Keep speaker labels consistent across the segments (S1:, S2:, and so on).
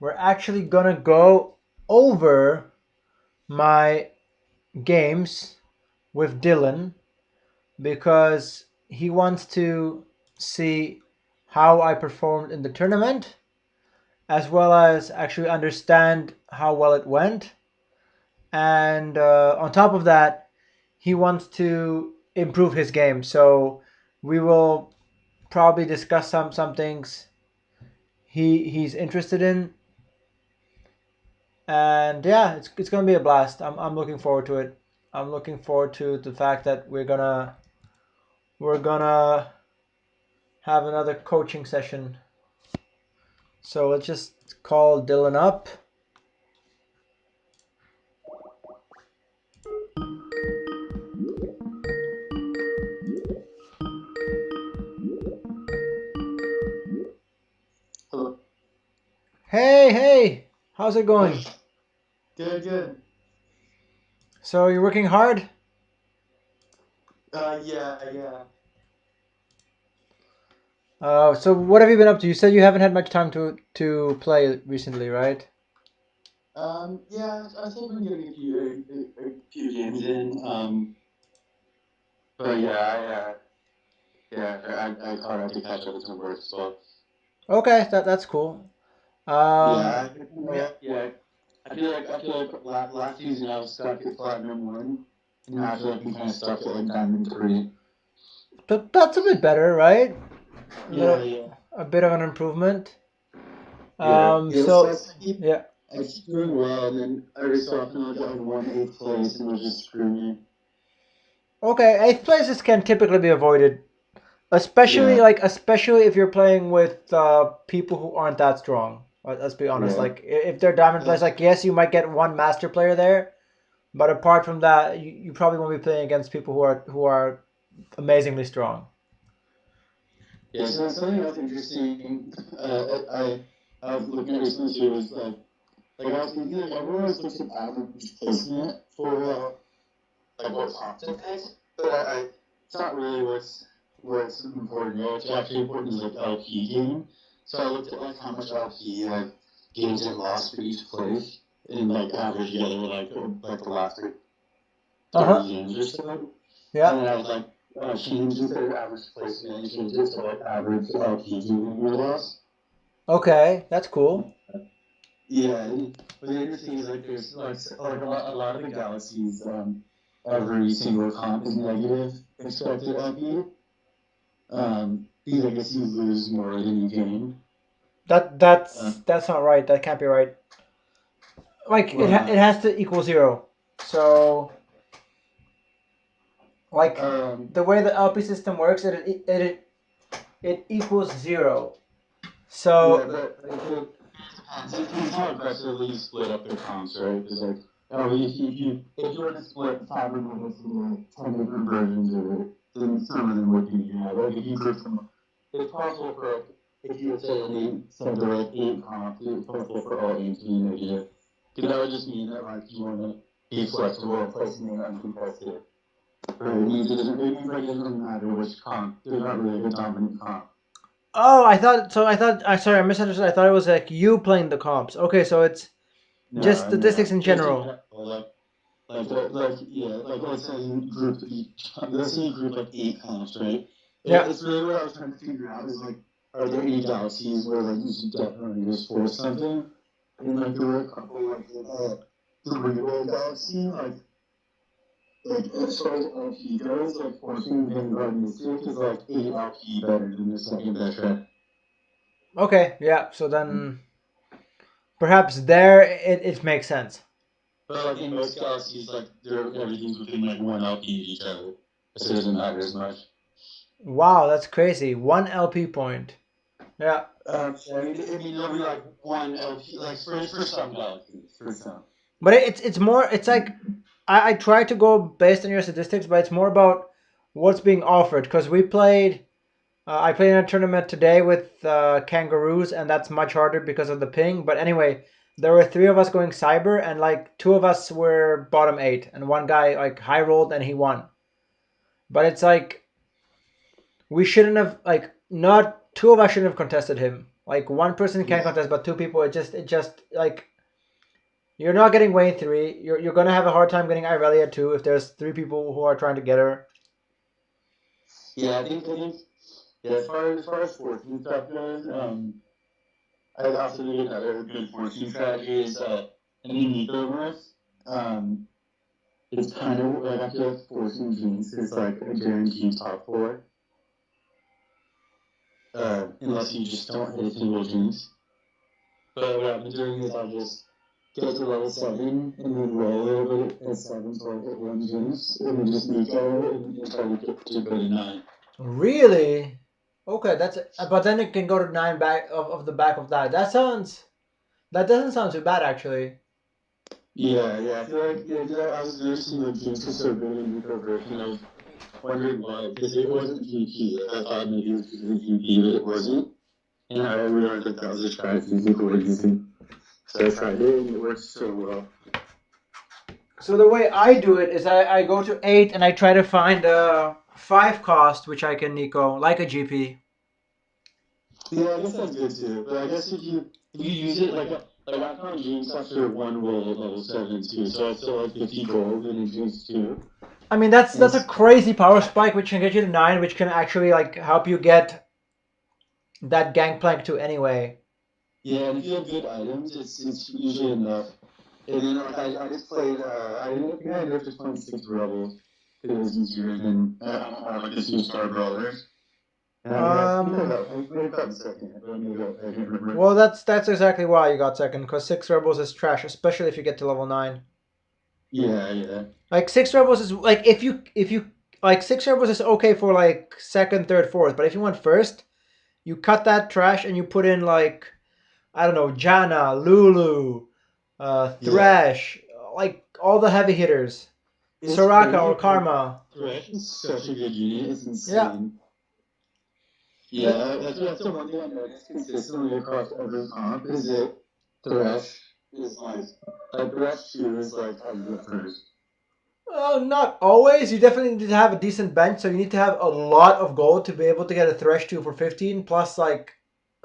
S1: we're actually gonna go over my games with Dylan because he wants to see how I performed in the tournament, as well as actually understand how well it went. And on top of that, he wants to improve his game. So we will probably discuss some things he's interested in, and yeah, it's gonna be a blast. I'm looking forward to it. I'm looking forward to the fact that we're gonna have another coaching session. So let's just call Dylan up.
S2: Hello.
S1: Hey, how's it going?
S2: Good.
S1: So you're working hard?
S2: Yeah.
S1: So what have you been up to? You said you haven't had much time to play recently, right?
S2: Yeah. I think I'm getting a few games in. But I thought I had to catch up with some work as well.
S1: Okay, that's cool.
S2: Yeah,
S1: Um,
S2: yeah. I feel like last season I was stuck at platinum 1, and now I feel like I'm kind of stuck at like diamond 3.
S1: that's a bit better, right?
S2: Yeah.
S1: A bit of an improvement.
S2: Yeah.
S1: So
S2: So
S1: yeah.
S2: I keep doing well, and then every so often I'll get like 1/8 place, and it'll just screw me.
S1: Okay, eighth places can typically be avoided, especially
S2: Yeah.
S1: especially if you're playing with people who aren't that strong. Let's be honest.
S2: Yeah.
S1: Like if they're diamond players, like yes, you might get one master player there, but apart from that, you probably won't be playing against people who are amazingly strong.
S2: Yeah, so something else interesting I was looking at recently too was like I was thinking like everyone always looks at average placement for like what comp to pick, but it's not really what's important. What's actually important is like LP gain. So I looked at like how much LP like gains and loss for each place and like average together like the last like
S1: Uh
S2: 30
S1: huh.
S2: games or so. And
S1: Yeah.
S2: then I was like change instead of average placement and change it to like average LP gain or loss.
S1: Okay, that's cool.
S2: Yeah, and what's interesting is like there's like a lot of the galaxies every single comp is negative expected LP. Because I guess you lose more than you gain.
S1: That's not right. That can't be right. Like it
S2: Well,
S1: has to equal zero. So like
S2: um,
S1: the way the LP system works, it equals zero.
S2: yeah,
S1: So
S2: but it depends how aggressively you split up their comps, right? Because like, oh, if you were to split five removals into like 10 different versions of it, then some of them would be like if you group them, it's possible for like if you would say like said there were like 8 comps, it's possible for all 8 to be negative. Because that would just mean that like you want to be flexible and placing them uncontested. Right? It means like it doesn't really matter which comp. There's not really a dominant comp.
S1: oh, I thought so. I thought I sorry, I misunderstood. I thought it was like you playing the comps. Okay, so it's just statistics
S2: No.
S1: in
S2: Just in
S1: general.
S2: general, like let's say you group let's say you group like 8 comps, right?
S1: Yeah.
S2: It's really what I was trying to figure out is like, are there any galaxies where like you should definitely just force something? And like there were a couple like the Regal galaxy, like as far as LP goes, like forcing Vanguard Mystic is like 8 LP better than the second best red.
S1: Okay. Yeah. So then perhaps there it makes sense.
S2: But like in most galaxies, like everything's within like 1 LP of each other, so it doesn't matter as much.
S1: Wow, that's crazy. One LP point. Yeah.
S2: I mean, there'll be like 1 LP, like for some galaxies, for some.
S1: But it's more. It's like I try to go based on your statistics, but it's more about what's being offered because we played. I played in a tournament today with kangaroos, and that's much harder because of the ping. But anyway, there were three of us going cyber, and like two of us were bottom eight, and one guy like high rolled and he won. But it's like we shouldn't have like not two of us shouldn't have contested him. Like one person can contest, but two people, it just like you're not getting Wayne 3. You're gonna have a hard time getting Irelia 2 if there's 3 people who are trying to get her.
S2: Yeah, I think, yeah, as far as fortune stuff goes, I also think another good fortune strategy is any Mythomorphs. It's kind of like I feel like forcing Jinx is like a guaranteed top 4. Unless you just don't hit a single Jinx. But what I've been doing is I'll just get to level 7 and then roll a little bit at 7 so I hit one Jinx and then just sneak out of it and try to get to go to 9.
S1: Really? Okay, that's but then it can go to 9 back of the back of that. That doesn't sound too bad actually.
S2: Yeah, I feel like I was noticing the Jinx was so good in Nuka version. I was wondering why, because it wasn't GP. Like, I thought maybe it was because of the GP, but it wasn't. And I realized that was a strategy people were using. So I tried it and it worked so well.
S1: So the way I do it is I go to 8 and I try to find a 5 cost which I can Nico like a GP.
S2: Yeah, I guess that's good too. But I guess if you use it like I found Jinx after one roll at level 7 too, so I still like 50 gold in a Jinx too.
S1: I mean that's a crazy power spike which can get you to 9, which can actually like help you get that gangplank to anyway.
S2: Yeah, and if you have good items, it's usually enough. And then like I just played I think I ended up just playing 6 rebels because it was easier than like the 2-star brawlers. And I may have gotten second, but I can't remember.
S1: Well, that's exactly why you got second, because 6 rebels is trash, especially if you get to level 9.
S2: Yeah.
S1: Like 6 rebels is like if you like 6 rebels is okay for like second, third, fourth, but if you want first, you cut that trash and you put in like I don't know Jana, Lulu, Thresh, like all the heavy hitters, Soraka or Karma.
S2: Thresh is such a good unit. It's
S1: Yeah.
S2: insane. Yeah, that's the one thing I noticed consistently across every comp is that Thresh is like Thresh 2 is like how you go first.
S1: Not always. You definitely need to have a decent bench, so you need to have a lot of gold to be able to get a Thresh 2 for 15 plus like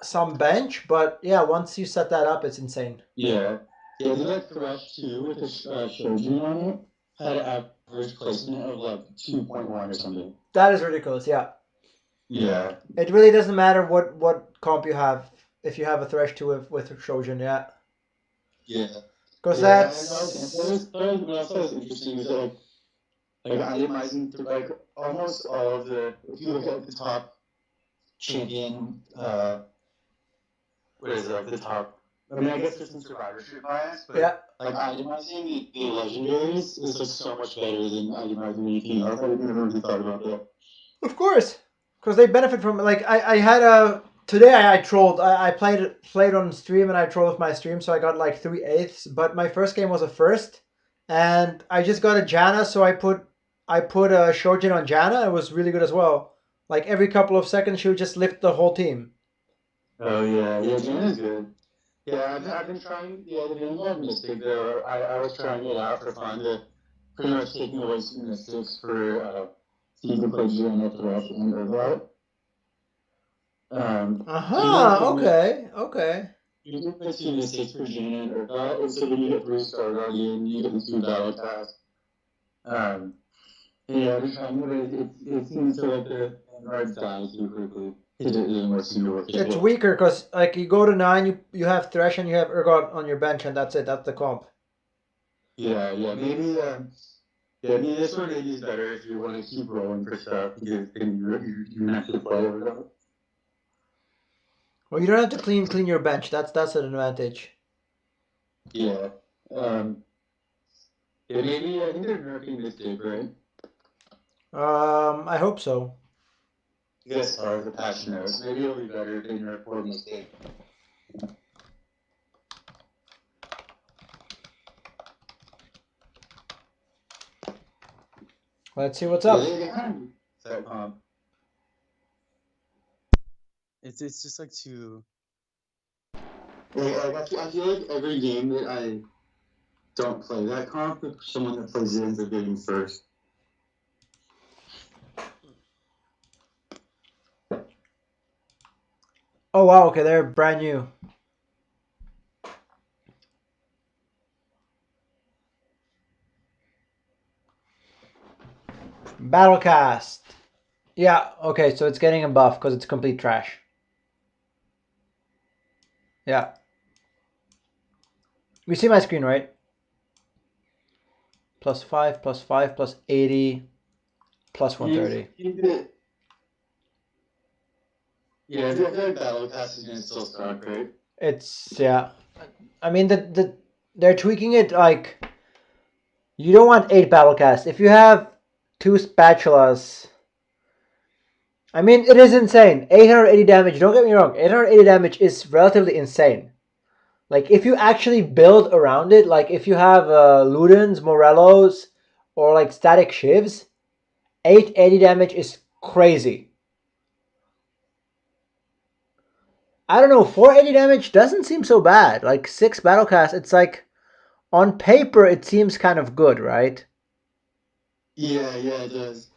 S1: some bench. But yeah, once you set that up, it's insane.
S2: Yeah, I think like Thresh 2 with a Shojin on it had an average placement of like 2.1 or something.
S1: That is ridiculous. Yeah.
S2: Yeah.
S1: It really doesn't matter what comp you have if you have a Thresh 2 with Shojin. Yeah.
S2: Yeah.
S1: Because
S2: that's what else was interesting is that like itemizing through like almost all of the if you look at the top champion what is it like the top I mean I guess there's some survivorship bias, but
S1: yeah.
S2: like itemizing the legendaries is like so much better than itemizing anything else. I never really thought about that.
S1: Of course, because they benefit from like I had a today I trolled I played on stream and I trolled with my stream, so I got like 3/8. But my first game was a first, and I just got a Jana, so I put a Shojin on Jana. It was really good as well. Like every couple of seconds, she would just lift the whole team.
S2: Oh yeah, Jana's good. Yeah, I've been trying. Yeah, the Vanguard Mystic though. I was trying it out for fun to pretty much taking away some mystics for so you can play Jana, Thresh, and Urgot.
S1: Okay.
S2: You can play 2 mystics for Jana and Urgot, and so then you get 3 Star Guardian, you get the 2 Battle Pass. Yeah, I've been trying, but it seems to like the Vanguards die too quickly. It doesn't seem to work.
S1: It's weaker because like you go to 9, you have Thresh and you have Urgot on your bench, and that's it. That's the comp.
S2: Yeah, maybe. Yeah, I mean, this one maybe is better if you want to keep rolling for stuff because then you have to play Urgot.
S1: Well, you don't have to clean your bench. That's an advantage.
S2: Yeah. Maybe I think they're nerfing Mystic, right?
S1: I hope so.
S2: Yes, or the patch notes. Maybe it'll be better if they nerf more Mystic.
S1: Let's see what's up.
S2: It's just like too. I feel like every game that I don't play that comp, someone that plays it ends up getting first.
S1: Oh wow, okay, they're brand new. Battlecast. Yeah, okay, so it's getting a buff because it's complete trash. Yeah. You see my screen, right? +5, +5, +80, +130.
S2: Yeah, I feel like Battlecast is gonna still suck, right?
S1: It's, yeah. I mean, they're tweaking it like, you don't want 8 Battlecasts. If you have 2 spatulas, I mean, it is insane. 880 damage, don't get me wrong, 880 damage is relatively insane. Like, if you actually build around it, like if you have Ludens, Morellos, or like static shivs, 880 damage is crazy. I don't know, 480 damage doesn't seem so bad. Like 6 Battlecast, it's like, on paper it seems kind of good, right?
S2: Yeah, it does.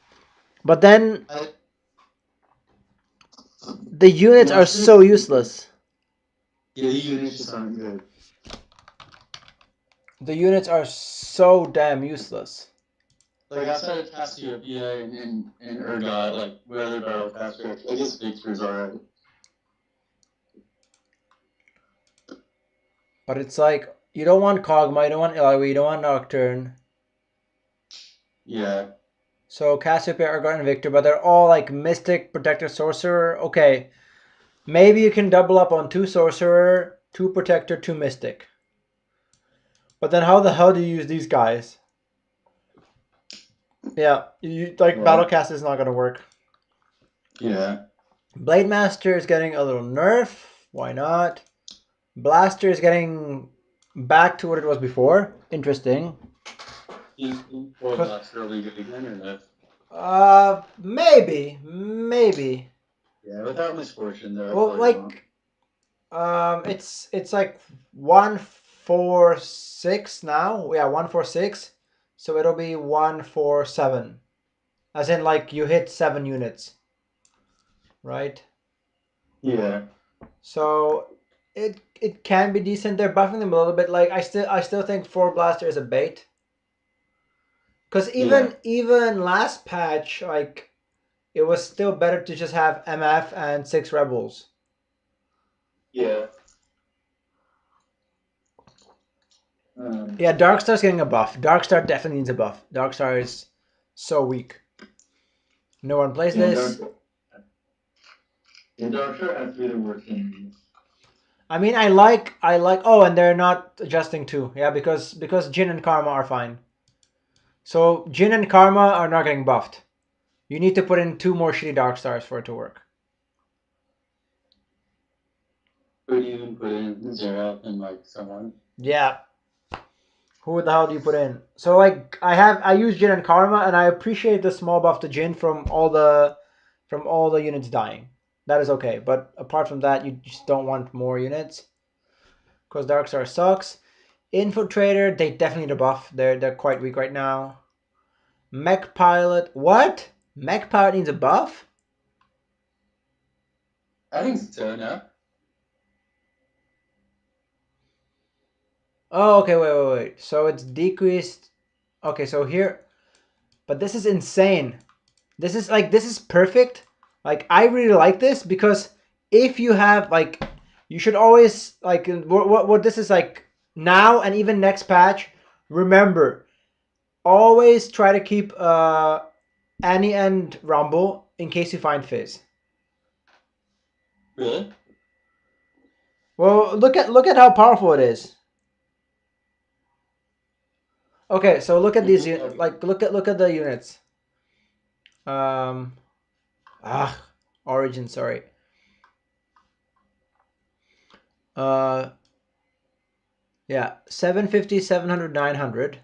S1: But then the units are so useless.
S2: Yeah, the units just aren't good.
S1: The units are so damn useless.
S2: Like outside of Cassiopeia and Urgot, like what other Battlecaster? I guess Victor's alright.
S1: But it's like, you don't want Kog'Maw, you don't want Illaoi, you don't want Nocturne.
S2: Yeah.
S1: So Cassiopeia, Urgot, and Victor, but they're all like Mystic, Protector, Sorcerer. Okay, maybe you can double up on 2 Sorcerer, 2 Protector, 2 Mystic. But then how the hell do you use these guys? Yeah, Battlecast is not gonna work.
S2: Yeah.
S1: Blade Master is getting a little nerf. Why not? Blaster is getting back to what it was before. Interesting.
S2: Blaster really good again or no?
S1: Maybe.
S2: Yeah, without misfortune though.
S1: Well, like, it's like 146 now. Yeah, 146. So it'll be 147. As in, like, you hit 7 units, right?
S2: Yeah.
S1: So it can be decent. They're buffing them a little bit. Like, I still think 4 Blaster is a bait. Because even last patch, like, it was still better to just have MF and 6 Rebels.
S2: Yeah.
S1: Yeah, Darkstar's getting a buff. Darkstar definitely needs a buff. Darkstar is so weak. No one plays this.
S2: Darkstar has to be the worst thing.
S1: I mean, I like. Oh, and they're not adjusting too. Yeah, because Jin and Karma are fine. So Jin and Karma are not getting buffed. You need to put in 2 more shitty Darkstars for it to work.
S2: Could you even put in Zero and like someone?
S1: Yeah. Who the hell do you put in? So like, I use Jin and Karma, and I appreciate the small buff to Jin from all the units dying. That is okay. But apart from that, you just don't want more units. Because Darkstar sucks. Infiltrator, they definitely need a buff. They're quite weak right now. Mech Pilot, what? Mech Pilot needs a buff?
S2: I think so, no?
S1: Oh, okay, wait. So it's decreased. Okay, so here, but this is insane. This is perfect. Like, I really like this because if you have, like, you should always, like, what this is like now and even next patch, remember, always try to keep Annie and Rumble in case you find Fizz.
S2: Really?
S1: Well, look at how powerful it is. Okay, so look at these, like, look at the units. Um, Origin, sorry. Yeah, 750, 700, 900.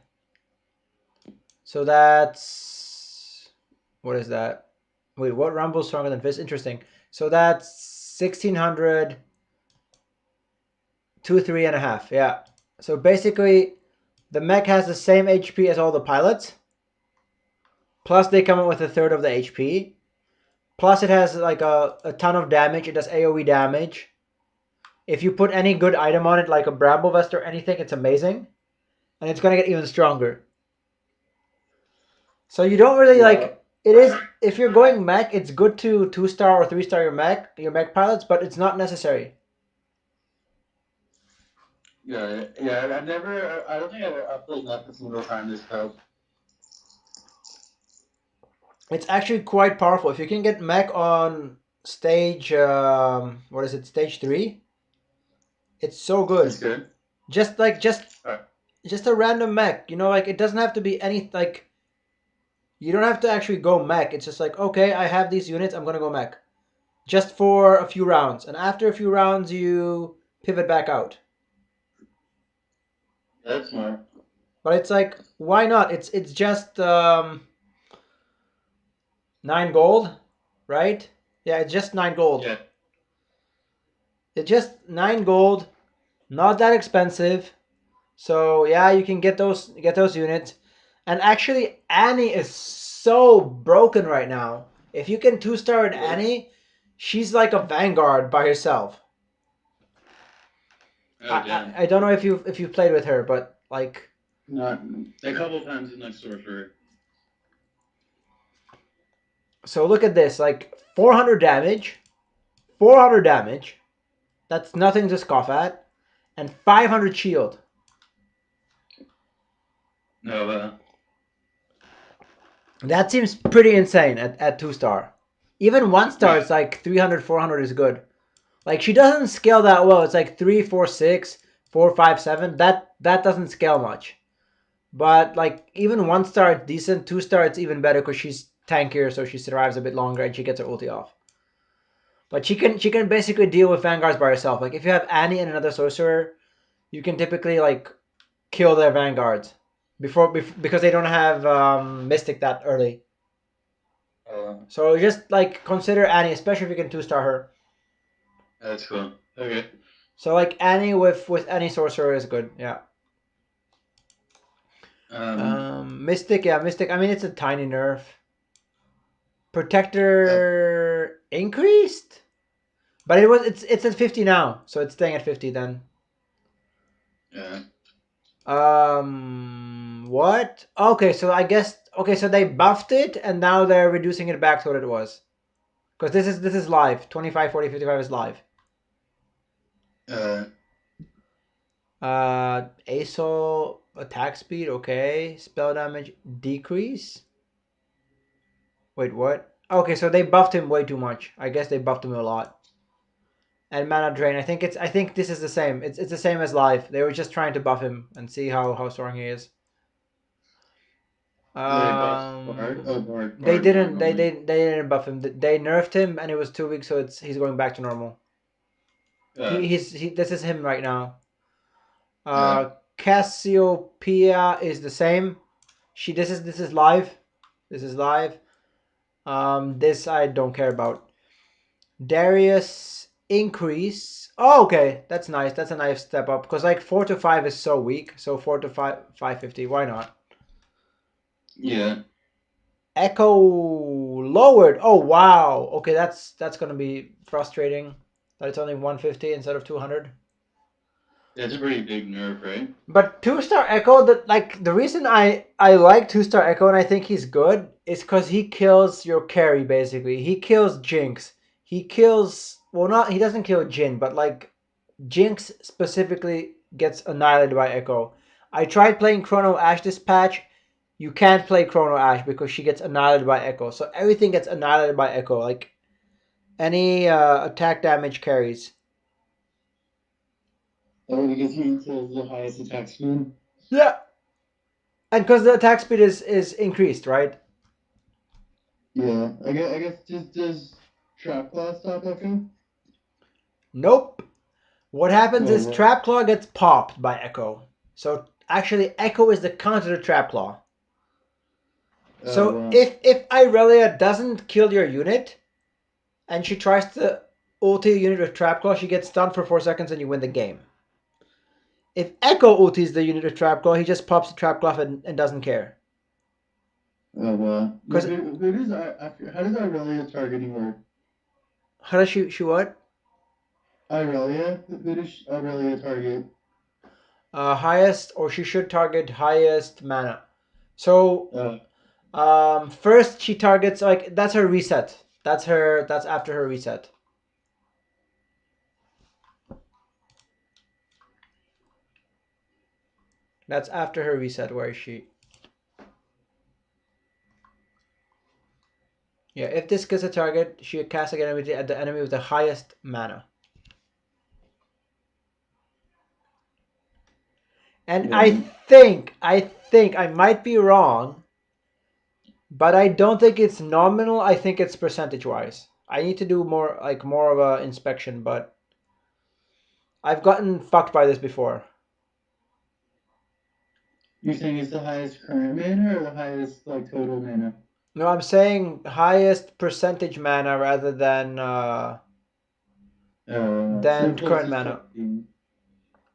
S1: So that's, what is that? Wait, what Rumble's stronger than Fizz? Interesting. So that's 1600, 2, 3.5. Yeah. So basically, the mech has the same HP as all the pilots. Plus, they come up with a third of the HP. Plus, it has like a ton of damage. It does AoE damage. If you put any good item on it, like a Bramble Vest or anything, it's amazing. And it's going to get even stronger. So you don't really like... It is... If you're going mech, it's good to 2-star or 3-star your mech pilots, but it's not necessary.
S2: Yeah. I've never. I don't think I've played mech a single time this cup.
S1: It's actually quite powerful. If you can get mech on stage... what is it? Stage 3? It's so good.
S2: It's good.
S1: Just a random mech. You know, like, it doesn't have to be any... Like, you don't have to actually go mech. It's just like, okay, I have these units, I'm going to go mech. Just for a few rounds. And after a few rounds, you pivot back out.
S2: That's smart.
S1: But it's like, why not? It's just 9 gold, right? Yeah, it's just 9 gold.
S2: Yeah.
S1: It's just 9 gold, not that expensive. So yeah, you can get those units. And actually, Annie is so broken right now. If you can 2-star an Annie, she's like a Vanguard by herself.
S2: Oh, damn.
S1: I don't know if you've played with her, but like...
S2: Not a couple times in like sorcerer.
S1: So look at this, like 400 damage, 400 damage. That's nothing to scoff at, and 500 shield.
S2: No.
S1: That seems pretty insane at 2-star. Even 1-star, it's like 300, 400 is good. Like, she doesn't scale that well. It's like 3, 4, 6, 4, 5, 7. That doesn't scale much. But like, even 1-star, it's decent. 2-star, it's even better because she's tankier, so she survives a bit longer and she gets her ulti off. But she can basically deal with Vanguards by herself. Like, if you have Annie and another sorcerer, you can typically like kill their Vanguards because they don't have Mystic that early. So just like consider Annie, especially if you can 2-star her.
S2: That's cool. Okay.
S1: So like Annie with any sorcerer is good. Yeah. Mystic, yeah, Mystic. I mean, it's a tiny nerf. Protector increased, but it's at 50 now, so it's staying at 50 then.
S2: Yeah.
S1: What? Okay, so I guess so they buffed it and now they're reducing it back to what it was. Because this is live. 25, 40, 55 is live. ASO attack speed, okay. Spell damage decrease. Wait, what? Okay, so they buffed him way too much. I guess they buffed him a lot. And mana drain. I think this is the same. It's the same as live. They were just trying to buff him and see how strong he is. They didn't buff him. They nerfed him and it was 2 weeks, so he's going back to normal. This is him right now. Cassiopeia is the same. This is live. This is live. This I don't care about. Darius increase. Oh, okay, that's nice. That's a nice step up because like 4 to 5 is so weak. So 4 to 5, 550. Why not?
S2: Yeah.
S1: Echo lowered. Oh wow. Okay, that's gonna be frustrating. That it's only 150 instead of 200.
S2: That's a pretty big nerf, right?
S1: But 2-star Echo, the reason I like 2-star Echo and I think he's good is because he kills your carry basically. He kills Jinx. He kills he doesn't kill Jin, but like Jinx specifically gets annihilated by Echo. I tried playing Chrono Ash this patch. You can't play Chrono Ash because she gets annihilated by Echo. So everything gets annihilated by Echo. Like any attack damage carries.
S2: Oh, because he kills the highest attack speed?
S1: Yeah. And because the attack speed is increased, right?
S2: Yeah. I guess does Trap Claw stop Echo?
S1: Nope. What happens is Trap Claw gets popped by Echo. So actually Echo is the counter to Trap Claw. So if Irelia doesn't kill your unit and she tries to ulti a unit with Trap Claw, she gets stunned for 4 seconds and you win the game. If Echo ultis the unit with Trap Claw, he just pops the Trap Claw and doesn't care.
S2: Oh wow.
S1: Because
S2: How does Irelia targeting work?
S1: how does she what?
S2: Irelia? Who does Irelia target?
S1: Highest, or she should target highest mana. So
S2: Uh,
S1: first she targets, like, that's her reset. That's after her reset. That's after her reset. Where is she? Yeah, if this gets a target, she casts again at the enemy with the highest mana. And
S2: yeah.
S1: I might be wrong, but I don't think it's nominal. I think it's percentage wise. I need to do more of a inspection, but I've gotten fucked by this before.
S2: You're saying it's the highest current mana or the highest like total mana?
S1: No, I'm saying highest percentage mana rather than
S2: So
S1: current
S2: closest
S1: mana.
S2: to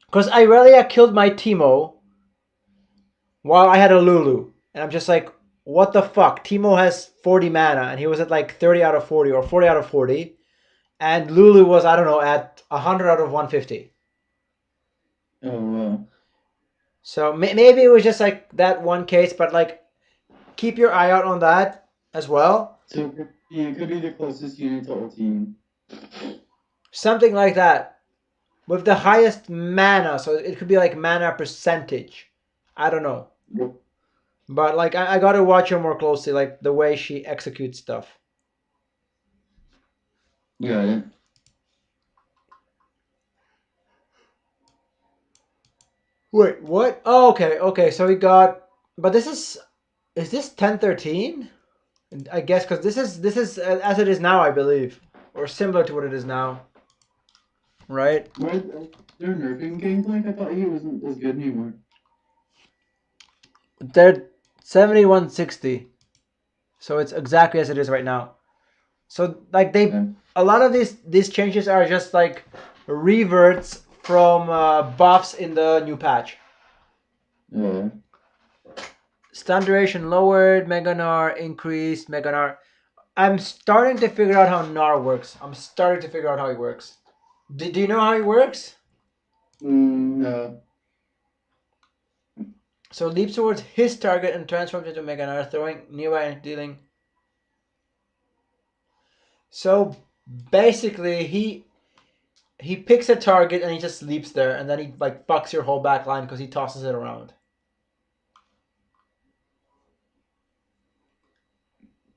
S1: Because Irelia killed my Teemo while I had a Lulu, and I'm just like, what the fuck? Teemo has 40 mana, and he was at like 30 out of 40 or 40 out of 40, and Lulu was, I don't know, at 100 out of 150.
S2: Oh wow.
S1: So maybe it was just like that one case, but like, keep your eye out on that as well.
S2: So it could be the closest unit to ulti.
S1: Something like that. With the highest mana, so it could be like mana percentage. I don't know.
S2: Yep.
S1: But like, I gotta watch her more closely, like the way she executes stuff.
S2: Got it.
S1: Wait, what? Oh, okay. So we got, but is this 1013? I guess because this is as it is now, I believe, or similar to what it is now, right?
S2: Why they're nerfing Gangplank? I thought he wasn't as good anymore.
S1: They're 7160, so it's exactly as it is right now. So like a lot of these changes are just like reverts from buffs in the new patch.
S2: Yeah.
S1: Stun duration lowered, Mega Gnar increased, Mega Gnar. I'm starting to figure out how Gnar works. I'm starting to figure out how he works. Do you know how he works?
S2: No.
S1: So leaps towards his target and transforms into Mega Gnar, throwing nearby and dealing. So basically, he picks a target and he just leaps there, and then he like fucks your whole back line because he tosses it around.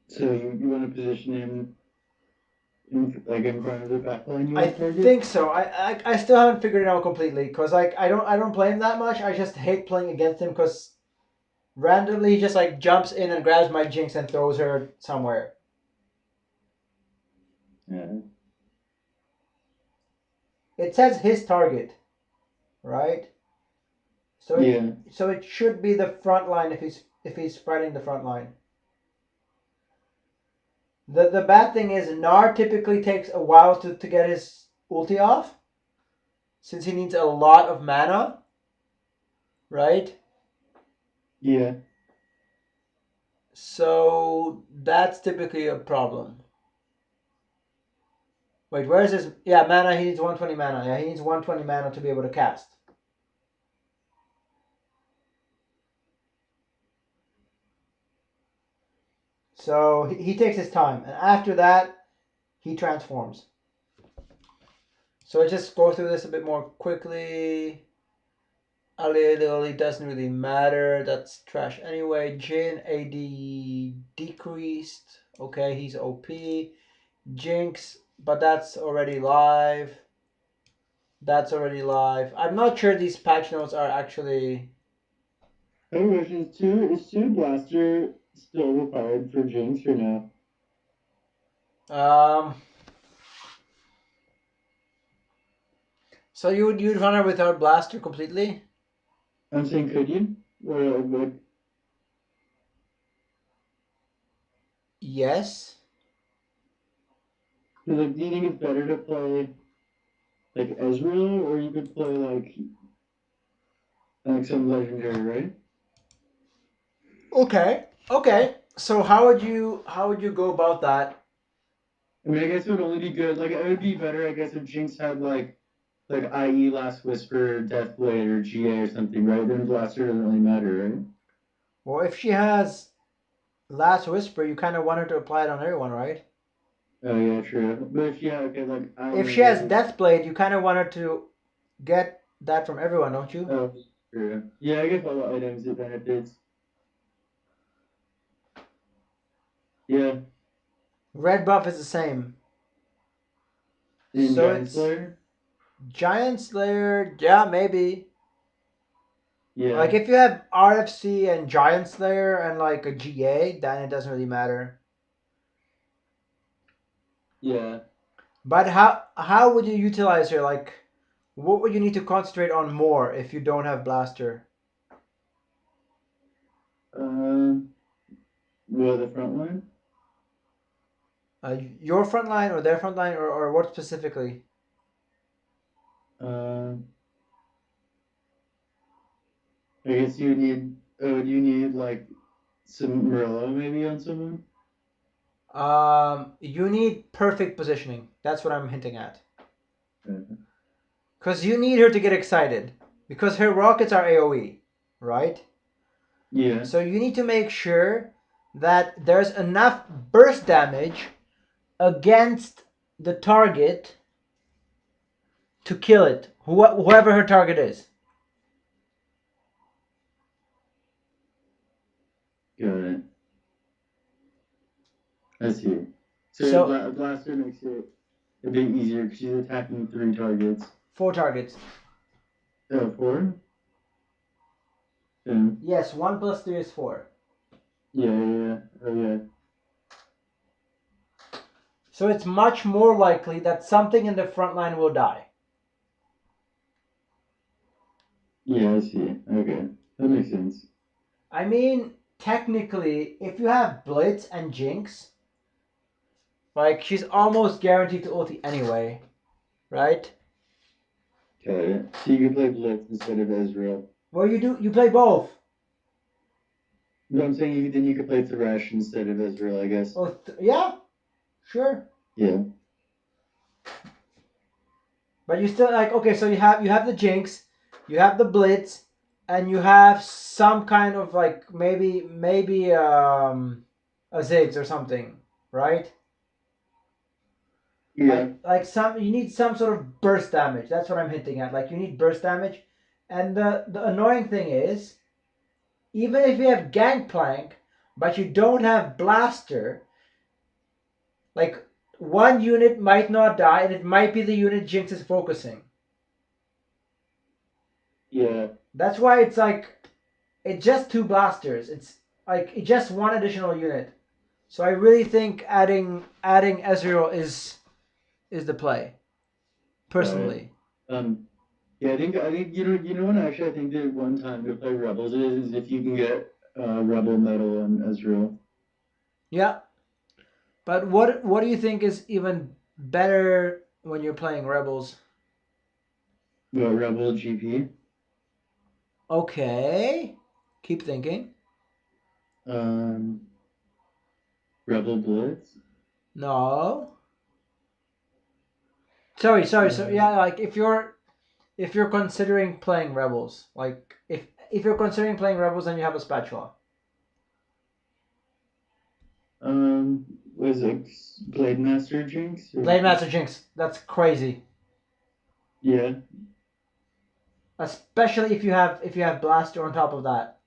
S2: So you want to position him in front of the backline you
S1: I
S2: want to target?
S1: think so. I still haven't figured it out completely because like I don't play him that much. I just hate playing against him because randomly he just like jumps in and grabs my Jinx and throws her somewhere.
S2: Yeah.
S1: It says his target, right? So
S2: Yeah.
S1: it should be the front line if he's spreading the front line. The bad thing is Gnar typically takes a while to get his ulti off, since he needs a lot of mana, right?
S2: Yeah.
S1: So that's typically a problem. Wait, where is his? Yeah, mana. He needs 120 mana. Yeah, he needs 120 mana to be able to cast. So he takes his time, and after that, he transforms. So let's just go through this a bit more quickly. Ali doesn't really matter. That's trash anyway. Jin AD decreased. Okay, he's OP. Jinx, but that's already live. That's already live. I'm not sure these patch notes are actually.
S2: I have a question. Is two blaster still required for Jinx or no?
S1: Um. So you'd run her without blaster completely?
S2: I'm saying could you? Or like
S1: Yes.
S2: do you think it's better to play like Ezreal or you could play like some legendary, right?
S1: Okay. Okay. So how would you go about that?
S2: I mean, I guess it would only be good. Like, it would be better, I guess, if Jinx had like IE, Last Whisper, Deathblade, or GA or something, right? Then Blaster doesn't really matter, right?
S1: Well, if she has Last Whisper, you kind of want her to apply it on everyone, right?
S2: Oh yeah, true. But if yeah, okay, like
S1: If she has
S2: IE.
S1: Deathblade, you kind of want her to get that from everyone, don't you?
S2: Oh, true. Yeah, I guess all the items it benefits. Yeah,
S1: Red buff is the same.
S2: in
S1: So
S2: Giant
S1: it's
S2: Slayer.
S1: Giant Slayer, yeah, maybe.
S2: Yeah,
S1: Like if you have RFC and Giant Slayer and like a GA, then it doesn't really matter.
S2: yeah.
S1: But how would you utilize her? Like, what would you need to concentrate on more if you don't have Blaster?
S2: Um, well, the front line.
S1: Your front line or their front line or what specifically?
S2: Um, I guess you need. Oh, do you need like some Morello maybe on someone?
S1: You need perfect positioning. That's what I'm hinting at.
S2: Uh,
S1: Because you need her to get excited. Because her rockets are AoE, right?
S2: yeah,
S1: So you need to make sure that there's enough burst damage against the target to kill it, whoever her target is.
S2: got it. I see. So
S1: So
S2: Blaster makes it a bit easier because she's attacking three targets.
S1: 4 targets.
S2: Oh, four? Yeah.
S1: Yes, 1 + 3 is 4.
S2: Yeah, yeah, yeah. Oh, yeah.
S1: So it's much more likely that something in the front line will die.
S2: Yeah, I see. Okay. That makes sense.
S1: I mean, technically, if you have Blitz and Jinx, like she's almost guaranteed to ulti anyway, right?
S2: Got it. So you can play Blitz instead of Ezreal.
S1: Well, you play both.
S2: No, I'm saying then you could play Thresh instead of Ezreal, I guess.
S1: Oh, yeah, sure.
S2: Yeah.
S1: But you still like okay, so you have the Jinx, you have the Blitz, and you have some kind of like maybe a Ziggs or something, right?
S2: Yeah.
S1: Like some you need some sort of burst damage. That's what I'm hinting at. Like you need burst damage, and the annoying thing is, even if you have Gangplank, but you don't have Blaster, like one unit might not die, and it might be the unit Jinx is focusing.
S2: Yeah.
S1: That's why it's like it's just 2 blasters. It's like it's just one additional unit. So I really think adding Ezreal is the play.
S2: Got it.
S1: Personally.
S2: Um, yeah, I think you know what actually I think the one time to play Rebels is if you can get Rebel Metal on Ezreal.
S1: Yeah. But what do you think is even better when you're playing Rebels?
S2: Well, Rebel GP.
S1: Okay. Keep thinking.
S2: Um, Rebel Blitz.
S1: No. Sorry. So
S2: Uh,
S1: yeah, like if you're considering playing Rebels, like if you're considering playing Rebels and you have a spatula.
S2: was it Blade Master Jinx? Or,
S1: Blade Master Jinx, that's crazy.
S2: yeah,
S1: Especially if you have Blaster on top of that.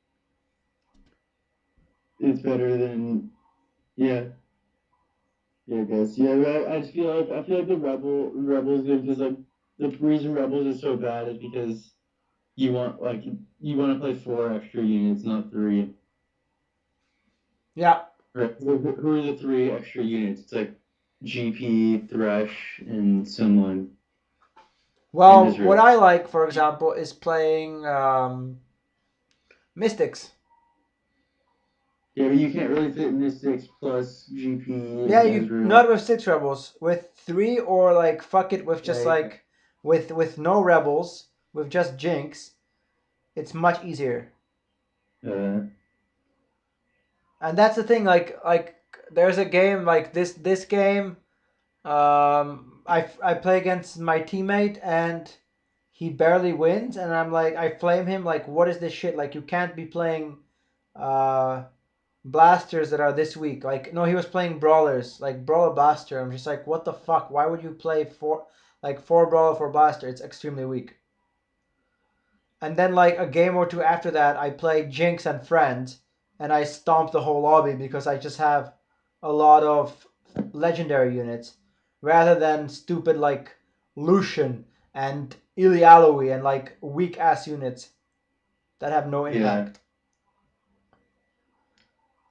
S2: it's better than yeah. Yeah, I guess. Yeah, I just feel like the Rebels good because like the reason Rebels is so bad is because you want to play four extra units, not three.
S1: Yeah.
S2: Right. Who are the three extra units? It's like GP, Thresh, and someone in
S1: Well, what
S2: Israel.
S1: I like, for example, is playing Mystics.
S2: Yeah, but you can't really fit Mystics plus GP
S1: Yeah,
S2: and
S1: you
S2: Ezreal.
S1: not with 6 rebels, with 3 or like fuck it with just
S2: Yeah,
S1: like with no rebels, with just Jinx. It's much easier.
S2: yeah.
S1: And that's the thing. Like there's a game like this game. I play against my teammate and he barely wins, and I'm like, I flame him like, what is this shit? Like, you can't be playing uh blasters that are this weak. Like, no, he was playing brawlers, like Brawler Blaster. I'm just like, what the fuck? Why would you play four brawler for blaster? It's extremely weak. And then like a game or two after that, I played Jinx and Friends, and I stomped the whole lobby because I just have a lot of legendary units rather than stupid like Lucian and Ilialoe and like weak ass units that have no
S2: Yeah.
S1: impact.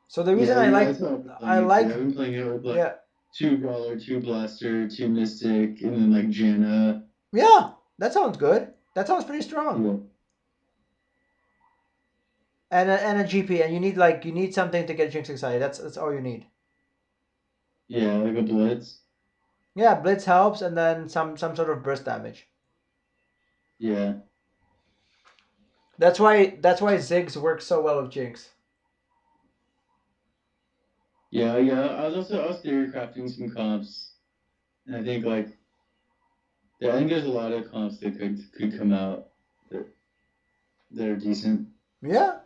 S1: So the reason
S2: Yeah,
S1: I
S2: that's
S1: like
S2: how I've been
S1: I
S2: playing it too.
S1: like
S2: I've been playing it with like
S1: yeah,
S2: 2 brawler, 2 blaster, 2 mystic, and then like Janna.
S1: yeah, that sounds good. That sounds pretty strong.
S2: Yeah.
S1: And a GP, and you need something to get Jinx excited. That's all you need.
S2: Yeah, like a blitz.
S1: Yeah, Blitz helps, and then some sort of burst damage.
S2: Yeah.
S1: That's why Ziggs works so well with Jinx.
S2: Yeah, yeah. I was theory crafting some comps. And I think like yeah, I think there's a lot of comps that could come out that that are decent.
S1: Yeah.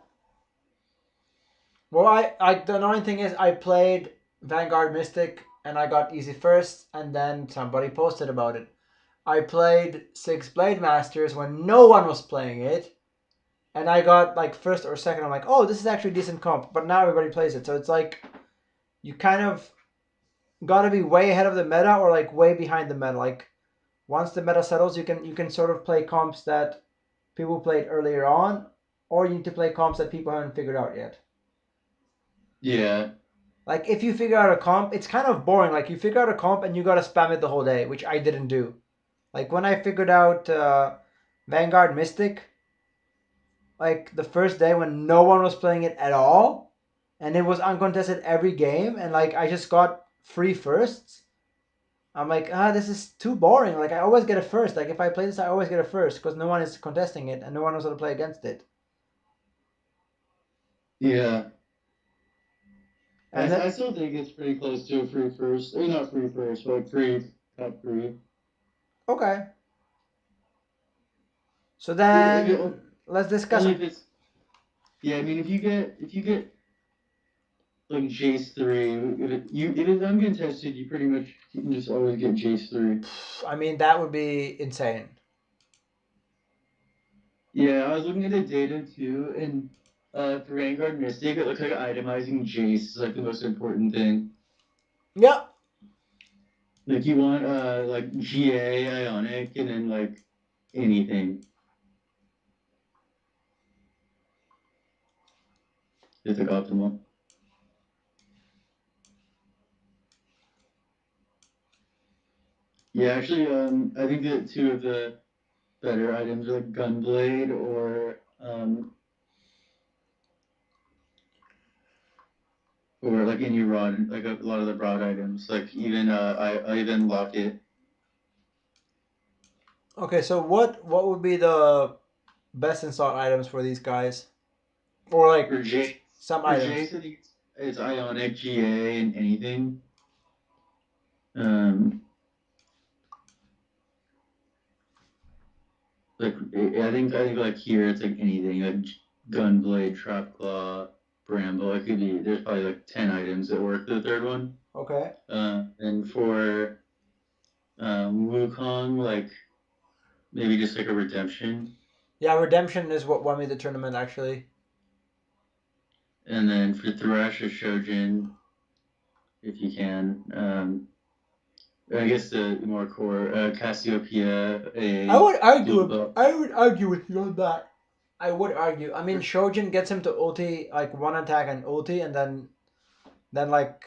S1: Well, I the annoying thing is I played Vanguard Mystic and I got easy first, and then somebody posted about it. I played Six Blade Masters when no one was playing it, and I got like first or second. I'm like, oh, this is actually a decent comp, but now everybody plays it, so it's like you kind of got to be way ahead of the meta or like way behind the meta. Like once the meta settles, you can sort of play comps that people played earlier on, or you need to play comps that people haven't figured out yet.
S2: Yeah.
S1: Like if you figure out a comp, it's kind of boring. Like you figure out a comp and you gotta spam it the whole day, which I didn't do. Like when I figured out Vanguard Mystic, like the first day when no one was playing it at all, and it was uncontested every game, and like I just got free firsts. I'm like, this is too boring. Like I always get a first. Like if I play this, I always get a first because no one is contesting it and no one knows how to play against it.
S2: Yeah.
S1: And then
S2: I still think it's pretty close to a free first. Or not free first, but like free top three.
S1: okay, so
S2: If
S1: then let's discuss.
S2: only if it's yeah, I mean if you get like Jace 3, if it's uncontested, you pretty much you can just always get Jace 3.
S1: I mean, that would be insane.
S2: Yeah, I was looking at the data too, and for Vanguard Mystic, it looks like itemizing Jace is like the most important thing.
S1: Yeah.
S2: Like you want like GA Ionic and then like anything. It's like optimal. Yeah, actually, I think that 2 of the better items are like Gunblade or like any rod, like a lot of the broad items, like even I even Locket.
S1: Okay, so what would be the best in stock items for these guys, or like
S2: For Jace,
S1: some
S2: for
S1: items?
S2: Jace, I think it's Ionic, GA, and anything. Um, like I think like here it's like anything, like Gunblade, Trapclaw, Bramble. It could be there's probably like 10 items that work for the third one.
S1: Okay.
S2: And for Wukong, like maybe just like a redemption.
S1: Yeah, redemption is what won me the tournament actually.
S2: And then for Thresh or Shojin, if you can. I guess the more core Cassiopeia,
S1: I
S2: a
S1: would argue.
S2: Blue
S1: I would argue with you on that. I would argue. I mean, Shojin gets him to ulti like one attack and ulti, and then like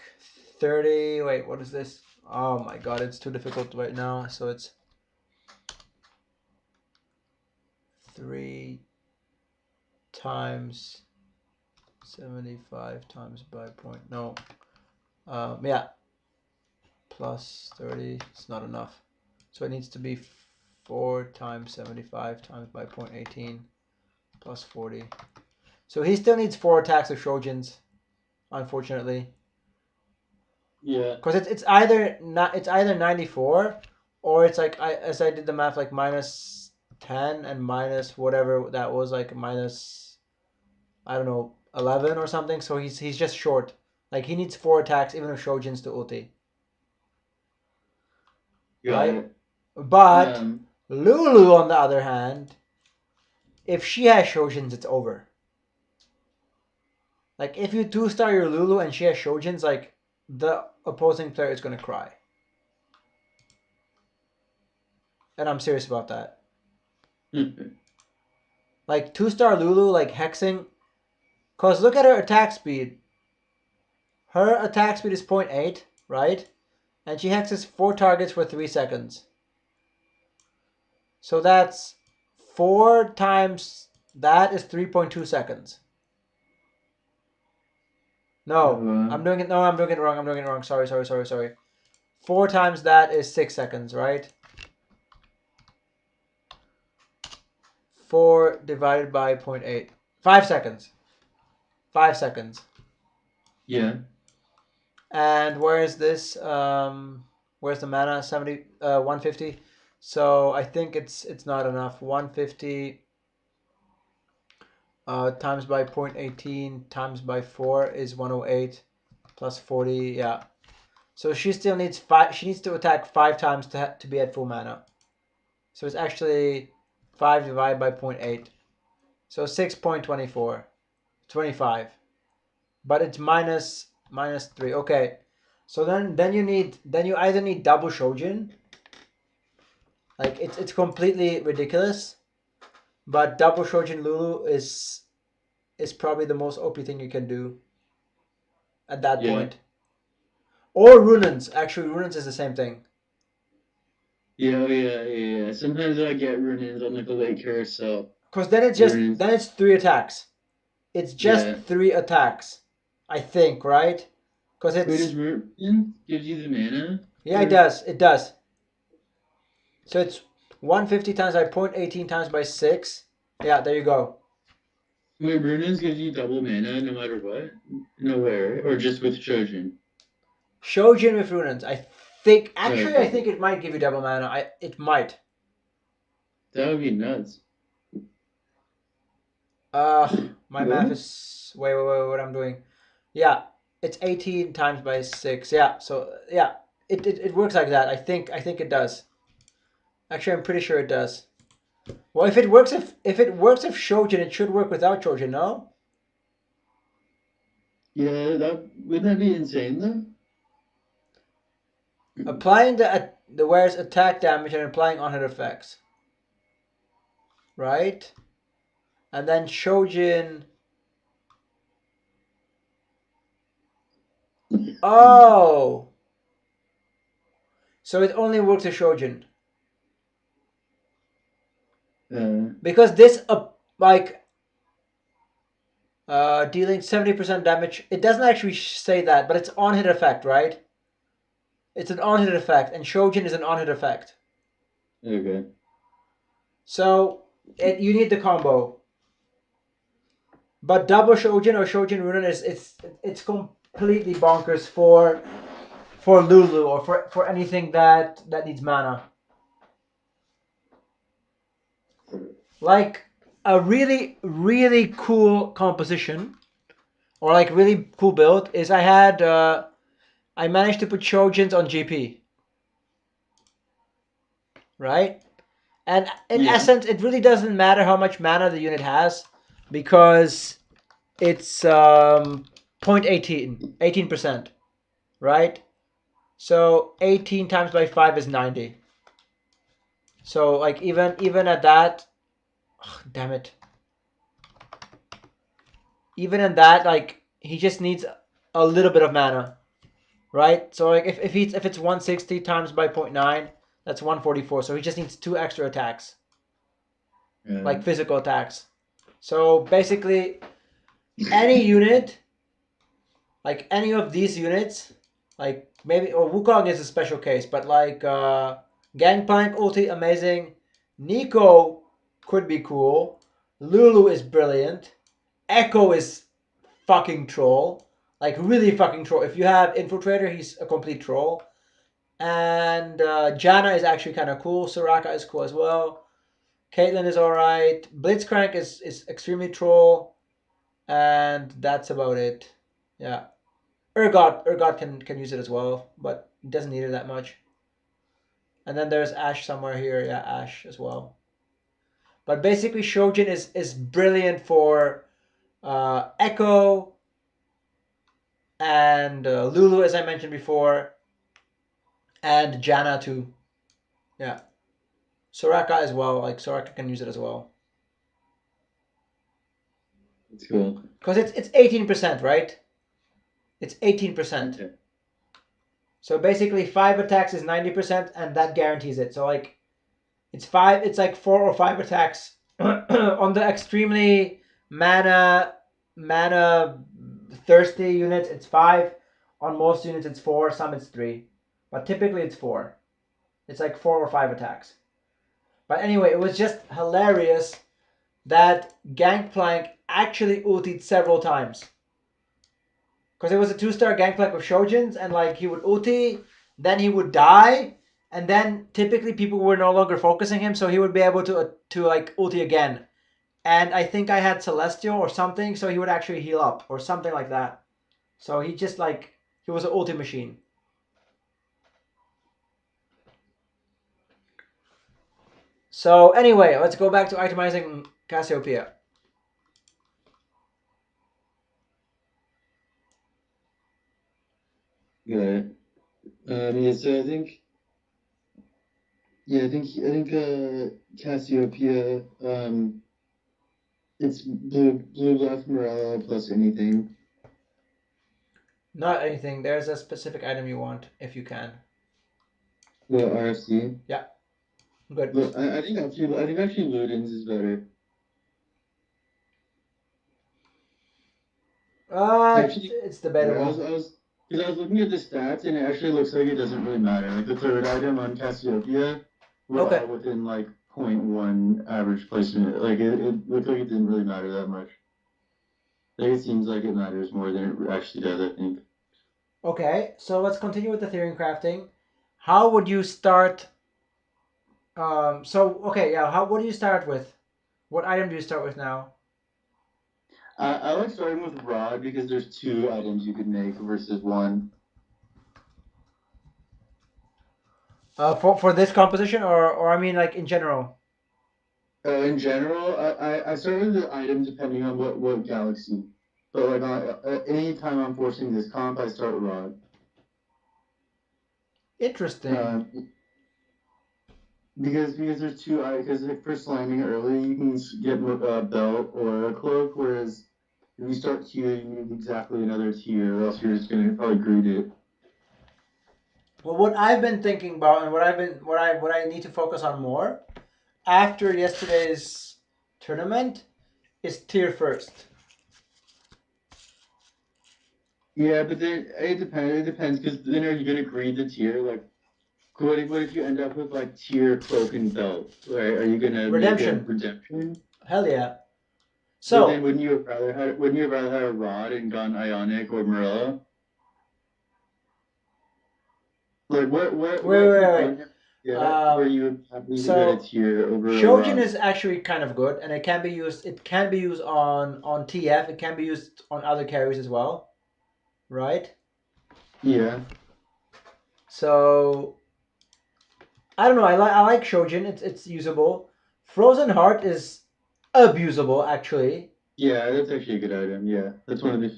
S1: 30. Wait, what is this? Oh my god, it's too difficult right now. So it's 3 times 75 times by point. No. Yeah, plus 30. It's not enough. So it needs to be 4 times 75 times by 0.18 plus 40. So he still needs 4 attacks of Shojins unfortunately.
S2: Yeah.
S1: Because it's either 94 or it's like as I did the math like minus 10 and minus whatever that was like minus I don't know 11 or something. So he's just short. Like he needs 4 attacks even if Shojin's to ulti. Right? But Lulu on the other hand, if she has Shojin's, it's over. Like if you 2-star your Lulu and she has Shojin's, like the opposing player is gonna cry. And I'm serious about that. Like 2-star Lulu, like hexing. Cause look at her attack speed. Her attack speed is 0.8, right? And she hexes 4 targets for 3 seconds. So that's 4 times that is 3.2 seconds. No, I'm doing it. No, I'm doing it wrong. I'm doing it wrong. Sorry. 4 times that is 6 seconds, right? 4 divided by 0.8. 5 seconds. 5 seconds.
S2: Yeah.
S1: And where is this? Where's the mana? 150. So I think it's not enough. 150 times by 0.18 times by 4 is 108 plus 40. Yeah. So she still needs 5. She needs to attack 5 times to be at full mana. So it's actually 5 divided by 0.8. So 6.24. 25. But it's minus 3. Okay. So then you either need double Shojin. Like it's completely ridiculous. But double Shojin Lulu is probably the most OP thing you can do at that point. Or Runans. Actually, Runans is the same thing.
S2: Yeah. Sometimes I get run-ins on like a late carousel.
S1: Because then it's 3 attacks. It's just 3 attacks. I think, right? Because it's.
S2: Wait, does run-in gives you the mana?
S1: Yeah, it does. It does. So it's 150 times by 0.18 times by 6. Yeah, there you go.
S2: Wait, run-ins gives you double mana no matter what? Nowhere. Or just with Shojin?
S1: Shojin with Runans. I think. Actually, I think it might give you double mana. It might.
S2: That would be nuts.
S1: My math is. Wait, what I'm doing. Yeah, it's 18 times by 6. Yeah, so yeah, it works like that. I think it does. Actually, I'm pretty sure it does. Well, if it works if Shojin, it should work without Shojin, no?
S2: Yeah, wouldn't that be insane though?
S1: Applying the wear's attack damage and applying on-hit effects. Right? And then Shojin. Oh! So it only works with Shojin. Because this, dealing 70% damage, it doesn't actually say that, but it's on-hit effect, right? It's an on-hit effect, and Shojin is an on-hit effect.
S2: Okay.
S1: So, you need the combo. But double Shojin or Shojin Runen it's completely bonkers for Lulu or for anything that needs mana. Like a really, really cool composition or like really cool build is I managed to put Shojins on GP. Right? And in essence, it really doesn't matter how much mana the unit has because it's 18%, right? So 18 times by 5 is 90. So like even at that, damn it. Even in that, like he just needs a little bit of mana, right? So like if it's 160 times by 0.9, that's 144. So he just needs 2 extra attacks, like physical attacks. So basically, any unit, like any of these units, like maybe or Wukong is a special case, but like Gangplank ulti amazing, Nico could be cool, Lulu is brilliant, Echo is fucking troll. Like really fucking troll. If you have Infiltrator, he's a complete troll. And Janna is actually kind of cool. Soraka is cool as well. Caitlyn is alright. Blitzcrank is extremely troll. And that's about it. Yeah. Urgot can use it as well, but he doesn't need it that much. And then there's Ashe somewhere here. Yeah, Ashe as well. But basically, Shojin is brilliant for Echo and Lulu, as I mentioned before, and Janna too. Yeah. Soraka as well. Like Soraka can use it as well.
S2: It's cool.
S1: Because it's 18%, right? It's 18%.
S2: Okay.
S1: So basically 5 attacks is 90% and that guarantees it. So like it's like 4 or 5 attacks on the extremely mana thirsty units it's 5. On most units it's 4, some it's 3. But typically it's 4. It's like 4 or 5 attacks. But anyway, it was just hilarious that Gangplank actually ultied several times. Because it was a 2-star Gangplank with Shojins, and like he would ulti, then he would die, and then typically people were no longer focusing him, so he would be able to like ulti again. And I think I had Celestial or something, so he would actually heal up or something like that. So he just like he was an ulti machine. So anyway, let's go back to itemizing Cassiopeia.
S2: Got it. Yeah, so I think Cassiopeia, it's blue left Morello plus anything.
S1: Not anything. There's a specific item you want if you can.
S2: The RFC.
S1: Yeah. Good.
S2: But I think actually Ludens is better. Actually,
S1: It's debatable.
S2: I was looking at the stats and it actually looks like it doesn't really matter. Like the third item on Cassiopeia, we're all within like 0.1 average placement. Like it looked like it didn't really matter that much. Like it seems like it matters more than it actually does, I think.
S1: Okay, so let's continue with the theory and crafting. How would you start? What do you start with? What item do you start with now?
S2: I like starting with Rod because there's 2 items you could make versus 1.
S1: For this composition, or I mean like in general.
S2: In general, I start with the item depending on what galaxy. But like any time I'm forcing this comp, I start Rod.
S1: Interesting.
S2: Because there's 2 because for slamming early you can get a belt or a cloak, whereas if you start here you need exactly another tier, or else you're just gonna probably greed it.
S1: Well, what I've been thinking about, and what I need to focus on more after yesterday's tournament is tier first.
S2: Yeah, but then it depends. It depends because then are you gonna greed the tier? Like, what if you end up with like tier cloak and belt? Right? Are you gonna
S1: Redemption.
S2: make a redemption?
S1: Hell yeah.
S2: So
S1: So
S2: then wouldn't you have rather had a Rod and gone Ionic or Marilla? Like what
S1: wait.
S2: where you would happily
S1: So
S2: go to tier over
S1: Shojin
S2: Rod?
S1: is actually kind of good, and it can be used. It can be used on TF. It can be used on other carries as well, right?
S2: Yeah.
S1: So I don't know. I like Shojin. It's usable. Frozen Heart is abusable actually.
S2: Yeah, that's actually a good item. Yeah, that's one of the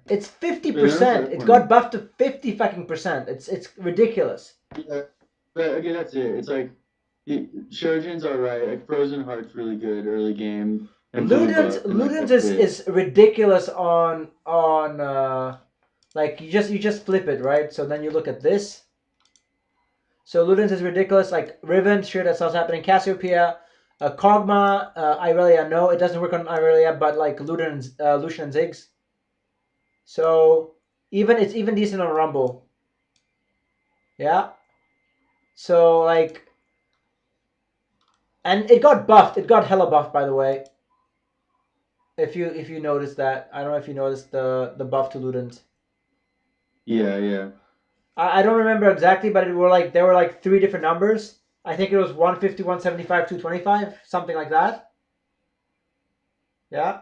S1: It's 50%. It got buffed to 50 fucking percent. It's ridiculous.
S2: Yeah, but again, that's it. It's like Shojin's alright. Like Frozen Heart's really good early game. And
S1: Ludens is ridiculous on like you just flip it, right? So then you look at this. So Ludens is ridiculous. Like Riven, sure, that's what's happening. Cassiopeia, Kog'Maw, Irelia, no, it doesn't work on Irelia, but like Lucian and Ziggs. So it's even decent on Rumble. Yeah. So like, and it got buffed. It got hella buffed, by the way. If you notice that, I don't know if you noticed the buff to Ludens.
S2: Yeah.
S1: I don't remember exactly, but there were like 3 different numbers. I think it was 150, 175, 225, something like that. Yeah.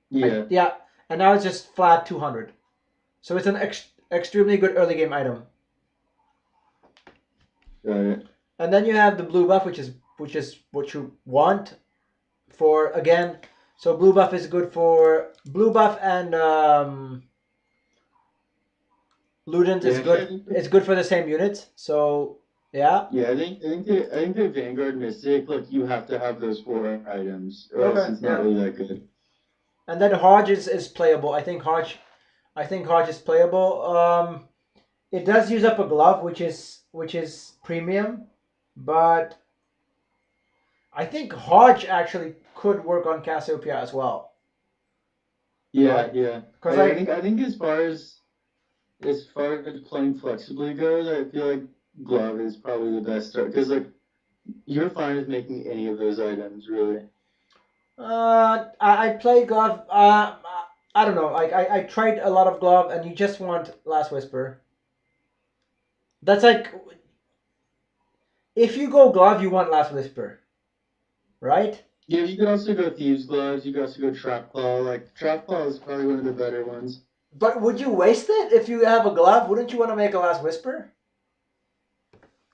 S2: Yeah.
S1: Yeah. And now it's just flat 200. So it's an extremely good early game item.
S2: Got it.
S1: And then you have the blue buff, which is what you want for again. So blue buff is good for blue buff and Ludens
S2: Yeah,
S1: is
S2: actually, I
S1: good.
S2: think.
S1: It's good for the same units. So yeah.
S2: Yeah, I think the Vanguard Mystic, like you have to have those 4 items, or else
S1: Okay.
S2: it's not
S1: Yeah.
S2: really that good.
S1: And then Hodge is playable. I think Hodge is playable. It does use up a glove, which is premium, but I think Hodge actually could work on Cassiopeia as well.
S2: Yeah,
S1: Right?
S2: yeah.
S1: Because
S2: I think as far as playing flexibly goes, I feel like glove is probably the best start because like you're fine with making any of those items, really.
S1: I play glove. I don't know. I tried a lot of glove, and you just want Last Whisper. That's like if you go glove, you want Last Whisper, right?
S2: Yeah, you could also go Thieves Gloves. You could also go Trap Claw. Like Trap Claw is probably one of the better ones.
S1: But would you waste it if you have a glove? Wouldn't you want to make a Last Whisper?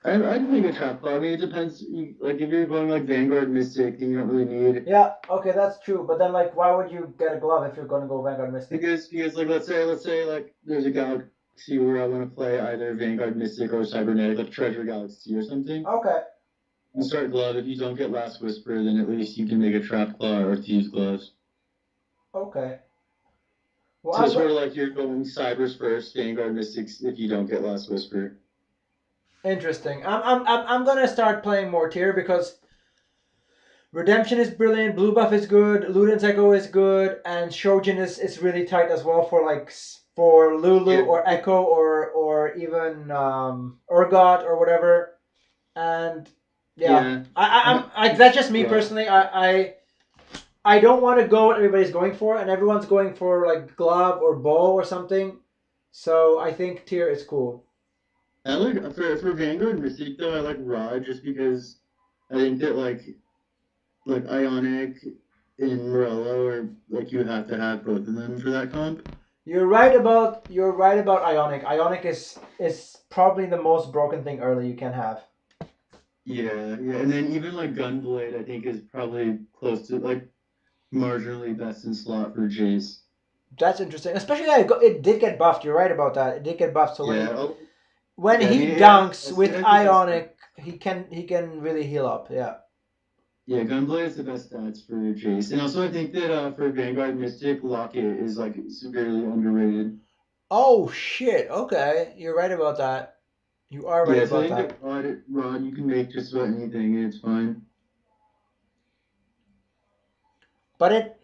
S2: I'd make a Trap Claw. I mean, it depends. Like if you're going like Vanguard Mystic, then you don't really need.
S1: Yeah, okay, that's true. But then, like, why would you get a glove if you're going to go Vanguard Mystic?
S2: Because like let's say like there's a galaxy where I want to play either Vanguard Mystic or Cybernetic, like Treasure Galaxy or something.
S1: Okay,
S2: You start glove. If you don't get Last Whisper, then at least you can make a Trap Claw or Thieves Gloves.
S1: okay. Well,
S2: So sort of like you're going Cybers first, Vanguard Mystics if you don't get Last Whisper.
S1: interesting. I'm gonna start playing more tier because Redemption is brilliant, Blue Buff is good, Luden's Echo is good, and Shojin is really tight as well for for Lulu
S2: Yeah,
S1: or Echo or even Urgot or whatever. And yeah,
S2: yeah.
S1: I'm like that's just me personally. I don't want to go what everybody's going for, and everyone's going for like glove or bow or something. So I think tier is cool.
S2: I like for Vanguard Mystic though. I like Rod just because I think that like Ionic and Morello are like you have to have both of them for that comp.
S1: You're right about Ionic. Ionic is probably the most broken thing early you can have.
S2: Yeah, and then even like Gunblade, I think is probably close to like marginally best in slot for Jace.
S1: That's interesting. Especially that it did get buffed. You're right about that. It did get buffed. So
S2: Yeah,
S1: when
S2: yeah. I
S1: he
S2: mean,
S1: dunks
S2: it
S1: with
S2: has the best.
S1: Ionic, he can really heal up. Yeah.
S2: Yeah, Gunblade is the best stats for Jace, and also I think that for Vanguard Mystic, Locket is like severely underrated.
S1: Oh shit. Okay, you're right about that. You are right
S2: Yeah, so I
S1: about
S2: think
S1: that.
S2: that Rod you can make just about anything, and it's fine.
S1: But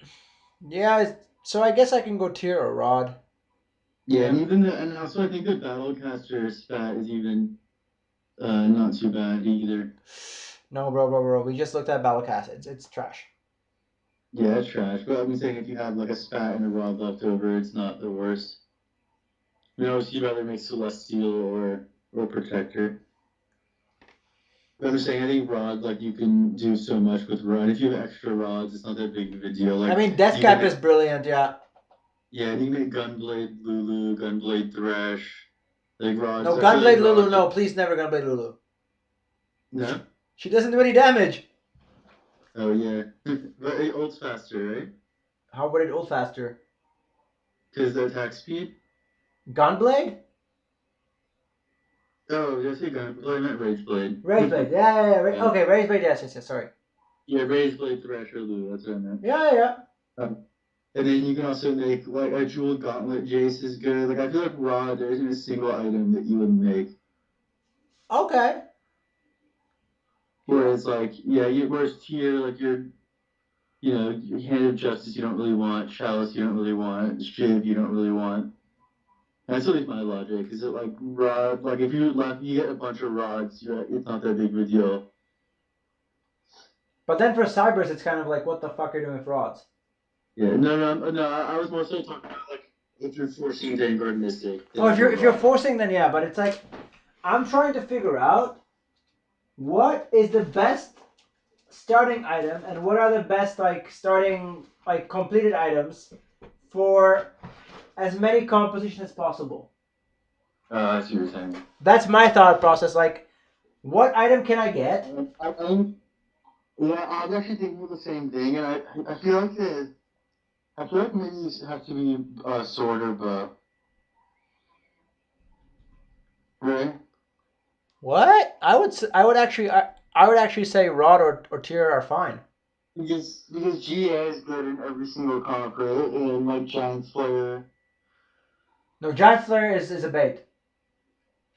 S1: yeah. So I guess I can go tier or rod.
S2: Yeah,
S1: Yeah.
S2: and also I think the Battlecaster stat is even not too bad either.
S1: No, bro. We just looked at Battlecast. It's trash.
S2: Yeah, it's trash, but I'm saying if you have like a spat and a Rod left over, it's not the worst. You know, you'd rather make Celestial or Protector. But I'm saying I think Rod, like you can do so much with Rod. If you have extra rods, it's not that big of a deal.
S1: I
S2: Like
S1: mean, Death
S2: you can
S1: Cap
S2: make
S1: is brilliant. Yeah.
S2: yeah, you can make Gunblade Lulu, Gunblade Thresh, like rods.
S1: No,
S2: I feel like
S1: Gunblade Lulu.
S2: rods are
S1: No, please never Gunblade Lulu.
S2: no.
S1: She doesn't do any damage.
S2: Oh yeah, but it ults faster, right?
S1: How would it ult faster?
S2: Because the attack speed.
S1: Gunblade?
S2: Oh, did I say Gunblade? I meant Rage Blade.
S1: Rageblade. Yeah.
S2: Yeah.
S1: Okay, Rageblade. Yes. Sorry.
S2: Yeah, Rage Blade Thresh or Lulu. That's what I meant.
S1: Yeah.
S2: And then you can also make like a Jewel Gauntlet Jace is good. Like I feel like Raw, there isn't a single item that you wouldn't make.
S1: Okay.
S2: Whereas like whereas tier like your Hand of Justice you don't really want, Chalice you don't really want, Shiv you don't really want. That's at least my logic. Is it like rod? Like if you get a bunch of rods, it's not that big of a deal.
S1: But then for Cybers, it's kind of like, what the fuck are you doing with rods?
S2: Yeah, no. I was more so talking about like if you're forcing Vanguard Mystic.
S1: Oh, if you're forcing, then yeah. But it's like I'm trying to figure out what is the best starting item and what are the best like starting like completed items for as many compositions as possible.
S2: I see what you're saying.
S1: That's my thought process. Like, what item can I get?
S2: Yeah, I was actually thinking of the same thing, and I feel like maybe you have to be sword or bow. Right?
S1: What? I would actually say rod or tier are fine.
S2: Because GA is good in every single comp, right? And like Giant Slayer.
S1: No, Giant Slayer is a bait.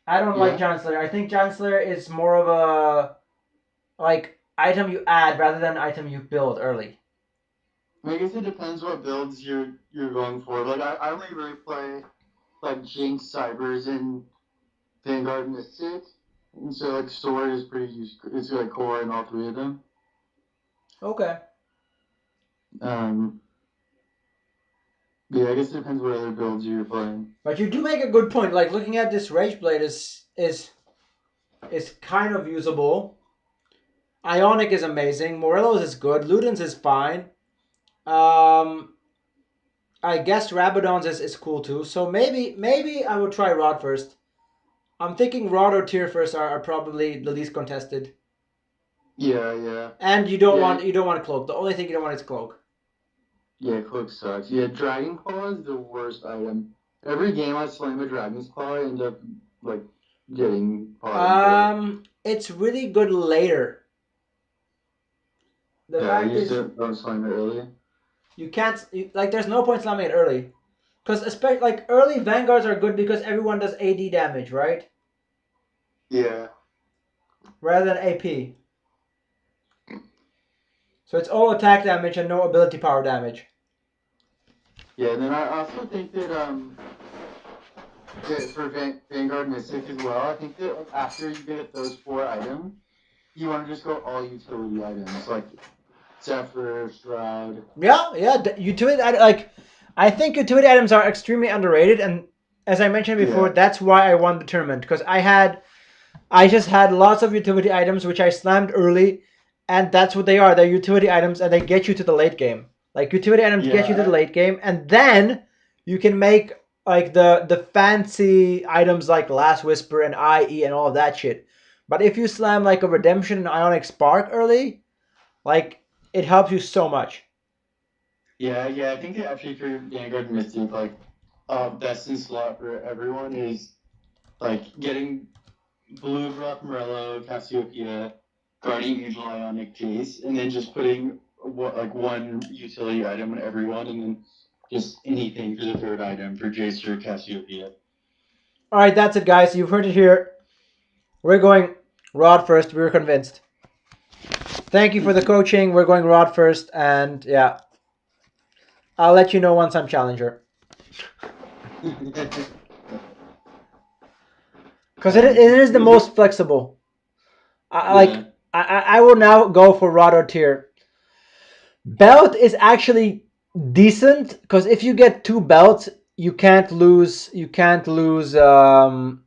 S1: I don't like Giant Slayer. I think Giant Slayer is more of a like item you add rather than item you build early.
S2: I guess it depends what builds you're going for. Like I only really play like Jinx, Cybers, and Vanguard Mystic. And so like Sword is pretty it's like core in all three of them.
S1: Okay.
S2: Yeah, I guess it depends what other builds you're playing.
S1: But you do make a good point. Like looking at this Rage Blade is kind of usable. Ionic is amazing. Morelos is good. Ludens is fine. I guess Rabadon's is cool too. So maybe I will try Rod first. I'm thinking Rod or Tier first are probably the least contested.
S2: Yeah.
S1: And you don't want Cloak. The only thing you don't want is Cloak.
S2: Yeah, Cloak sucks. Yeah, Dragon Claw is the worst item. Every game I slam a Dragon's Claw, I end up like getting
S1: It's really good later. The fact is,
S2: don't slam it early.
S1: You can't like. There's no point slamming it early, because especially like early Vanguards are good because everyone does AD damage, right?
S2: Yeah.
S1: Rather than AP. So it's all attack damage and no ability power damage.
S2: Yeah, and then I also think that for Vanguard Mystic as well, I think that after you get those 4 items, you want to just go all utility items like Zephyr, Shroud.
S1: Yeah. Utility I think utility items are extremely underrated, and as I mentioned before, that's why I won the tournament because I just had lots of utility items which I slammed early, and that's what they are. They're utility items, and they get you to the late game. Like utility items get you to the late game, and then you can make like the fancy items like Last Whisper and IE and all of that shit. But if you slam like a Redemption and Ionic Spark early, like it helps you so much.
S2: Yeah. I think that actually for Vanguard Mystic, like best in slot for everyone is like getting Blue Rock Morello, Cassiopeia, Guardian Angel, Ionic Jace, and then just putting one utility item on everyone, and then just anything for the third item for Jace or Cassiopeia.
S1: All right, that's it, guys. You've heard it here. We're going Rod first. We were convinced. Thank you for the coaching. We're going Rod first, and yeah, I'll let you know once I'm challenger. Because it is the most flexible. I will now go for Rod or Tier. Belt is actually decent because if you get 2 belts, you can't lose. Or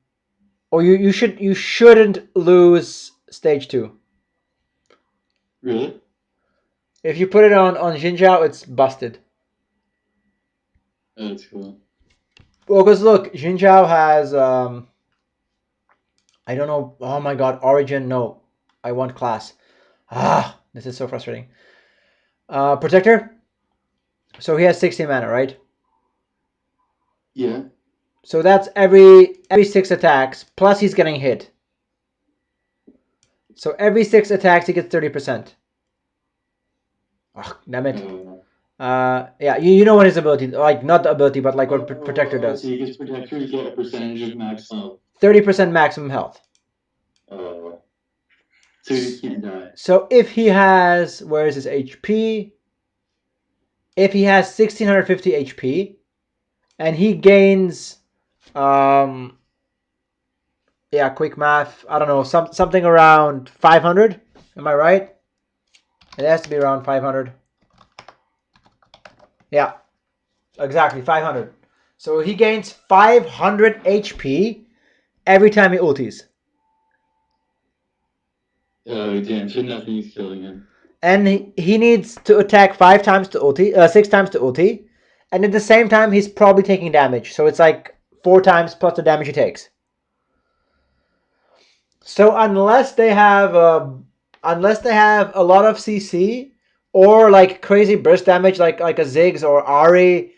S1: you shouldn't lose stage 2.
S2: Really?
S1: If you put it on Jinzhao, it's busted.
S2: Oh, that's cool.
S1: Well, because look, Jinzhao has I don't know. Oh my god, Origin. No, I want class. This is so frustrating. Protector. So he has 60 mana, right?
S2: Yeah.
S1: So that's every 6 attacks plus he's getting hit. So every 6 attacks he gets 30%. Oh, damn it. Yeah, you know what his ability, like not the ability, but like what Protector does.
S2: So he gets Protector, you get a percentage of max health.
S1: 30% maximum health.
S2: So he can't die.
S1: So if he has, where is his HP? If he has 1650 HP, and he gains, yeah, quick math. I don't know, something around 500. Am I right? It has to be around 500. Yeah, exactly 500. So he gains 500 HP every time he ultis.
S2: Oh damn! So nothing's killing him.
S1: And he needs to attack 5 times to ulti, 6 times to ulti, and at the same time he's probably taking damage. So it's like 4 times plus the damage he takes. So unless they have a lot of CC or like crazy burst damage like a Ziggs or Ari,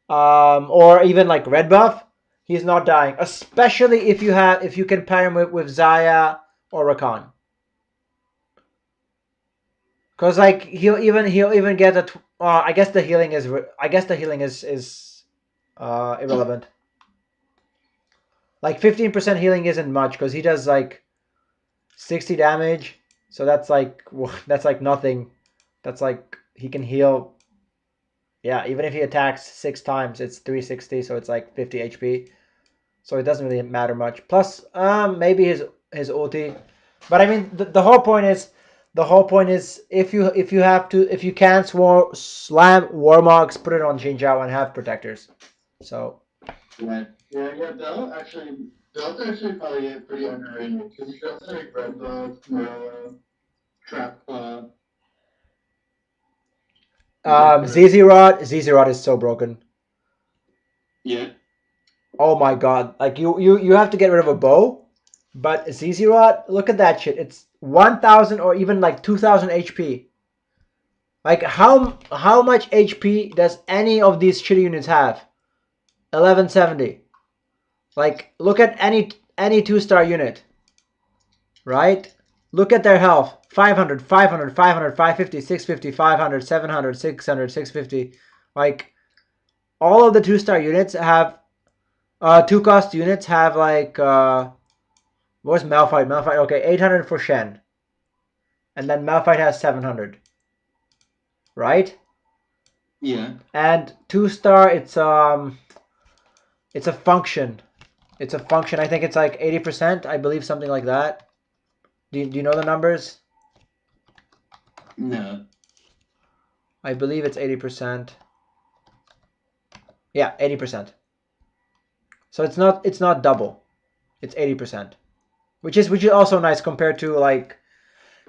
S1: or even like red buff, he's not dying. Especially if you can pair him with Zaya or Rakan. Because like he'll even get a. I guess the healing is irrelevant. Like 15% healing isn't much because he does like 60 damage, so that's like nothing. That's like he can heal. Yeah, even if he attacks 6 times, it's 360, so it's like 50 HP. So it doesn't really matter much. Plus, maybe his ulti, but I mean the whole point is if you can't slam Warmogs, put it on Jinzhao and have protectors. So
S2: Yeah. Belt actually probably pretty underrated because he goes like Red Buff, Morello, Trap Claw.
S1: ZZ Rod is so broken.
S2: Yeah.
S1: Oh my god! Like you have to get rid of a bow, but ZZ Rod, look at that shit. It's 1,000 or even like 2,000 HP. Like how much HP does any of these shitty units have? 1170. Like look at any 2-star unit, right? Look at their health. 500, 500, 500, 550, 650, 500, 700, 600, 650. Like all of the 2-star units have 2-cost units have like what's Malphite? Malphite, okay, 800 for Shen. And then Malphite has 700. Right?
S2: Yeah.
S1: And 2-star it's a function. It's a function. I think it's like 80%, I believe, something like that. Do you know the numbers?
S2: No.
S1: I believe it's 80%. Yeah, 80%. So it's not double. It's 80%. Which is also nice compared to like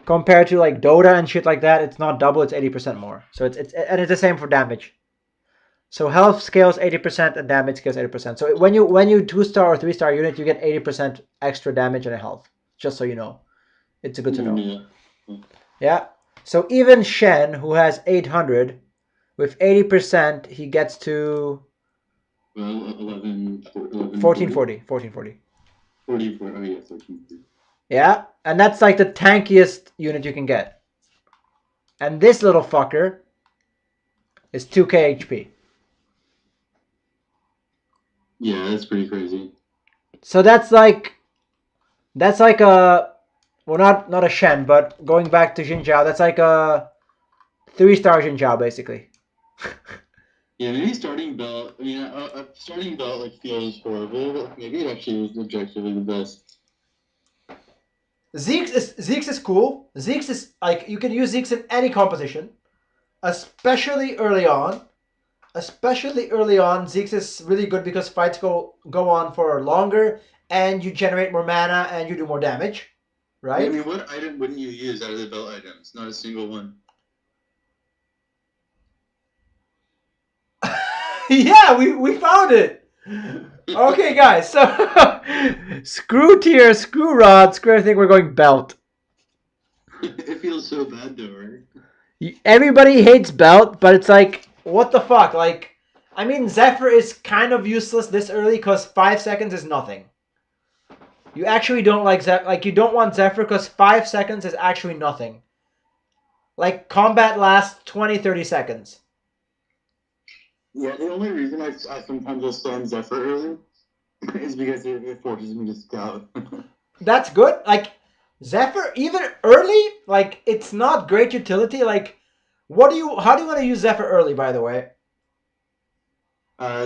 S1: Dota and shit like that. It's not double, it's 80% more. So it's the same for damage. So health scales 80% and damage scales 80%. So when you 2-star or 3-star unit, you get 80% extra damage and health. Just so you know. It's good to know. Yeah. So even Shen, who has 800, with 80%, he gets to 1440. 1440.
S2: 44. Oh yeah, 1440.
S1: Yeah, and that's like the tankiest unit you can get. And this little fucker is 2k HP.
S2: Yeah, that's pretty crazy.
S1: So that's like a, well, not a Shen, but going back to Jinzhao, that's like a 3-star Jinzhao basically.
S2: Yeah, maybe starting belt. I mean, starting belt like feels horrible, but maybe it actually is objectively the best.
S1: Zeke's is cool. Zeke's is like you can use Zeke's in any composition, especially early on. Zeke's is really good because fights go on for longer, and you generate more mana and you do more damage, right?
S2: I mean, what item wouldn't you use out of the belt items? Not a single one.
S1: Yeah, we found it. Okay, guys. So screw tier, screw rod, screw everything. We're going belt.
S2: It feels so bad though, right?
S1: Everybody hates belt, but it's like, what the fuck? Like, I mean, Zephyr is kind of useless this early because 5 seconds is nothing. You actually don't like Zephyr. Like, you don't want Zephyr because 5 seconds is actually nothing. Like, combat lasts 20, 30 seconds.
S2: Yeah, the only reason I sometimes will stand Zephyr early is because it forces me to scout.
S1: That's good. Like, Zephyr, even early, like, it's not great utility. Like, how do you want to use Zephyr early, by the way?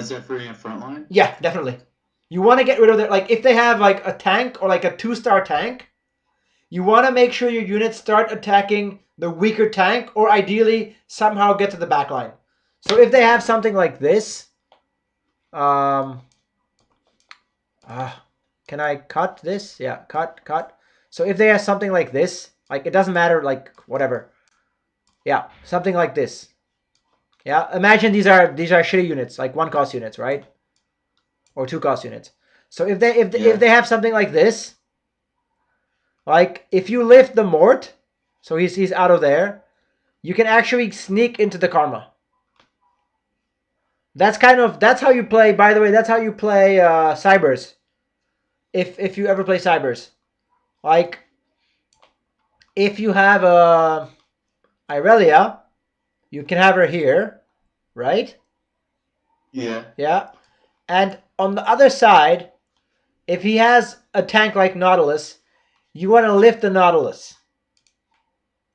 S2: Zephyr in frontline?
S1: Yeah, definitely. You want to get rid of their, like, if they have, like, a tank or, like, a 2-star tank, you want to make sure your units start attacking the weaker tank or ideally somehow get to the back line. So if they have something like this, Um, can I cut this? Yeah, cut. So if they have something like this, like it doesn't matter, like whatever. Yeah, something like this. Yeah, imagine these are shitty units, like 1 cost units, right? Or 2 cost units. So if they have something like this, like if you lift the Mort, so he's out of there, you can actually sneak into the Karma. That's how you play. By the way, that's how you play Cybers. If you ever play Cybers, like if you have Irelia, you can have her here, right?
S2: Yeah.
S1: Yeah. And on the other side, if he has a tank like Nautilus, you want to lift the Nautilus.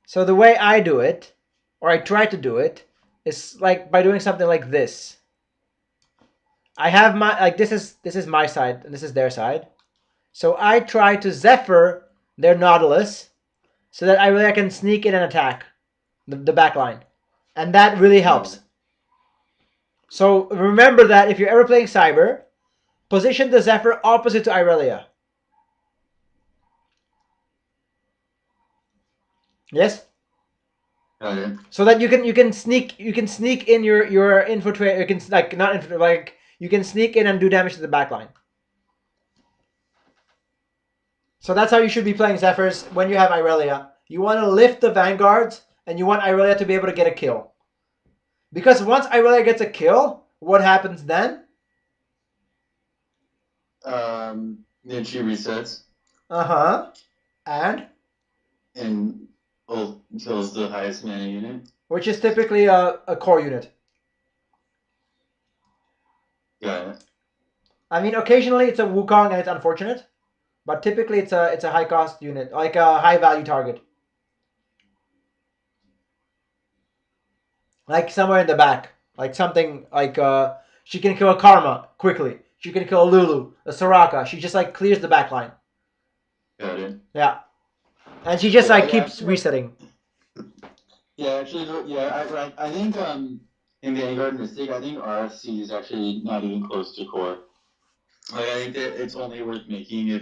S1: So the way I do it, or I try to do it, is like by doing something like this. I have my like this is my side and this is their side. So I try to Zephyr their Nautilus so that I really can sneak in and attack the back line. And that really helps. So remember that if you're ever playing Cyber, position the Zephyr opposite to Irelia. Yes?
S2: Okay.
S1: So that you can sneak in your infiltrate, you can like not infiltrate, like you can sneak in and do damage to the back line. So that's how you should be playing Zephyrs when you have Irelia. You want to lift the vanguards and you want Irelia to be able to get a kill. Because once Irelia gets a kill, what happens then?
S2: Then she resets.
S1: And
S2: kills the highest mana unit.
S1: Which is typically a core unit.
S2: Yeah.
S1: I mean, occasionally it's a Wukong and it's unfortunate, but typically it's a high cost unit, like a high value target. Like somewhere in the back, like something like she can kill a Karma quickly. She can kill a Lulu, a Soraka. She just like clears the back line.
S2: Got it.
S1: Yeah, and she just like keeps resetting.
S2: Yeah, actually, I think in Vanguard Mystic, I think RFC is actually not even close to core. Like, I think that it's only worth making if.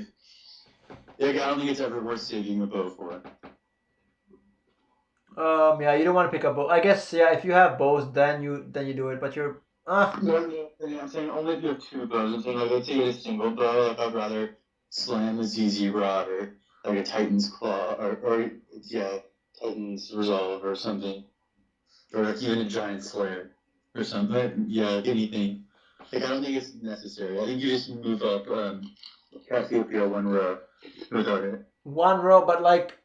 S2: Like, I don't think it's ever worth saving a bow for.
S1: Yeah, you don't want to pick up bow. I guess yeah, if you have bows, then you do it. But you're
S2: No, I'm saying only if you have 2 bows. I'm saying like let's say you have a single bow. Like I'd rather slam a ZZ Rod or like a Titan's Claw or yeah, Titan's Resolve or something, or like even a Giant Slayer or something. But yeah, like anything. Like I don't think it's necessary. I think you just move up Cassiopeia 1 row without it.
S1: 1 row, but like,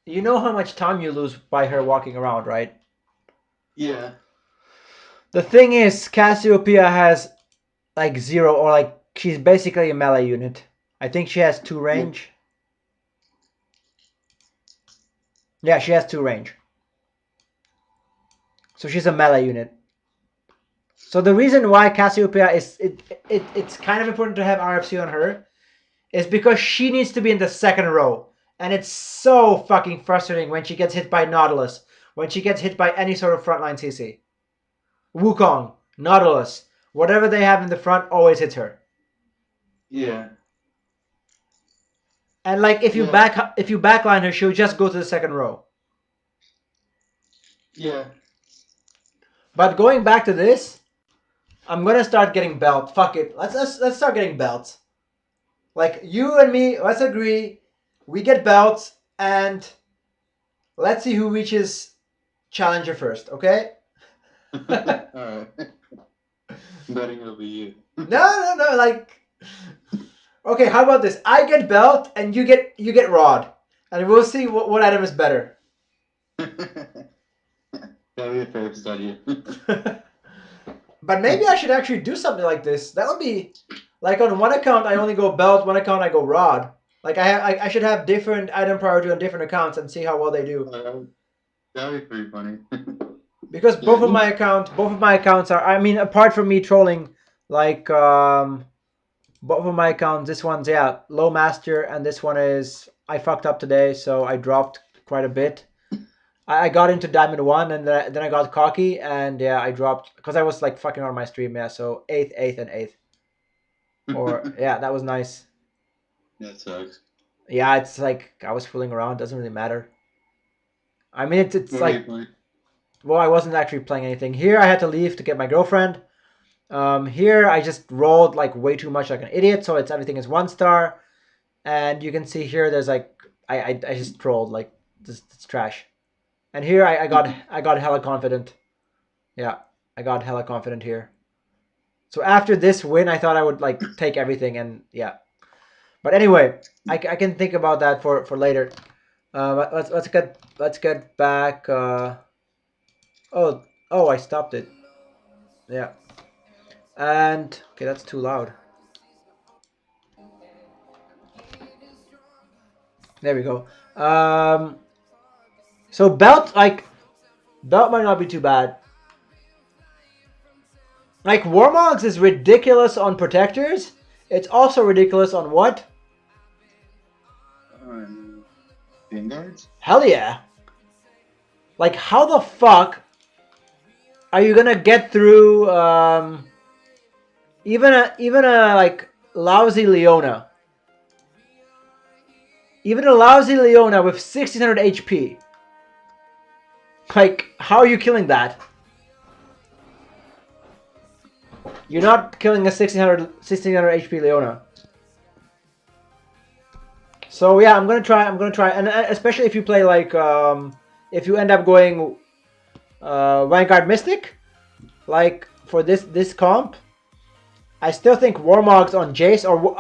S1: you know how much time you lose by her walking around, right?
S2: Yeah.
S1: The thing is, Cassiopeia has like 0 or like she's basically a melee unit. I think she has 2 range. Yeah, she has 2 range. So she's a melee unit. So the reason why Cassiopeia is it's kind of important to have RFC on her is because she needs to be in the 2nd row. And it's so fucking frustrating when she gets hit by Nautilus, when she gets hit by any sort of frontline CC. Wukong, Nautilus, whatever they have in the front always hits her.
S2: Yeah.
S1: And like if you backline her, she'll just go to the 2nd row.
S2: Yeah.
S1: But going back to this, I'm gonna start getting belt. Fuck it. Let's start getting belts. Like you and me, let's agree. We get belts and let's see who reaches challenger first, okay?
S2: Alright. Betting it'll be you.
S1: No, like okay, how about this? I get belt and you get rod. And we'll see what item is better.
S2: That'd be a fair study.
S1: But maybe I should actually do something like this. That would be like on one account I only go belt, one account I go rod. Like I should have different item priority on different accounts and see how well they do.
S2: That'd be pretty funny.
S1: Because both of my accounts are. I mean, apart from me trolling, like both of my accounts. This one's low master, and this one is I fucked up today, so I dropped quite a bit. I got into Diamond 1 and then I got cocky and yeah, I dropped because I was like fucking on my stream, yeah. So 8th, 8th, and 8th. Or yeah, that was nice.
S2: That sucks.
S1: Yeah, it's like I was fooling around, doesn't really matter. I mean it's
S2: What were you
S1: like
S2: playing?
S1: well, I wasn't actually playing anything. Here I had to leave to get my girlfriend. Here I just rolled like way too much like an idiot, so it's everything is 1 star. And you can see here there's like I just trolled like this it's trash. And here I got hella confident. Yeah, I got hella confident here. So after this win, I thought I would like take everything and yeah. But anyway, I can think about that for later. Let's get back. Oh oh, I stopped it. Yeah. And okay, that's too loud. There we go. So belt might not be too bad. Like Warmogs is ridiculous on protectors. It's also ridiculous on what?
S2: Vanguards?
S1: Hell yeah. Like how the fuck are you gonna get through even a like lousy Leona? Even a lousy Leona with 1600 HP. Like, how are you killing that? You're not killing a 1600 HP Leona. So yeah, I'm gonna try, and especially if you play like, if you end up going Vanguard Mystic, like for this comp, I still think Warmogs on Jace or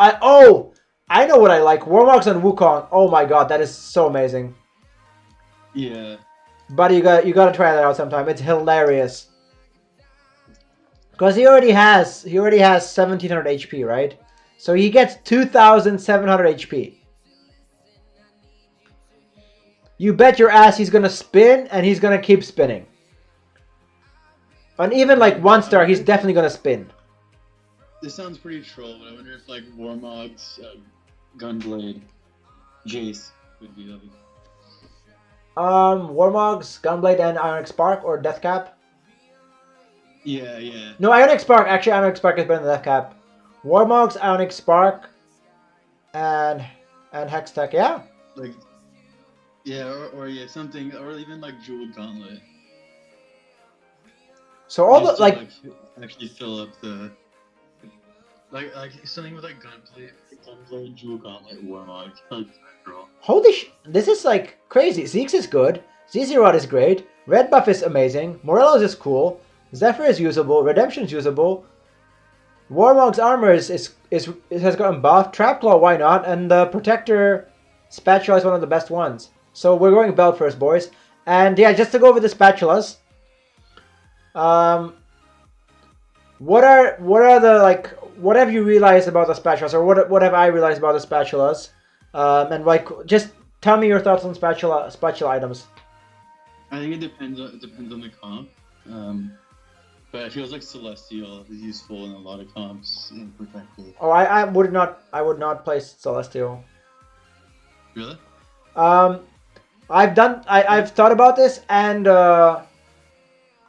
S1: I know what I like. Warmogs on Wukong. Oh my god, that is so amazing.
S2: Yeah.
S1: But you gotta try that out sometime. It's hilarious. Because he already has 1700 HP, right? So he gets 2700 HP. You bet your ass he's gonna spin and he's gonna keep spinning. And even like 1 star, he's definitely gonna spin.
S2: This sounds pretty troll, but I wonder if like Warmog's Gunblade Jace would be like.
S1: Warmogs, Gunblade, and Ionic Spark or Deathcap.
S2: Yeah, yeah.
S1: No, Ionic Spark. Actually, Ionic Spark is better than Deathcap. Warmogs, Ionic Spark, and Hextech. Yeah.
S2: Like, yeah, or yeah, something, or even like Jewel Gauntlet.
S1: So all
S2: Just
S1: the like
S2: actually fill up the like something with like Gunblade, Jewel Gauntlet, Warmog. Like, girl.
S1: holy this is like crazy. Zeke's is good. Zezirod is great. Red buff is amazing. Morelos is cool. Zephyr is usable. Redemption is usable. Warmog's armor has gotten buffed. Trapclaw, why not? And the Protector Spatula is one of the best ones. So we're going belt first, boys. And yeah, just to go over the spatulas. What are the like? What have you realized about the spatulas, or what have I realized about the spatulas? And like, just tell me your thoughts on spatula items.
S2: I think it depends on the comp. But it feels like Celestial is useful in a lot of comps in Protector.
S1: Oh, I would not play Celestial.
S2: Really?
S1: I've thought about this, and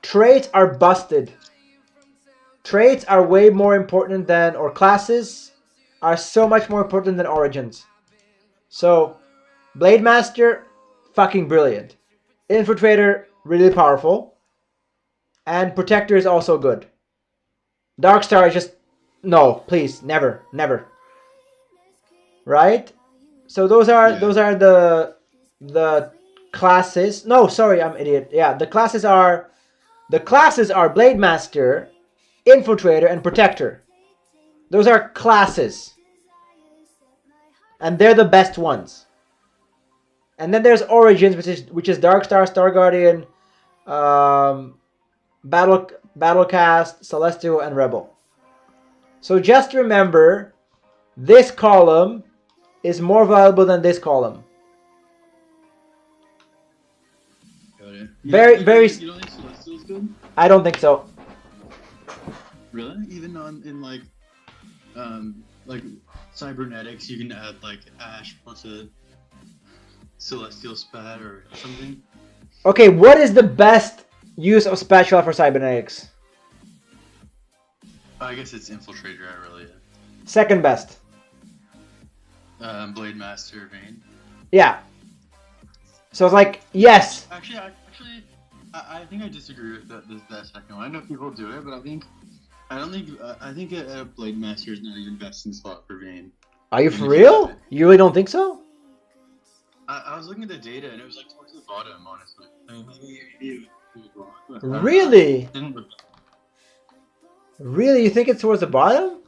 S1: traits are busted. Traits are way more important than, or classes are so much more important than origins. So, Blade Master, fucking brilliant. Infiltrator, really powerful. And Protector is also good. Darkstar is just, no, please, never, never. Right? So those are the classes. No, sorry, I'm an idiot. Yeah, the classes are Blade Master, Infiltrator, and Protector. Those are classes. And they're the best ones. And then there's Origins, which is Darkstar, Star Guardian, Battlecast, Celestial, and Rebel. So just remember, this column is more valuable than this column.
S2: Got it.
S1: Very.
S2: You don't think Celestial's good?
S1: I don't think so.
S2: Really? Even in like cybernetics, you can add like Ash plus a Celestial Spat or something.
S1: Okay, what is the best use of spatula for cybernetics?
S2: I guess it's Infiltrator, Irelia.
S1: Second best.
S2: Blade Master, Vayne.
S1: Yeah. So it's like, yes.
S2: Actually, I think I disagree with that second one. I know people do it, but I think a Blade Master is not even best in slot for Vayne.
S1: Are you for real? You really don't think so?
S2: I was looking at the data and it was like towards the bottom, honestly. I mean, maybe it was wrong.
S1: Really?
S2: Didn't look.
S1: Really? You think it's towards the bottom?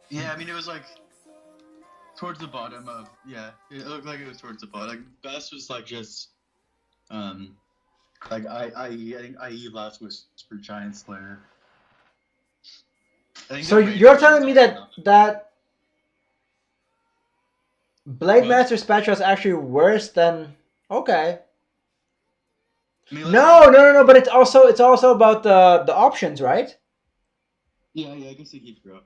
S2: Yeah, I mean, it was like towards the bottom of, yeah, it looked like it was towards the bottom. Like, best was like just, like I think IE last was for Giant Slayer.
S1: So you're telling me that Blade Master Spatula is actually worse than... Okay.
S2: I mean,
S1: No, but it's also about the options, right?
S2: Yeah, I guess they keep growing.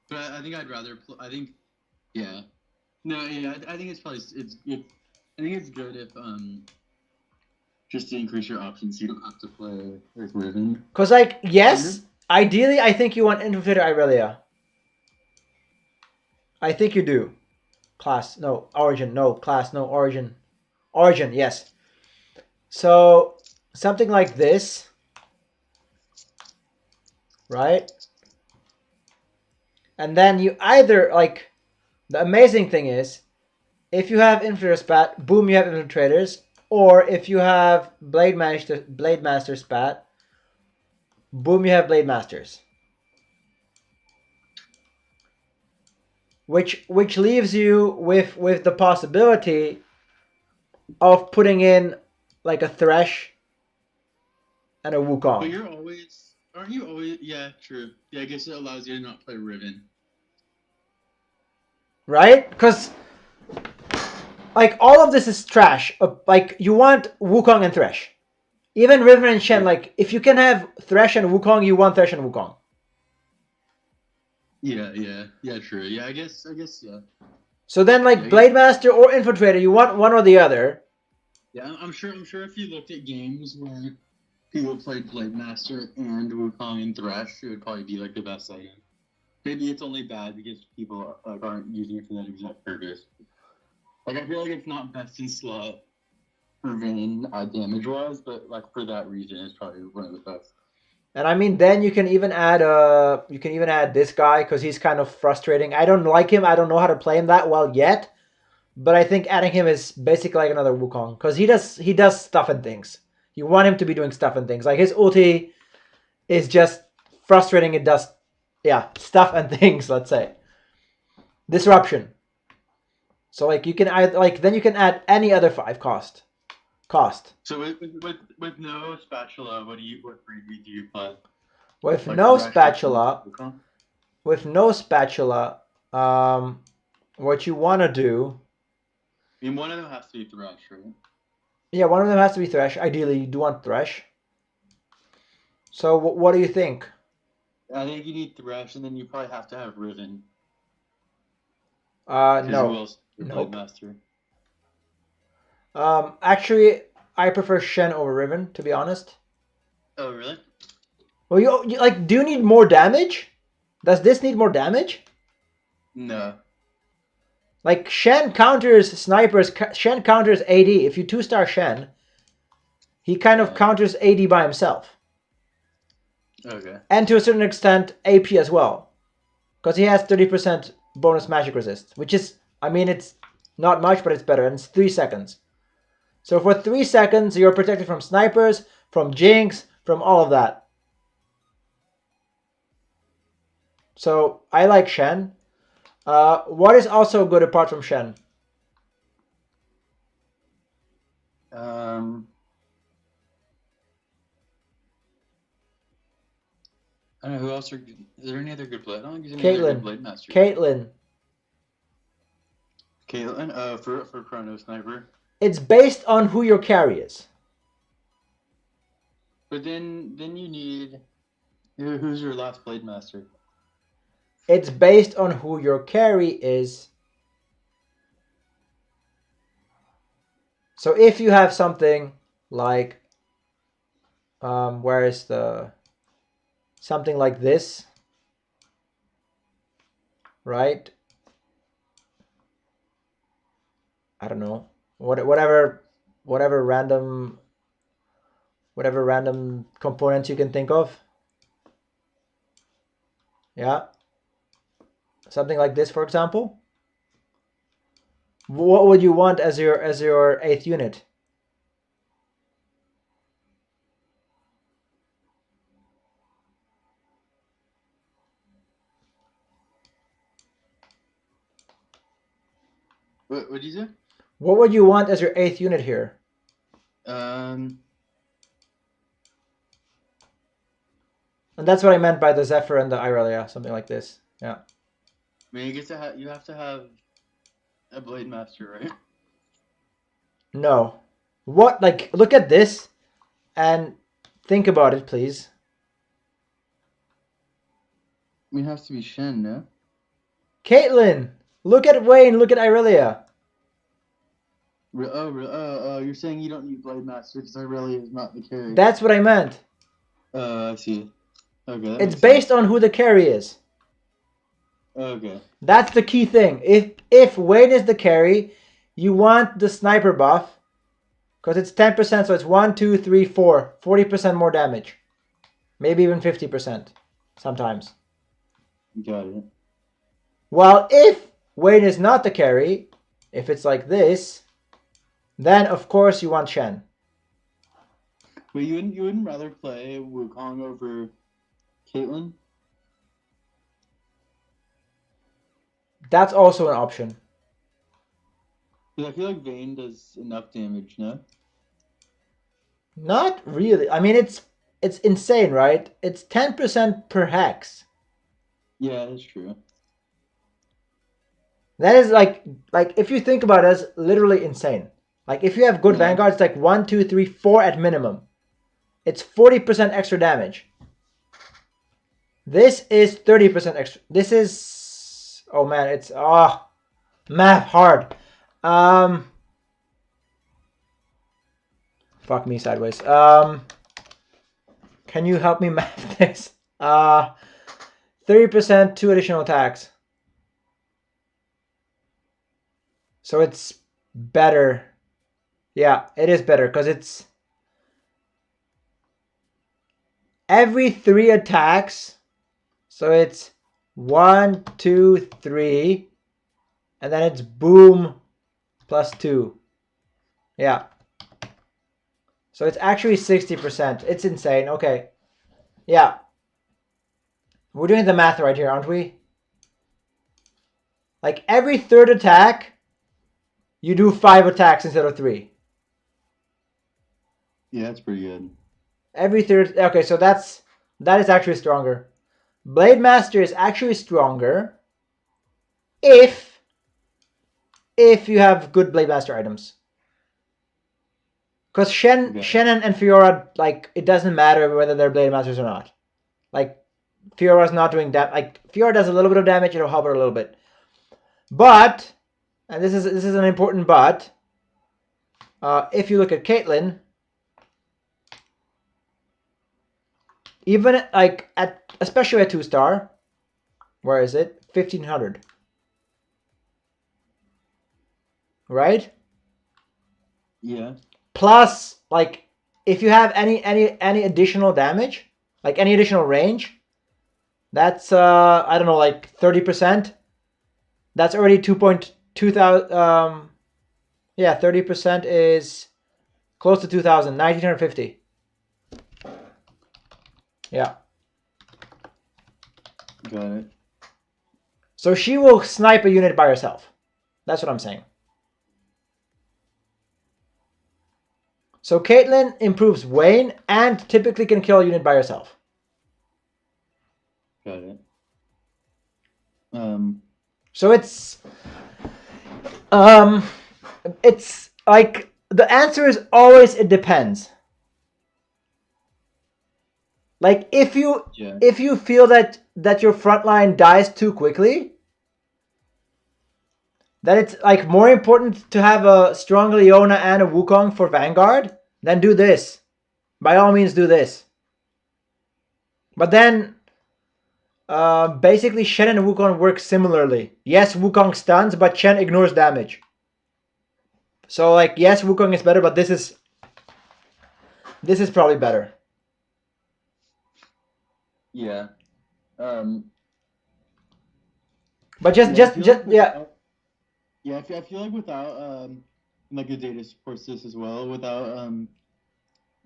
S2: But I think I'd rather. I think, yeah. No, yeah, I think it's probably I think it's good if just to increase your options, so you don't have to play with Riven.
S1: Cause like yes, ideally I think you want Infiltrator Irelia. I think you do. Class, no. Origin, no. Class, no. Origin. Origin, yes. So something like this, right? And then you either like, the amazing thing is, if you have Infiltrator Spat, boom, you have Infiltrators. Or if you have Blade Master Spat, boom, you have Blade Masters. Which leaves you with the possibility of putting in like a Thresh and a Wukong.
S2: But aren't you always, yeah, true. Yeah, I guess it allows you to not play Riven.
S1: Right? Because like all of this is trash. Like you want Wukong and Thresh. Even Riven and Shen, like if you can have Thresh and Wukong, you want Thresh and Wukong.
S2: Yeah, true. Yeah, I guess, yeah.
S1: So then, like Blade Master or Infiltrator, you want one or the other.
S2: Yeah, I'm sure if you looked at games where people played Blade Master and Wukong and Thresh, it would probably be like the best item. Maybe it's only bad because people like aren't using it for that exact purpose. Like I feel like it's not best in slot for Vayne damage wise, but like for that reason, it's probably one of the best.
S1: And I mean, then you can even add this guy because he's kind of frustrating. I don't like him. I don't know how to play him that well yet, but I think adding him is basically like another Wukong because he does stuff and things. You want him to be doing stuff and things. Like his ulti is just frustrating. It does, yeah, stuff and things. Let's say disruption. So like you can add then you can add any other 5 cost.
S2: So with no spatula, what freebie do you play?
S1: With like no spatula, what you want to do...
S2: I mean, one of them has to be Thresh, right?
S1: Yeah, one of them has to be Thresh. Ideally, you do want Thresh. So what do you think?
S2: I think you need Thresh, and then you probably have to have Riven.
S1: No. Nope. Master. Actually, I prefer Shen over Riven, to be honest.
S2: Oh, really?
S1: Well, you like, do you need more damage? Does this need more damage?
S2: No.
S1: Like, Shen counters snipers, Shen counters AD. If you 2-star Shen, he kind of counters AD by himself.
S2: Okay.
S1: And to a certain extent, AP as well. Because he has 30% bonus magic resist, which is, I mean, it's not much, but it's better, and it's 3 seconds. So for 3 seconds, you're protected from snipers, from Jinx, from all of that. So I like Shen. What is also good apart from Shen?
S2: I don't know who else is there any other good Blade? I don't think there's any other good Blade Master.
S1: Caitlyn.
S2: For Chrono Sniper.
S1: It's based on who your carry is.
S2: But then you need... Who's your last Blade Master?
S1: It's based on who your carry is. So if you have something like, where is something like this, right? I don't know, whatever random components you can think of. Yeah, something like this, for example. What would you want as your 8th unit?
S2: What did you say?
S1: What would you want as your 8th unit here?
S2: Um,
S1: And that's what I meant by the Zephyr and the Irelia, something like this. Yeah.
S2: I mean, you have to have a Blade Master, right?
S1: No. What, like, look at this and think about it, please.
S2: I mean, it has to be Shen, no?
S1: Caitlyn! Look at Wayne, look at Irelia.
S2: You're saying you don't need Blade Master because Irelia is not the carry.
S1: That's what I meant.
S2: I see. Okay, that
S1: It's
S2: makes
S1: based
S2: sense.
S1: on who the carry is.
S2: Okay.
S1: That's the key thing. If Wayne is the carry, you want the sniper buff because it's 10%, so it's 1, 2, 3, 4, 40% more damage. Maybe even 50% sometimes.
S2: Got it.
S1: While if Wayne is not the carry, if it's like this, then of course you want Shen.
S2: But you wouldn't rather play Wukong over Caitlyn?
S1: That's also an option.
S2: Because I feel like Vayne does enough damage, no?
S1: Not really. I mean, it's insane, right? It's 10% per hex.
S2: Yeah, that's true.
S1: That is like if you think about it, it's literally insane. Like if you have good
S2: Yeah.
S1: Vanguard, it's like 1, 2, 3, 4 at minimum. It's 40% extra damage. This is 30% extra. This is, oh man, it's math hard. Fuck me sideways. Can you help me math this? 30%, 2 additional attacks. So it's better. Yeah, it is better because it's every 3 attacks. So it's 1, 2, 3, and then it's boom plus 2. Yeah. So it's actually 60%. It's insane. Okay. Yeah. We're doing the math right here, aren't we? Like every 3rd attack, you do 5 attacks instead of 3.
S2: Yeah, that's pretty good.
S1: Every 3rd. Okay, so that is actually stronger. Blade Master is actually stronger if you have good Blade Master items. Because Shen and Fiora, like, it doesn't matter whether they're Blade Masters or not. Like, Fiora's not doing that. Like, Fiora does a little bit of damage, it'll help her a little bit. But, and this is an important but, if you look at Caitlyn, even like especially at 2-star, where is it? 1500. Right?
S2: Yeah.
S1: Plus, like, if you have any additional damage, like any additional range, that's I don't know, like 30%. That's already 2,000. Yeah, 30% is close to 2,000, 1,950. Yeah.
S2: Got it.
S1: So she will snipe a unit by herself. That's what I'm saying. So Caitlyn improves Wayne and typically can kill a unit by herself.
S2: Got it.
S1: So it's like the answer is always it depends. Like if you feel that your front line dies too quickly, that it's like more important to have a strong Leona and a Wukong for Vanguard, then do this. By all means, do this. But then, basically, Shen and Wukong work similarly. Yes, Wukong stuns, but Shen ignores damage. So, like, yes, Wukong is better, but this is probably better.
S2: Yeah.
S1: But just yeah.
S2: Yeah, I feel like without like a data supports this as well. Without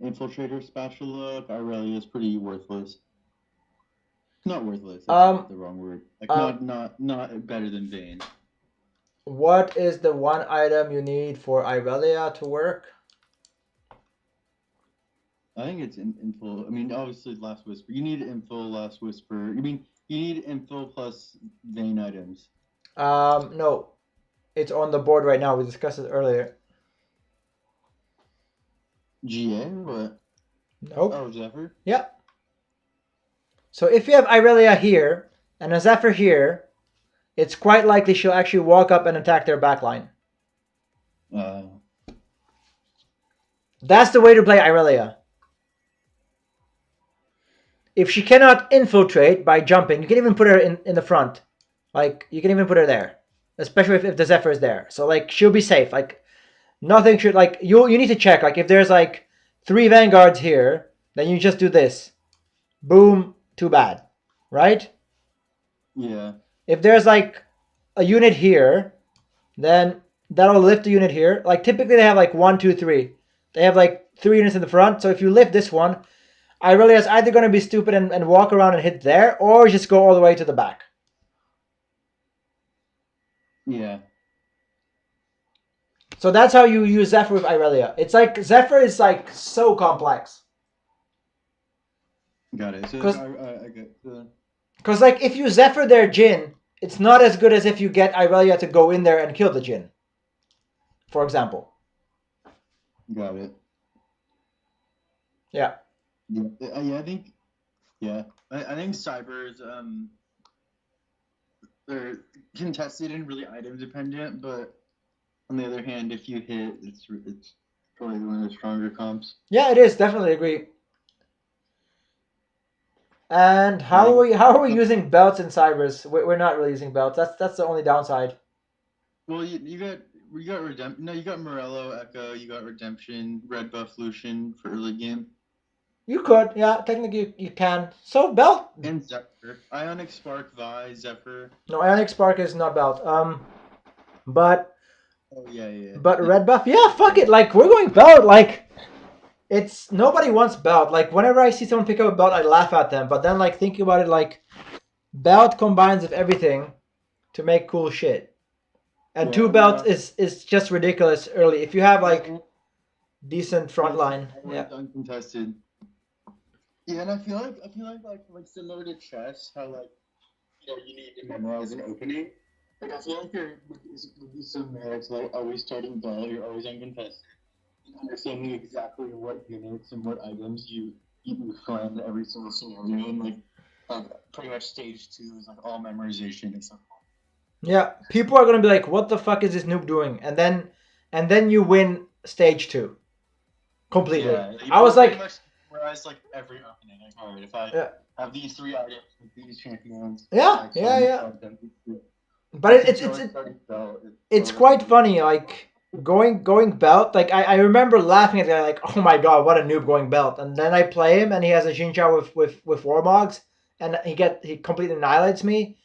S2: Infiltrator Spatula, Irelia is pretty worthless. Not worthless. That's the wrong word. Like not better than Vayne.
S1: What is the one item you need for Irelia to work?
S2: I think it's info. I mean, obviously, Last Whisper. You need info, Last Whisper. I mean, you need info plus Vayne items.
S1: No, it's on the board right now. We discussed it earlier.
S2: GA? What?
S1: Nope.
S2: Oh, Zephyr?
S1: Yeah. So if you have Irelia here and a Zephyr here, it's quite likely she'll actually walk up and attack their backline. That's the way to play Irelia. If she cannot infiltrate by jumping, you can even put her in the front. Like, you can even put her there. Especially if the Zephyr is there. So, like, she'll be safe. Like, nothing should, like, you need to check. Like, if there's, like, 3 Vanguards here, then you just do this. Boom, too bad. Right?
S2: Yeah.
S1: If there's, like, a unit here, then that'll lift the unit here. Like, typically they have, like, 1, 2, 3. They have, like, 3 units in the front. So if you lift this one, Irelia's either going to be stupid and walk around and hit there, or just go all the way to the back.
S2: Yeah.
S1: So that's how you use Zephyr with Irelia. It's like, Zephyr is like so complex.
S2: Got it. So I get the...
S1: Because like, if you Zephyr their Jhin, it's not as good as if you get Irelia to go in there and kill the Jhin. For example.
S2: Got it.
S1: Yeah.
S2: Yeah, I think... Yeah. I think Cyber's... they're contested and really item dependent, but on the other hand, if you hit, it's probably one of the stronger comps.
S1: Yeah, it is. Definitely agree. And how are we using belts in Cybers? We're not really using belts. That's the only downside.
S2: Well, you got Redemption. No, you got Morello, Echo. You got Redemption, Red Buff, Lucian for early game.
S1: You could, yeah, technically you can. So belt
S2: and Zephyr, Ionic Spark, Vi, Zephyr.
S1: No, Ionic Spark is not belt. But
S2: oh yeah.
S1: But red buff, yeah, fuck it. Like, we're going belt. Like, it's nobody wants belt. Like, whenever I see someone pick up a belt, I laugh at them. But then, like, thinking about it, like, belt combines with everything to make cool shit. And 2 belts is just ridiculous early. If you have like decent front line, yeah.
S2: Uncontested. Yeah, and I feel like similar to chess, how like you need to memorize an opening. Like I feel like with some merits, like always starting bell, you're always uncontested. Understanding exactly what units and what items you plan every single scenario, and like pretty much stage 2 is like all memorization and stuff.
S1: Yeah, people are gonna be like, "What the fuck is this noob doing?" And then you win stage 2 completely.
S2: Yeah,
S1: I was like,
S2: memorize like every opening. Like, all right, if I have these 3 items with these champions,
S1: yeah. But it's quite funny. Like going belt. Like I remember laughing at the guy, like, "Oh my god, what a noob going belt!" And then I play him, and he has a Xinjiao with Warmogs, and he completely annihilates me.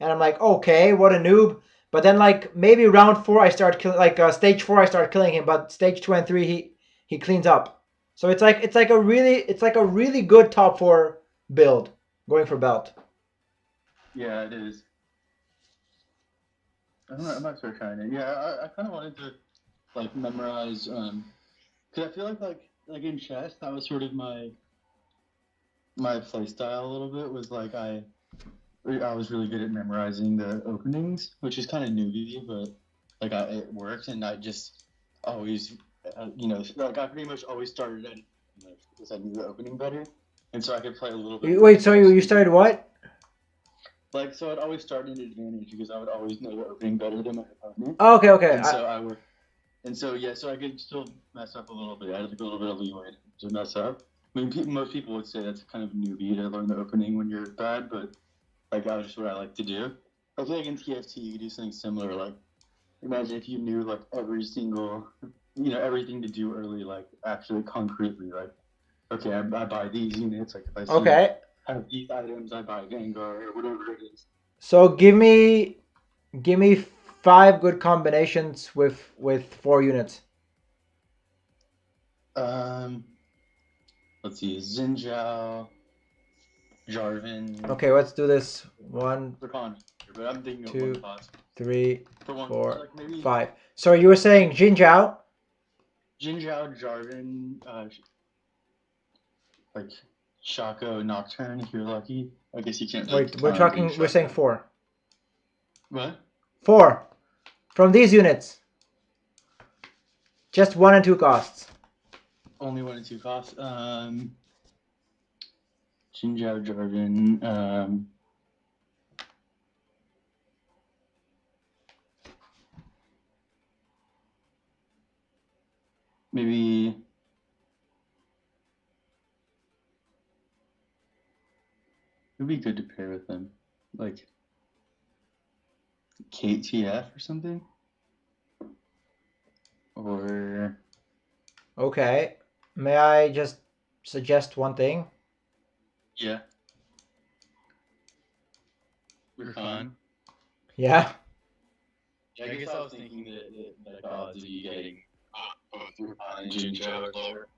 S1: And I'm like, okay, what a noob. But then, like, maybe round 4, I start killing, like, stage 4, I start killing him. But stage 2 and 3, he cleans up. So it's like a really good top 4 build going for belt.
S2: Yeah, it is. I'm not sure trying it. Yeah, I kind of wanted to like memorize, because I feel like in chess that was sort of my play style a little bit. Was like I was really good at memorizing the openings, which is kind of newbie, but like it worked, and I just always, like I pretty much always started at because I knew the opening better, and so I could play a little bit.
S1: Wait, so you started what?
S2: Like, so I'd always start at an advantage because I would always know the opening better than my opponent.
S1: Okay, okay.
S2: And so so I could still mess up a little bit. I had like a little bit of leeway to mess up. I mean, most people would say that's kind of a newbie to learn the opening when you're bad, but like that was just what I like to do. I feel like in TFT you could do something similar. Like, imagine if you knew like every single, everything to do early, like actually concretely. Like, okay, I buy these units. Like, if I see have these items, I buy Vanguard or whatever it is.
S1: So give me 5 good combinations with 4 units.
S2: Let's see, Xinjiao, Jarvan.
S1: Okay, let's do this. 1,
S2: but I'm thinking
S1: 2,
S2: of 1 cost.
S1: 3,
S2: For one,
S1: 4,
S2: like maybe
S1: 5. Sorry, you were saying Jinjiao?
S2: Xinjiao, Jarvan, like Shaco, Nocturne if you're lucky. I guess you can't.
S1: Wait, we're saying 4.
S2: What?
S1: 4 from these units. Just 1 and 2 costs.
S2: Only 1 and 2 costs. Xinjiao, Jarvan. Maybe. It would be good to pair with them, like KTF or something. Or.
S1: Okay. May I just suggest one thing?
S2: Yeah. We're fun.
S1: Yeah.
S2: Yeah, I guess I was thinking that the odds of you getting both Rupon and Jinjo are lower.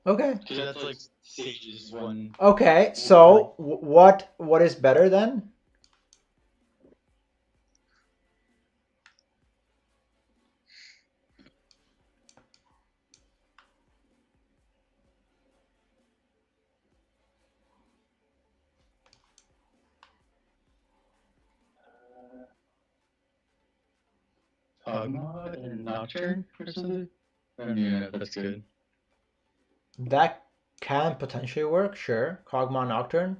S1: Okay.
S2: Because that's like Sage's one.
S1: Okay, so what is better then?
S2: Kog'Maw and Nocturne or something? I don't even know if that's good.
S1: That can potentially work, sure. Kog'Maw Nocturne.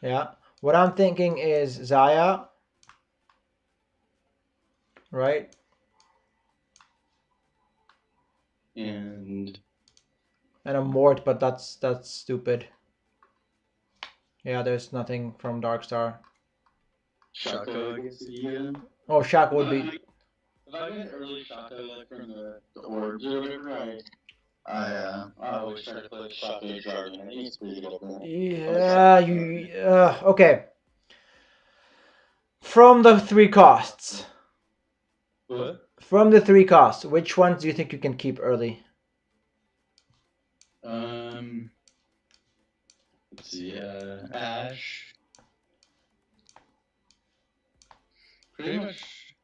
S1: Yeah. What I'm thinking is Zaya. Right?
S2: And
S1: a Mort, but that's stupid. Yeah, there's nothing from Darkstar.
S2: Shaco against Vegan.
S1: Oh, Shaq would be.
S2: If I get early Shaco like from the orbs or whatever, I always try to play Shaco Jarvan. I think it's pretty good.
S1: Yeah, okay. From the 3 costs.
S2: What?
S1: From the 3 costs, which ones do you think you can keep early?
S2: Let's see, Ash. Pretty much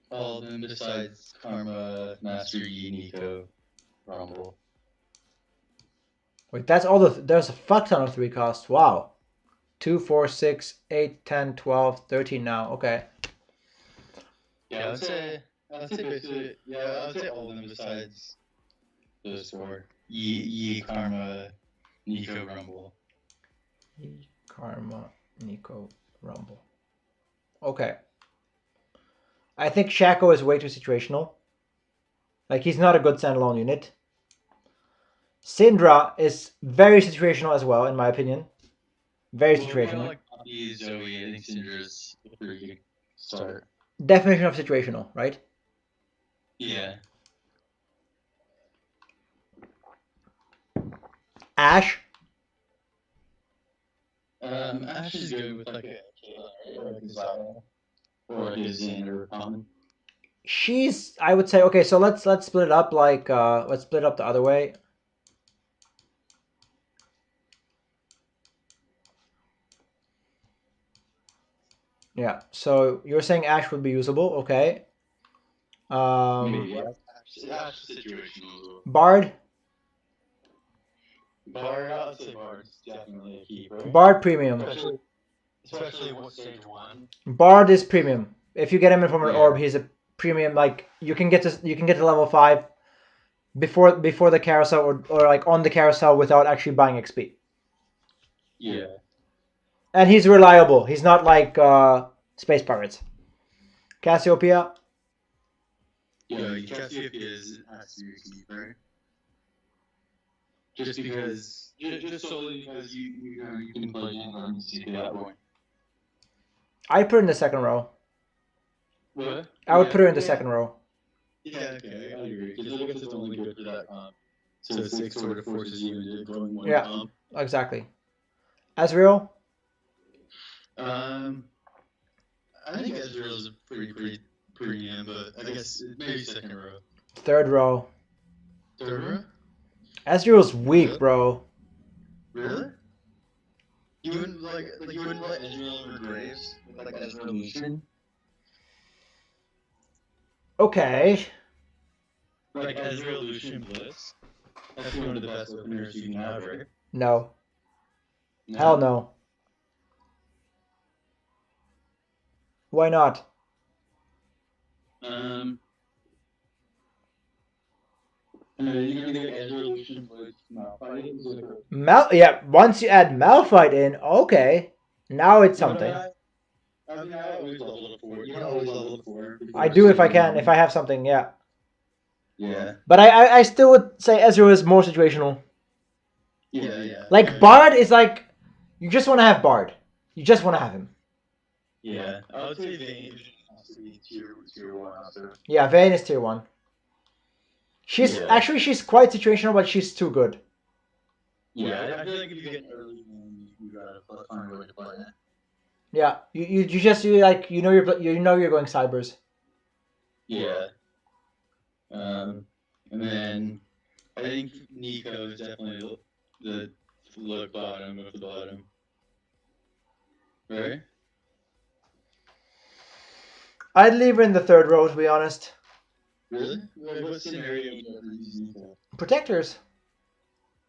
S2: all of them besides Karma, Master Yi, Nico, Rumble.
S1: Wait, that's all there's a fuck ton of 3 costs. Wow. 2, 4, 6, 8, 10, 12, 13 now. Okay.
S2: Yeah, I'd say basically, I would say all of them besides those 4. Yi, Karma, Nico, Rumble.
S1: Yi, Karma, Nico, Rumble. Okay. I think Shaco is way too situational. Like, he's not a good standalone unit. Syndra is very situational as well, in my opinion. Very situational.
S2: Like Zoe, I think Syndra's a pretty good start.
S1: Definition of situational, right?
S2: Yeah.
S1: Ashe?
S2: Ashe is good with like a Kayla or like a Zaya or like a Xander or common.
S1: She's, I would say, okay, so let's split it up like, let's split it up the other way. Yeah, so you're saying Ashe would be usable, okay.
S2: Maybe. Ashe situational.
S1: Bard?
S2: Bard, I would say Bard's definitely a keeper.
S1: Bard premium.
S2: Especially what stage 1.
S1: Bard is premium. If you get him in from an orb, he's a premium. Like, you can get to level 5 before the carousel or like on the carousel without actually buying XP.
S2: Yeah.
S1: And he's reliable. He's not like Space Pirates. Cassiopeia?
S2: Yeah, Cassiopeia is has to be a keep, right? Just because, just solely because you can play Vanguard and see that way.
S1: I put her in the second row.
S2: What?
S1: I would put her in the second row.
S2: Yeah, okay, I agree. Because I guess it's only good for that comp. So it sort of forces you into going one comp.
S1: Exactly. Ezreal?
S2: I think Ezreal is a pretty premium, but I guess maybe second row.
S1: Third row.
S2: Third row?
S1: Ezreal's weak, bro.
S2: Really? You wouldn't you wouldn't let Ezreal over Graves with like Ezreal Lucian?
S1: Okay.
S2: Like Ezreal Lucian Blitz? That's one of the best openers you can have, right?
S1: No. Hell no. Why not?
S2: You don't think Ezreal Lucian Blitz Malphite?
S1: Once you add Malphite in, okay. Now it's something.
S2: I mean, I always level up for it. You don't always level up for it.
S1: I do if I can, if I have something, yeah.
S2: Yeah.
S1: But I still would say Ezreal is more situational.
S2: Yeah.
S1: Like, Bard is like, you just want to have Bard. You just want to have him.
S2: Yeah. I would say Vayne has to be tier 1 also.
S1: Yeah, Vayne is tier 1. Actually, she's quite situational, but she's too good.
S2: Yeah, I feel like if you get an early game, you gotta find a way to play it.
S1: Yeah, you you're going cybers.
S2: Yeah. And then I think Nico is definitely the bottom of the bottom. Right?
S1: I'd leave her in the third row, to be honest.
S2: Really? What scenario would you ever use Nico?
S1: Protectors.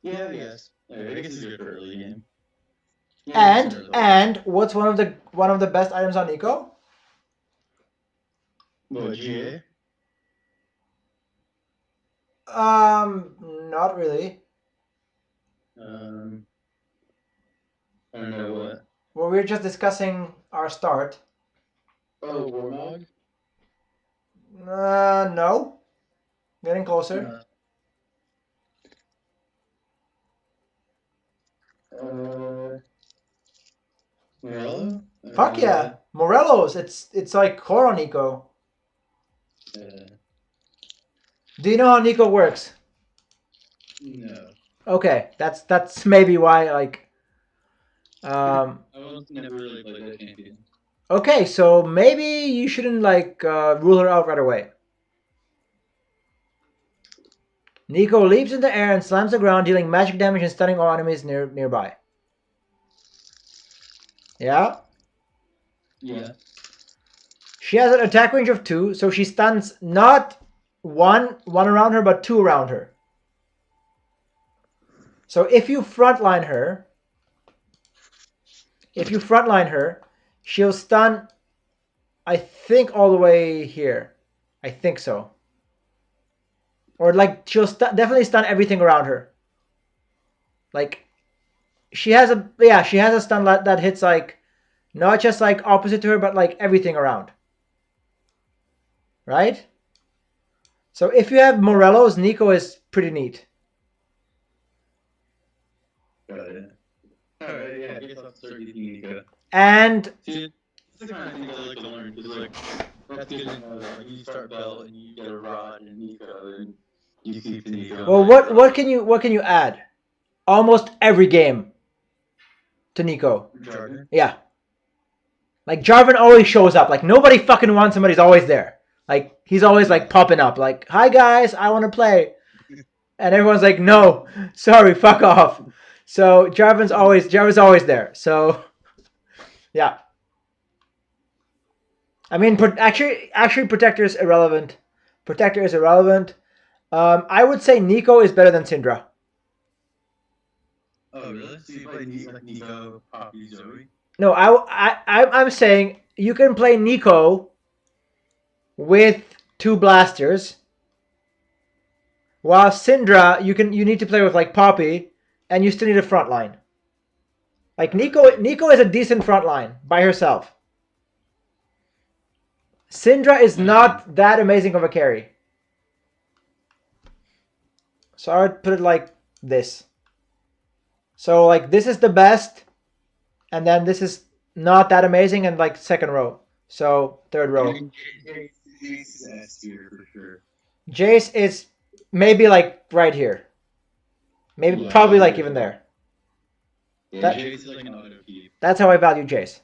S2: Yeah, I guess. I guess it's good for early game.
S1: Yeah, and what's one of the best items on Nico?
S2: What, GA?
S1: Not really.
S2: I don't know what.
S1: Well, we were just discussing our start.
S2: Oh, Warmog?
S1: No. Getting closer.
S2: Morello?
S1: Fuck yeah. Morelos. It's like core on Nico. Do you know how Nico works?
S2: No.
S1: Okay, that's maybe why, like,
S2: I never really played that champion.
S1: Okay, so maybe you shouldn't like rule her out right away. Nico leaps in the air and slams the ground, dealing magic damage and stunning all enemies nearby. Yeah?
S2: Yeah.
S1: She has an attack range of 2, so she stuns not one around her, but 2 around her. So if you frontline her, she'll stun, I think, all the way here. I think so. Or like she'll definitely stun everything around her. Like she has a stun that hits like not just like opposite to her, but like everything around. Right? So if you have Morelos, Nico is pretty neat.
S2: Got it. Alright, yeah, I guess I'll start using Nico.
S1: And
S2: see, that's the kind of thing I like to learn, because like that's good to know that you start Bell and you get a Rod and Nico and you keep the Nico.
S1: Well, what can you add? Almost every game to Nico.
S2: Jarvan?
S1: Yeah. Like Jarvan always shows up. Like nobody fucking wants him, but he's always there. Like he's always like popping up. Like, hi guys, I want to play. And everyone's like, no, sorry, fuck off. So Jarvan's always there. So yeah. I mean, actually, Protector is irrelevant. I would say Nico is better than Syndra.
S2: Oh, really? So you play Nico, Poppy, Zoe?
S1: No, I'm saying you can play Nico with 2 blasters, while Syndra you need to play with like Poppy, and you still need a front line. Like Nico is a decent front line by herself. Syndra is not that amazing of a carry. So I would put it like this. So like this is the best, and then this is not that amazing, and like second row. So third row.
S2: Jace is S tier for sure.
S1: Jace is maybe like right here. Maybe
S2: Yeah,
S1: probably like
S2: yeah.
S1: even there.
S2: Yeah, Jace is like an auto keep.
S1: That's how I value Jace.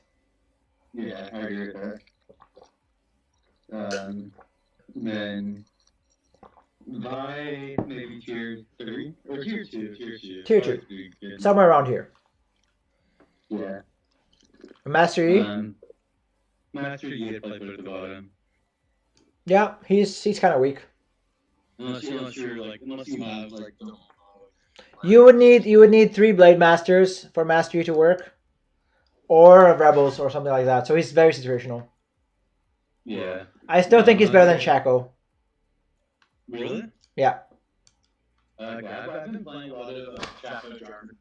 S2: Yeah, I agree with that. Then Vi maybe tier 3 or tier 2.
S1: Tier 2. Somewhere around here.
S2: Yeah.
S1: Master E?
S2: Master E I'd probably put at the bottom.
S1: Yeah, he's kind of weak.
S2: Unless you have like the.
S1: You would need 3 Blade Masters for Master E to work, or Rebels or something like that. So he's very situational.
S2: Yeah.
S1: I still think he's better than Shaco.
S2: Really?
S1: Yeah.
S2: Okay, I've been playing a lot of Shaco Jarman.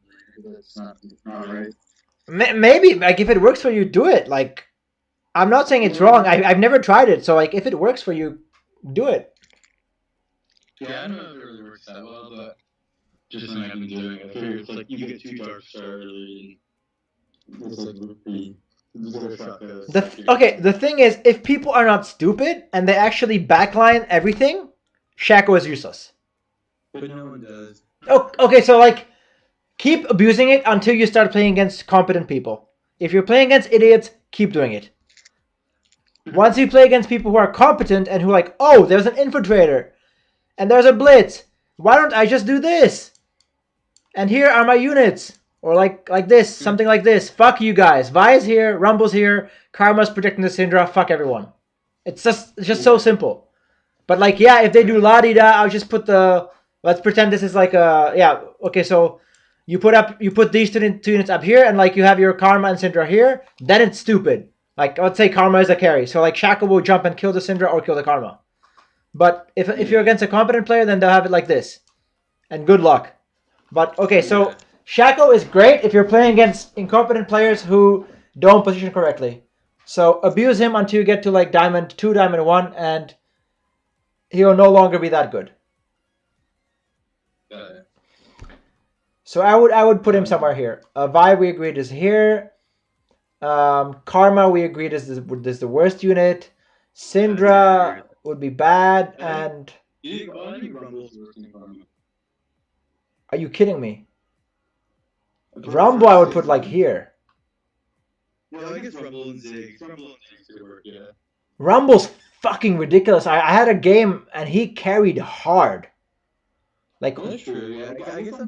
S2: It's not right.
S1: Maybe like if it works for you, do it. Like, I'm not saying it's wrong. I've never tried it, so like if it works for you, do it.
S2: Yeah, I don't know if it really works that well, but just something I've been doing. I figure it's like you get 2 dark star early. It's like
S1: the thing is, if people are not stupid and they actually backline everything, Shaco is useless.
S2: But no one does.
S1: Oh, okay, so like, keep abusing it until you start playing against competent people. If you're playing against idiots, keep doing it. Once you play against people who are competent and who are like, oh, there's an infiltrator and there's a blitz, why don't I just do this? And here are my units. Or like this, something like this. Fuck you guys. Vi's here, Rumble's here, Karma's protecting the Syndra, fuck everyone. It's just so simple. But like, yeah, if they do la-di-da, I'll just put the, let's pretend this is like a, yeah, okay, so you put these two units up here, and like you have your Karma and Syndra here, then it's stupid. Like, let's say Karma is a carry, so like Shaco will jump and kill the Syndra or kill the Karma. But if you're against a competent player, then they'll have it like this. And good luck. But, okay, so Shaco is great if you're playing against incompetent players who don't position correctly. So abuse him until you get to like Diamond 2, Diamond 1, and he'll no longer be that good. So I would put him somewhere here. Vi, we agreed, is here. Karma, we agreed, is the worst unit. Syndra would be bad, and... Are you kidding me? Rumble I would put like here.
S2: Yeah, I guess Rumble and Ziggs. Could work, yeah.
S1: Rumble's fucking ridiculous. I had a game and he carried hard. Like,
S2: well, that's true, yeah. I guess I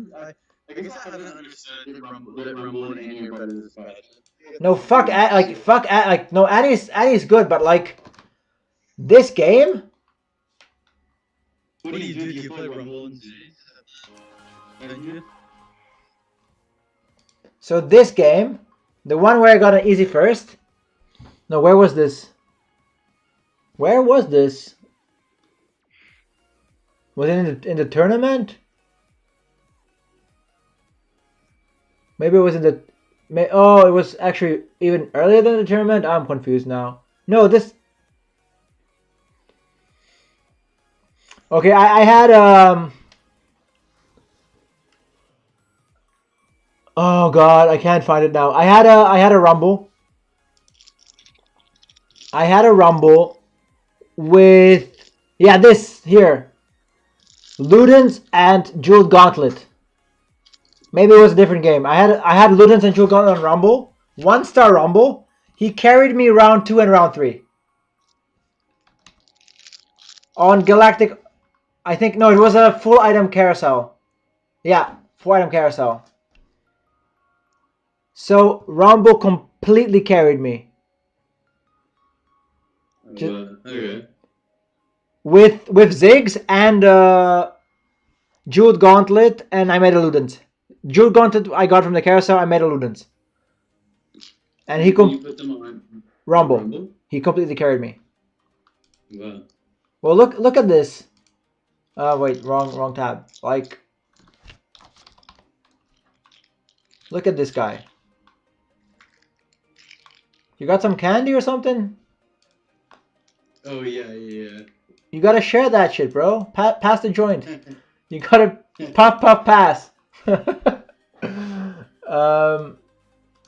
S2: haven't understood that Rumble and Annie are better than this match.
S1: No, no, Annie's good, but like, this game?
S2: What do you do? Do you play Rumble and Ziggs?
S1: So this game, the one where I got an easy first. No, where was this? Where was this? Was it in the tournament? Maybe it was in the... Oh, it was actually even earlier than the tournament? I'm confused now. No, this... Okay, I had... Oh god, I can't find it now. I had a Rumble. I had a Rumble with, yeah, this here. Ludens and Jeweled Gauntlet. Maybe it was a different game. I had Ludens and Jeweled Gauntlet on Rumble. 1-star Rumble. He carried me round 2 and round 3. On Galactic, I think, no, it was a full item carousel. Yeah, full item carousel. So Rumble completely carried me.
S2: Okay.
S1: With Ziggs and Jeweled Gauntlet, and I made a Ludens. Jeweled Gauntlet I got from the carousel, I made a Ludens. And he
S2: put them on
S1: Rumble. He completely carried me.
S2: Wow.
S1: Well, look at this. Wait, wrong tab. Like, look at this guy. You got some candy or something?
S2: Oh yeah.
S1: You gotta share that shit, bro. Pass the joint. You gotta puff pass.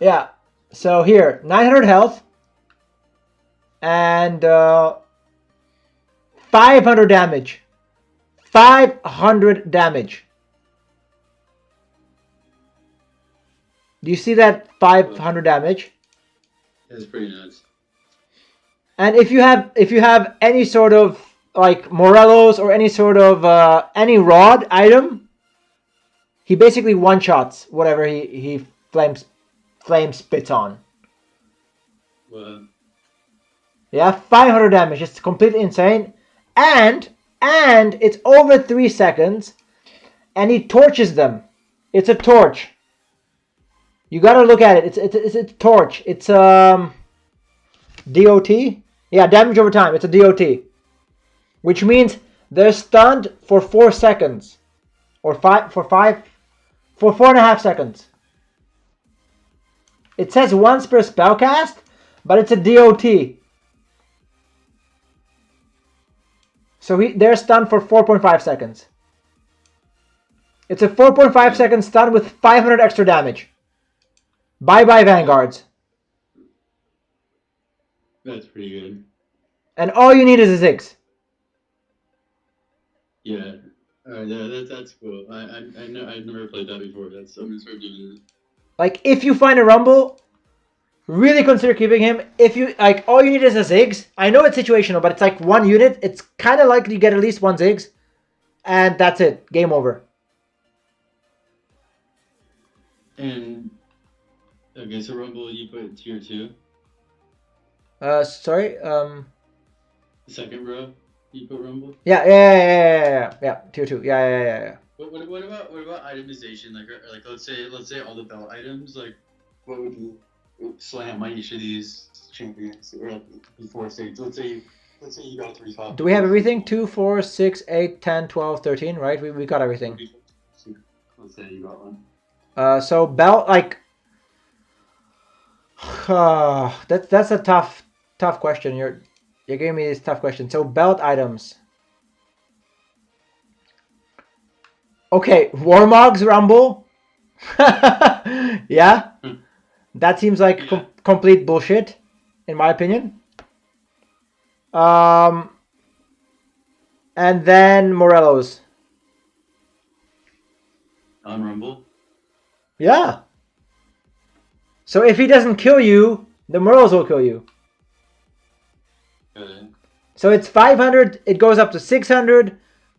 S1: Yeah. So here, 900 health and 500 damage. 500 damage. Do you see that 500 damage?
S2: That's pretty nuts.
S1: And if you have any sort of like Morelos or any sort of any rod item, he basically one shots whatever he flame spits on.
S2: Well,
S1: Yeah, 500 damage. It's completely insane. And it's over 3 seconds, and he torches them. It's a torch. You gotta look at it. It's a torch. It's DOT. Yeah, damage over time. It's a DOT, which means they're stunned for 4 seconds, or 4.5 seconds. It says once per spellcast, but it's a DOT. So they're stunned for 4.5 seconds. It's a 4.5 second stun with 500 extra damage. Bye-bye Vanguards.
S2: that's pretty good.
S1: And all you need is a Ziggs.
S2: Yeah. Yeah, that's cool. I know I've never played that before. I'm gonna start doing it.
S1: Like, if you find a Rumble, really consider keeping him. If you like, all you need is a Ziggs. I know it's situational, but it's like one unit. It's kind of likely you get at least one Ziggs, and that's it. Game over.
S2: And okay, so Rumble, you put tier 2.
S1: Sorry.
S2: Second row, you put Rumble.
S1: Yeah. Tier 2. Yeah.
S2: What about itemization? Like let's say all the belt items. Like, what would you slam on each of these champions or like, before stage? Let's say you got 3 top.
S1: Do we have everything? 2, 4, 6, 8, 10, 12, 13, right? We got everything.
S2: Let's say you got one.
S1: So belt, like, that's a tough question. You're giving me this tough question. So belt items. Okay, Warmog's Rumble. Yeah, that seems like complete bullshit, in my opinion. And then Morelos.
S2: On Rumble.
S1: Yeah. So if he doesn't kill you, the Morelos will kill you.
S2: Okay.
S1: So it's 500. It goes up to 600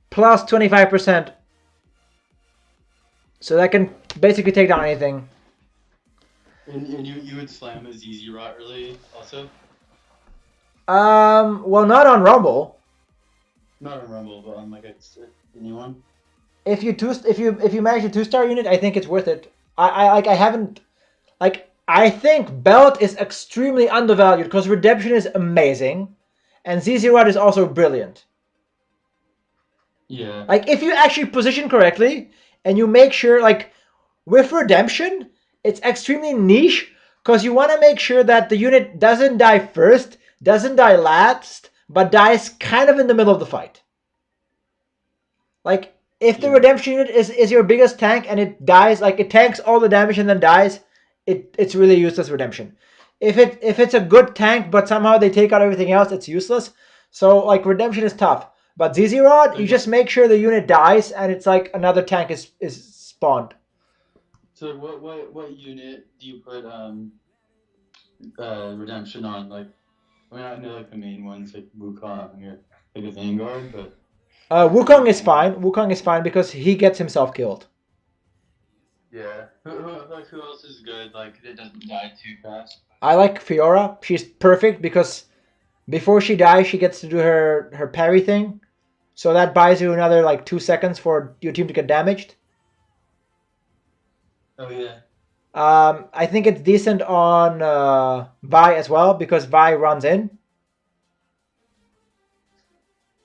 S1: plus 25%. So that can basically take down anything.
S2: And you would slam a ZZ Rot really also?
S1: Well, not on Rumble.
S2: Not on Rumble, but on like a anyone.
S1: If you manage a 2-star unit, I think it's worth it. I think Belt is extremely undervalued because Redemption is amazing, and ZZ Rod is also brilliant.
S2: Yeah.
S1: Like, if you actually position correctly and you make sure, like, with Redemption, it's extremely niche because you want to make sure that the unit doesn't die first, doesn't die last, but dies kind of in the middle of the fight. Like, if the Redemption unit is your biggest tank and it dies, like it tanks all the damage and then dies, it's really useless Redemption. If it's a good tank but somehow they take out everything else, it's useless. So like Redemption is tough. But ZZ Rod, you just make sure the unit dies and it's like another tank is spawned.
S2: So what unit do you put Redemption on? Like, I mean, I know like the main ones like Wukong or like a Vanguard, but
S1: Wukong is fine. Wukong is fine because he gets himself killed.
S2: yeah. Who else is good? Like it doesn't die too fast.
S1: I like Fiora. She's perfect because before she dies, she gets to do her parry thing. So that buys you another like 2 seconds for your team to get damaged.
S2: Oh yeah.
S1: I think it's decent on Vi as well because Vi runs in.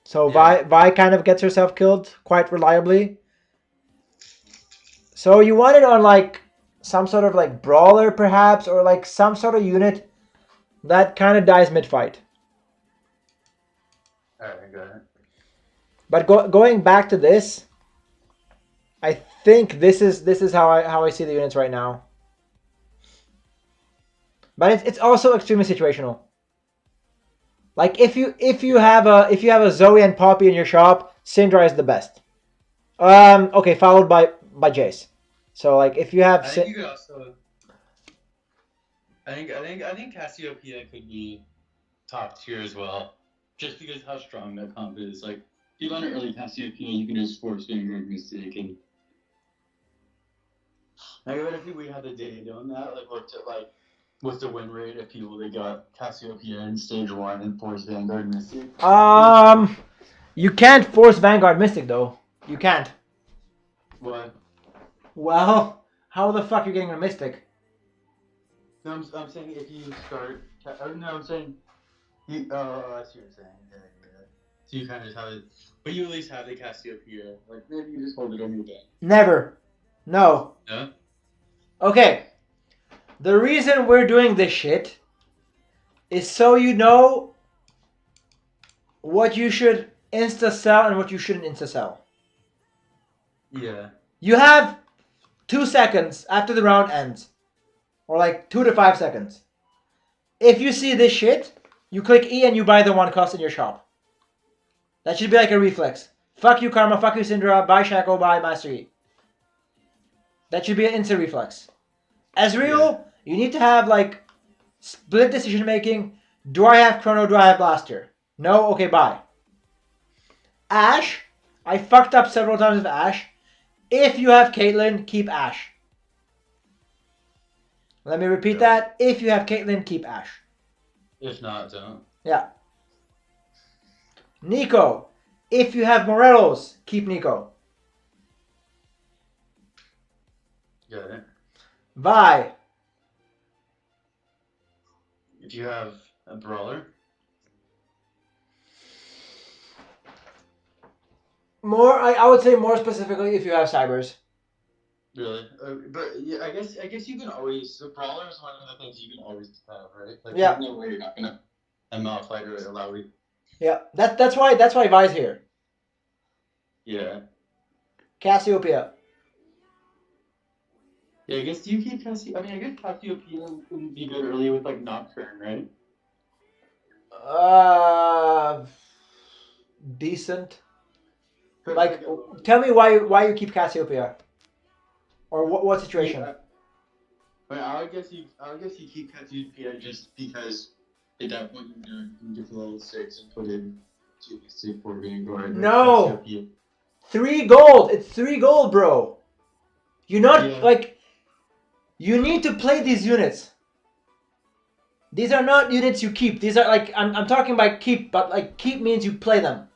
S1: So Vi kind of gets herself killed quite reliably. So you want it on like some sort of like brawler perhaps, or like some sort of unit That kind of dies mid-fight.
S2: Alright, I got it.
S1: But going back to this, I think this is how I see the units right now. But it's also extremely situational. Like if you have a Zoe and Poppy in your shop, Syndra is the best. Okay, followed by Jace. So like if you have,
S2: I think you could also. I think Cassiopeia could be top tier as well, just because how strong that comp is. Like, if you run an early Cassiopeia, you can just force Vanguard Mystic and. Like, what if we had the data on that? Like, looked at like what's the win rate of people that got Cassiopeia in stage 1 and forced Vanguard Mystic?
S1: you can't force Vanguard Mystic though. You can't.
S2: What?
S1: Well, how the fuck are you getting a Mystic?
S2: No, I'm saying if you start. No, I'm saying. I see what you're saying. Yeah. So you kind of just have it, but you at least have the Cassiopeia. Like maybe you just hold it on your back.
S1: Never. No.
S2: No.
S1: Okay. The reason we're doing this shit is so you know what you should insta sell and what you shouldn't insta sell.
S2: Yeah.
S1: You have 2 seconds after the round ends, or like 2 to 5 seconds. If you see this shit, you click E and you buy the 1 cost in your shop. That should be like a reflex. Fuck you, Karma. Fuck you, Syndra. Buy Shaco. Buy Master E. That should be an instant reflex. Ezreal, you need to have like split decision making. Do I have Chrono? Do I have Blaster? No? Okay, bye. Ashe, I fucked up several times with Ashe. If you have Caitlyn, keep Ashe. Let me repeat that. If you have Caitlyn, keep Ashe.
S2: If not, don't.
S1: Yeah. Nico, if you have Morelos, keep Nico.
S2: Got it.
S1: Vi,
S2: If you have a brawler.
S1: I would say more specifically if you have Cybers.
S2: Really? But yeah, I guess you can always. The brawler is one of the things you can always have, right? Like,
S1: Yeah.
S2: there's no way you're not gonna ML fighter allow you.
S1: Yeah, that's why Vi's here.
S2: Yeah.
S1: Cassiopeia.
S2: Yeah, I guess you keep Cassiopeia. I mean, I guess Cassiopeia would be good early with like Nocturne, right?
S1: Decent. Like, tell me why you keep Cassiopeia, or what situation?
S2: Yeah. But I would guess you keep Cassiopeia just because at that point you can get to level 6 and put in 2 for Vanguard.
S1: No. 3 gold. It's 3 gold, bro. You're not like. You need to play these units. These are not units you keep. These are like I'm talking about keep, but like keep means you play them.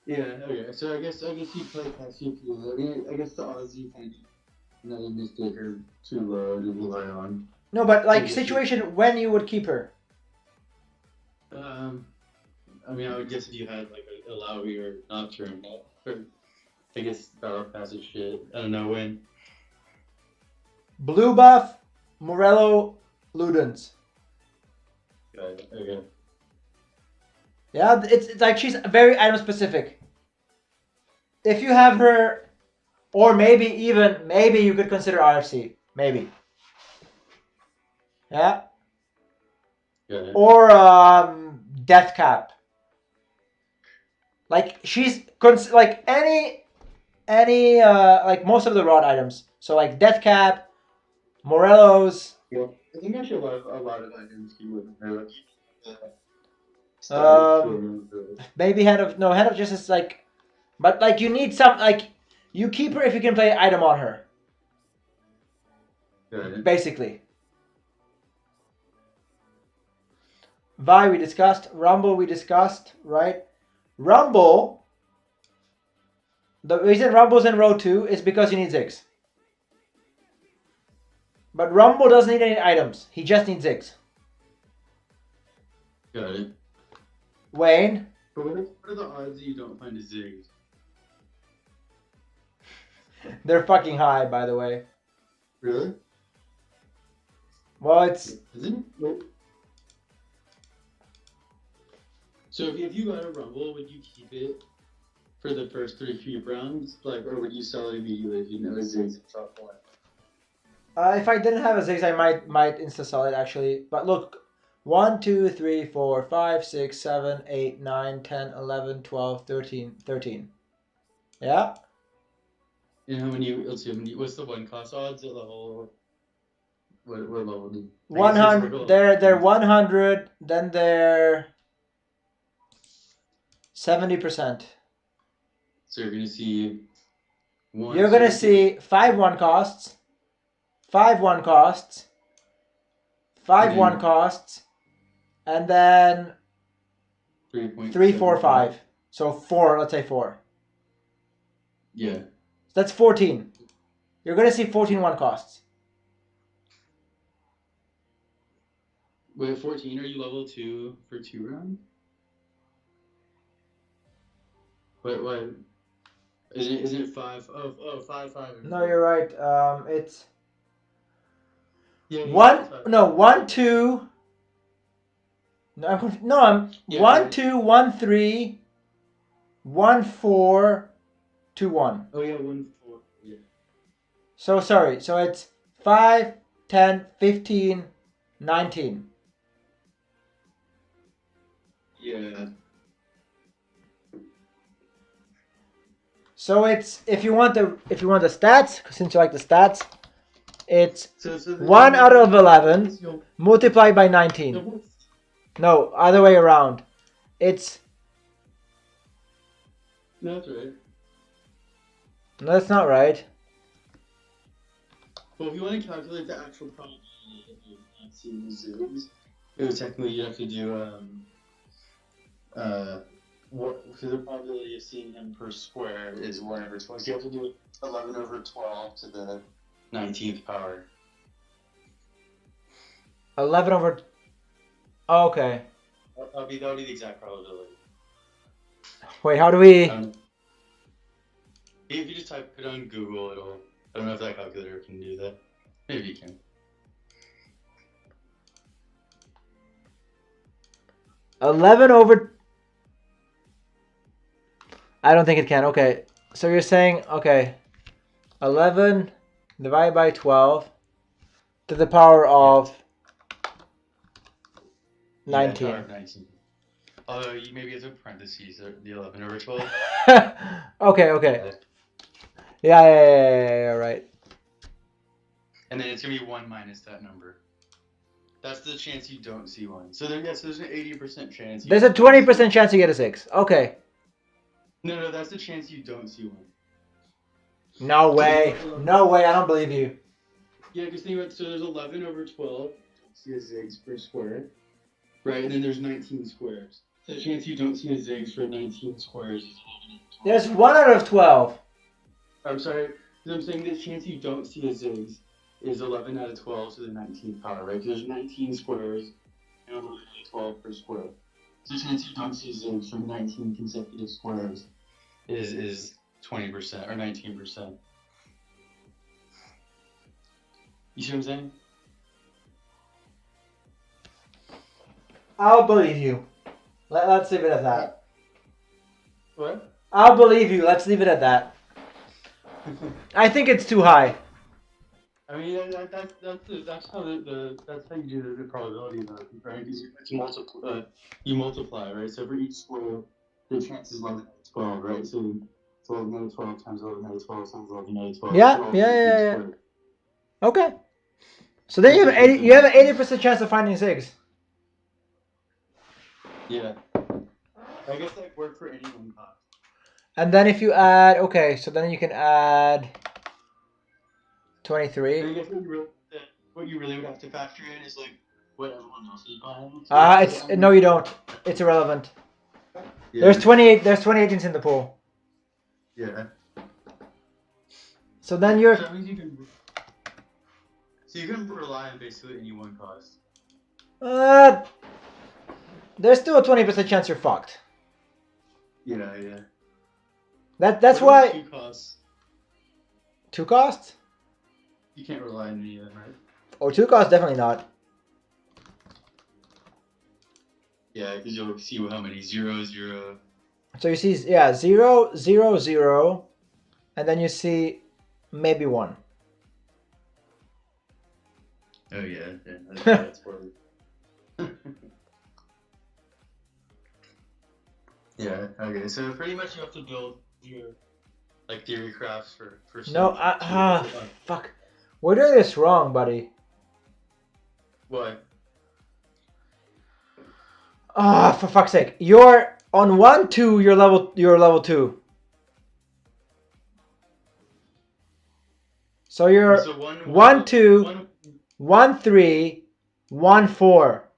S2: Yeah. Okay. So I guess you play Cassiopeia. I mean, I guess the odds you can another mistake are too low to rely on.
S1: No, but like situation when you would keep her.
S2: I mean, I would guess if you had like a Alawi or Nocturne, or I guess Battle Pass is shit. I don't know when.
S1: Blue buff, Morello, Ludens.
S2: Okay.
S1: Yeah, it's like she's very item specific. If you have her, or maybe you could consider RFC, maybe. Yeah. Or Death Cap. Like she's like any like most of the rod items. So like Death Cap, Morello's.
S2: Yeah, I think I should have a lot of items keep with her.
S1: Maybe head of justice like, but like you need some like you keep her if you can play item on her. Basically. Vi we discussed, Rumble we discussed, right? Rumble. The reason Rumble's in row 2 is because you need Ziggs. But Rumble doesn't need any items. He just needs Ziggs.
S2: Got it.
S1: Wayne.
S2: But what are the odds that you don't find a Ziggs?
S1: They're fucking high, by the way.
S2: Really?
S1: Well, it's...
S2: Isn't it? So if you got a rumble, would you keep it for the first 3 few rounds, like, or would you sell it immediately if you know it's Ziggs top one?
S1: If I didn't have a Ziggs, I might insta sell it actually. But look, 1, 2, 3, 4, 5, 6, 7, 8, 9, 10, 11, 12, 13, 13. Yeah.
S2: You know, let's see, what's the one cost odds at level? What level?
S1: 100. They're 100. Then they're 70%.
S2: So you're gonna see one.
S1: You're gonna see 5 1 costs, 5 1 costs, 5 1 costs, and then 3, 4, 5. So 4. Let's say 4.
S2: Yeah.
S1: That's 14. You're gonna see 14 1 costs.
S2: Wait, 14. Are you level 2 for 2 rounds? Wait. Isn't it 5? Oh, 5, 5.
S1: No, you're right. It's
S2: yeah,
S1: 1, 2. No, I'm 1, 2, 1, 3, 1, 4, 2, 1.
S2: Oh yeah, 1, 4. Yeah.
S1: So sorry. So it's 5, 10, 15, 19.
S2: Yeah.
S1: So it's if you want the stats, since you like the stats, it's 1 out of 11 multiplied by 19. No, other way around. It's
S2: No, that's right.
S1: no, that's not right.
S2: Well, if you want to calculate the actual probability of you not seeing the zooms, it would technically you have to do so the probability of seeing him per square is 1 over 12. So you have to do 11 over 12 to the 19th power.
S1: 11 over. Oh, okay.
S2: That would be the exact probability.
S1: Wait, how do we?
S2: If you just type it on Google, it'll. I don't know if that calculator can do that. Maybe you can.
S1: 11 over. I don't think it can. Okay. So you're saying, okay, 11 divided by 12 to the power of 19.
S2: Yeah, power of 19. Although you maybe have to parentheses the 11 over 12.
S1: Okay. Yeah, right.
S2: And then it's going to be 1 minus that number. That's the chance you don't see 1. So there's an 80% chance.
S1: There's a 20% chance you get a 6. Okay.
S2: No, that's the chance you don't see 1.
S1: No way. No way. I don't believe you.
S2: Yeah, because think about so there's 11 over 12. See a Ziggs per square. Right, and then there's 19 squares. So the chance you don't see a Ziggs for 19 squares is 11.
S1: There's 1 out of 12.
S2: I'm sorry. I'm saying the chance you don't see a Ziggs is 11 out of 12 to the 19th power, right? Because there's 19 squares and 11 out of 12 per square. So the chance you don't see Ziggs for 19 consecutive squares is 20% or 19%. You see what I'm saying?
S1: I'll believe you. Let's leave it at that.
S2: What?
S1: I'll believe you. Let's leave it at that. I think it's too high.
S2: I mean, that's how you do the probability though, right? Because you multiply, right? So for each square, the chance is 11 out of 12, right? So 11 out of 12 times 11 out of 12 times 11 out of 12.
S1: Yeah. Okay. So then you have an 80% chance of finding 6.
S2: Yeah. I guess that worked for any one cost.
S1: And then if you add, okay, so then you can add 23.
S2: I guess what you really would have to factor in is like what everyone else is buying.
S1: No, you don't. It's irrelevant. Yeah. There's 28 agents in the pool.
S2: Yeah.
S1: So then you're.
S2: So that means you can rely on basically any one cost.
S1: There's still a 20% chance you're fucked.
S2: Yeah.
S1: That's why.
S2: 2 costs.
S1: 2 costs?
S2: You can't rely on any of them, right?
S1: Oh, 2 costs definitely not.
S2: Yeah, because you'll see how many 0, 0.
S1: So you see, yeah, 0, 0, 0, and then you see maybe 1.
S2: Oh yeah, that's for Yeah. Okay. So pretty much you have to build your like theory crafts for
S1: No,
S2: two.
S1: fuck. We're doing this wrong, buddy.
S2: What?
S1: Ah, for fuck's sake. You're on 1, 2, you're level 2. So you're
S2: So
S1: 1, 2, 1, 3, 1, 4.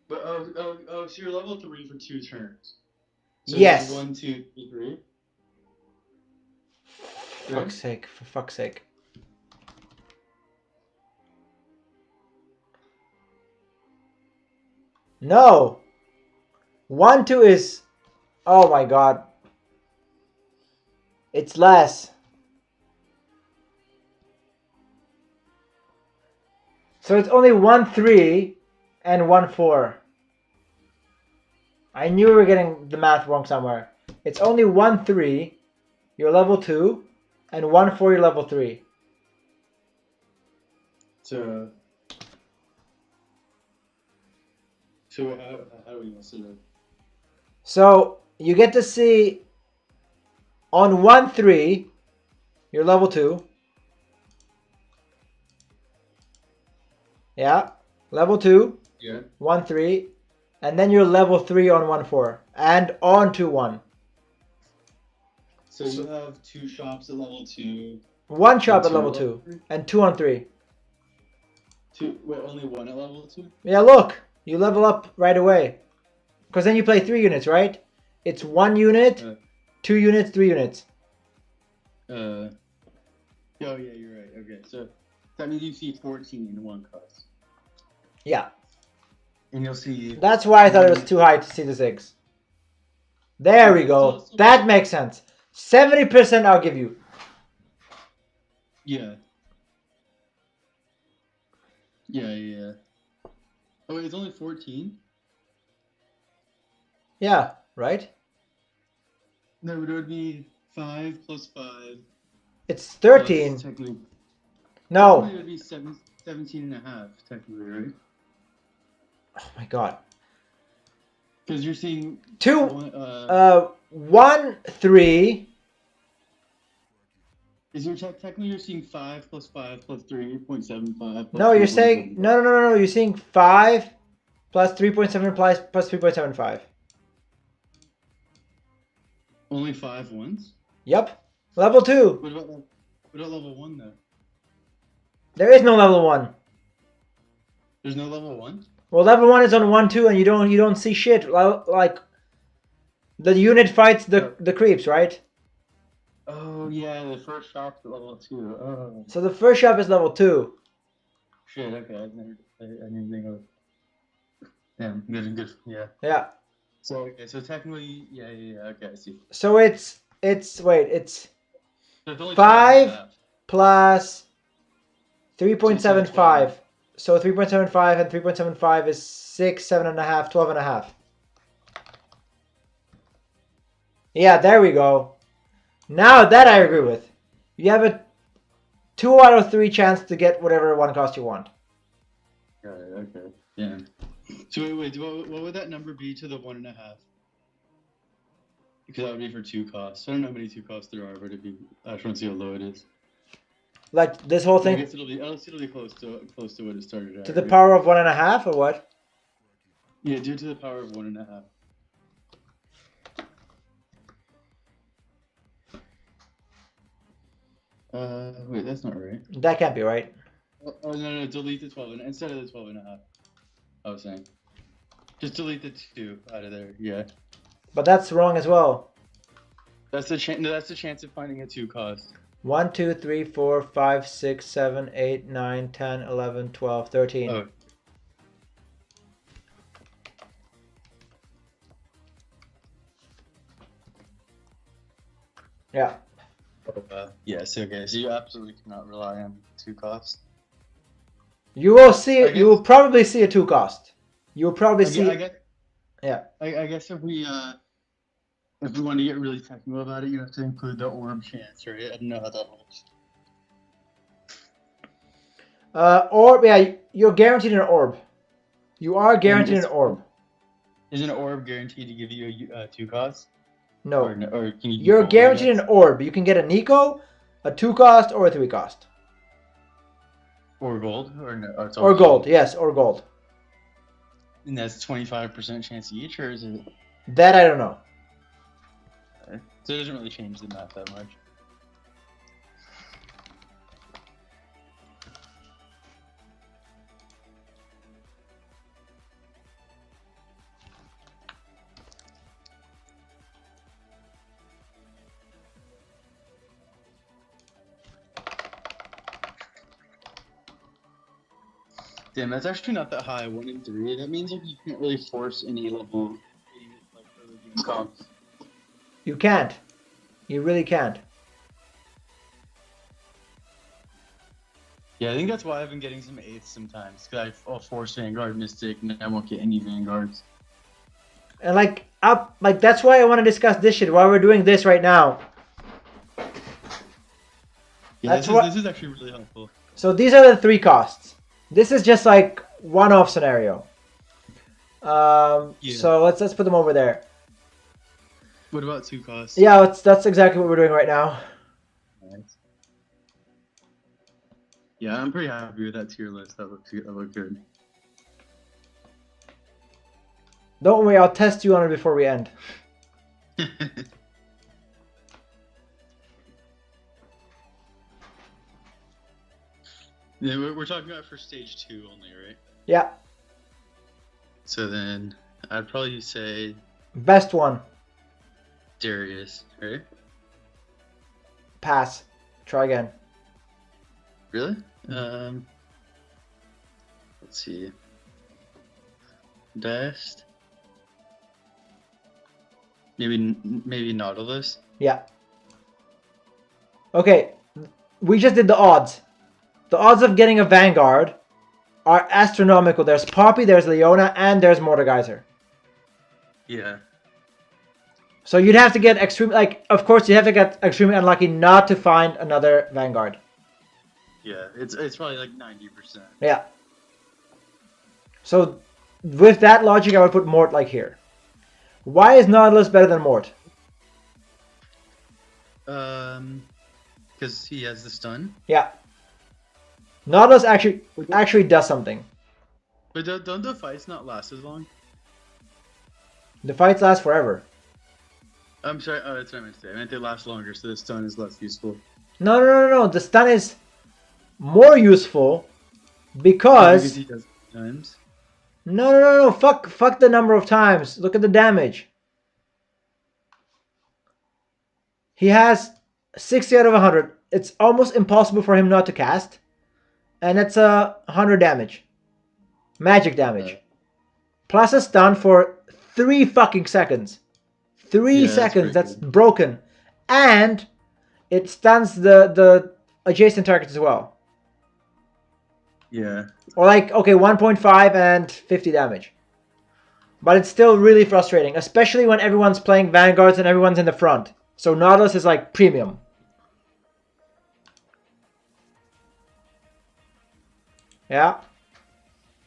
S2: But so you're level 3 for 2 turns. So
S1: Yes.
S2: 1, 2, 3.
S1: For fuck's sake, for fuck's sake. No. 1, 2 is... Oh my god. It's less. So it's only 1, 3 and 1, 4. I knew we were getting the math wrong somewhere. It's only 1, 3, you're level 2, and 1, 4, you're level 3.
S2: So how do we mess it up?
S1: So you get to see on 1, 3, you're level 2. Yeah, level 2.
S2: Yeah.
S1: 1, 3. And then you're level 3 on 1, 4. And on to 1.
S2: So you have 2 shops at level 2.
S1: 1 shop at level 2. And 2 on 3.
S2: 2, wait, only 1 at level 2?
S1: Yeah, look. You level up right away. Because then you play 3 units, right? It's 1 unit, 2 units, 3 units.
S2: Oh yeah, you're right. Okay, so that means you see 14 in 1 cost.
S1: Yeah.
S2: And you'll see...
S1: That's why I thought it was too high to see the 6. There we go. That makes sense. 70% I'll give you.
S2: Yeah. Yeah. Oh wait, it's only 14?
S1: Yeah, right?
S2: No, but it would be 5 plus 5.
S1: It's 13.
S2: Technically,
S1: No.
S2: it would be 17 and a half, technically, right?
S1: Oh my god.
S2: Because you're seeing...
S1: 1, 3.
S2: Is your technically you're seeing 5 plus 5 plus 3.75?
S1: No, you're saying... No. You're seeing 5 plus 3.7 plus 3.75.
S2: Only 5 ones?
S1: Yep. Level 2.
S2: What about level 1 though?
S1: There is no level 1.
S2: There's no level 1?
S1: Well, level 1 is on 1, 2, and you don't see shit. Like the unit fights the creeps, right?
S2: Oh yeah, the first shop's at level 2. Oh.
S1: So the first shop is level 2.
S2: Shit. Okay, I didn't think of. Yeah, good. Yeah.
S1: Yeah.
S2: So technically, yeah. Okay, I see.
S1: So it's
S2: 5
S1: plus 3.75. So 3.75 and 3.75 is 6, 7.5, 12.5. Yeah, there we go. Now that I agree with. You have a 2 out of 3 chance to get whatever 1 cost you want.
S2: Okay. Yeah. So wait, what would that number be to the 1.5? Because that would be for 2 costs. I don't know how many 2 costs there are, but I just want to see how low it is.
S1: Like this whole thing.
S2: I guess it'll be close to what it started at.
S1: To the power of 1.5 or what?
S2: Yeah, due to the power of 1.5. Wait, that's not right.
S1: That can't be right.
S2: Oh no, delete the 12 instead of the 12.5. I was saying, just delete the 2 out of there. Yeah.
S1: But that's wrong as well.
S2: That's the chance. No, that's the chance of finding a 2 cost.
S1: 1, 2, 3, 4, 5, 6, 7, 8, 9, 10, 11, 12, 13.
S2: Oh.
S1: Yeah.
S2: Yes. Okay. So you absolutely cannot rely on 2 costs.
S1: You will see. You will probably see a 2 cost. You'll probably
S2: I
S1: see.
S2: guess
S1: Yeah.
S2: I guess if we want to get really technical about it, you have to include the orb chance, right? I don't know how that works.
S1: Orb. Yeah, you're guaranteed an orb. You are
S2: And
S1: guaranteed an orb.
S2: isn't an orb guaranteed to give you a 2 cost?
S1: No.
S2: Or can you do
S1: You're
S2: both, I
S1: guaranteed
S2: guess?
S1: an orb. You can get a Nico, a 2 cost, or a 3 cost.
S2: Or gold? Or no? Or it's
S1: Or
S2: always
S1: gold. Yes, or gold.
S2: And that's 25% chance each, or is it?
S1: That I don't know.
S2: So it doesn't really change the math that much. Damn, that's actually not that high. 1 in 3. That means like you can't really force any level, like early game comps.
S1: You can't. You really can't.
S2: Yeah, I think that's why I've been getting some 8s sometimes. Because I'll force Vanguard Mystic and I won't get any Vanguards.
S1: And like that's why I want to discuss this shit while we're doing this right now.
S2: Yeah,
S1: That's
S2: this is actually really helpful.
S1: So these are the 3 costs. This is just like one-off scenario. So let's put them over there.
S2: What about 2 costs?
S1: Yeah, that's exactly what we're doing right now.
S2: Nice. Yeah, I'm pretty happy with that tier list. That looked good.
S1: Don't worry, I'll test you on it before we end.
S2: Yeah, we're talking about for stage 2 only, right?
S1: Yeah.
S2: So then I'd probably say
S1: Best one.
S2: Darius, right?
S1: Pass. Try again.
S2: Really? Let's see. Best. Maybe Nautilus.
S1: Yeah. Okay. We just did the odds. The odds of getting a Vanguard are astronomical. There's Poppy, there's Leona, and there's Mordekaiser.
S2: Yeah.
S1: So you'd have to get of course you have to get extremely unlucky not to find another Vanguard.
S2: Yeah, it's probably like 90%.
S1: Yeah. So with that logic, I would put Mort like here. Why is Nautilus better than Mort?
S2: Because he has the stun.
S1: Yeah. Nautilus actually does something.
S2: But don't the fights not last as long?
S1: The fights last forever.
S2: I'm sorry. Oh, that's what I meant to say. I meant they last longer, so the stun is less useful.
S1: No. The stun is more useful because
S2: he does times.
S1: No. Fuck the number of times. Look at the damage. He has 60 out of 100. It's almost impossible for him not to cast. And it's 100 damage. Magic damage. Plus a stun for 3 fucking seconds. 3 seconds. That's broken. And it stuns the adjacent targets as well.
S2: Yeah.
S1: Or like, okay, 1.5 and 50 damage. But it's still really frustrating, especially when everyone's playing Vanguards and everyone's in the front. So Nautilus is like premium. Yeah.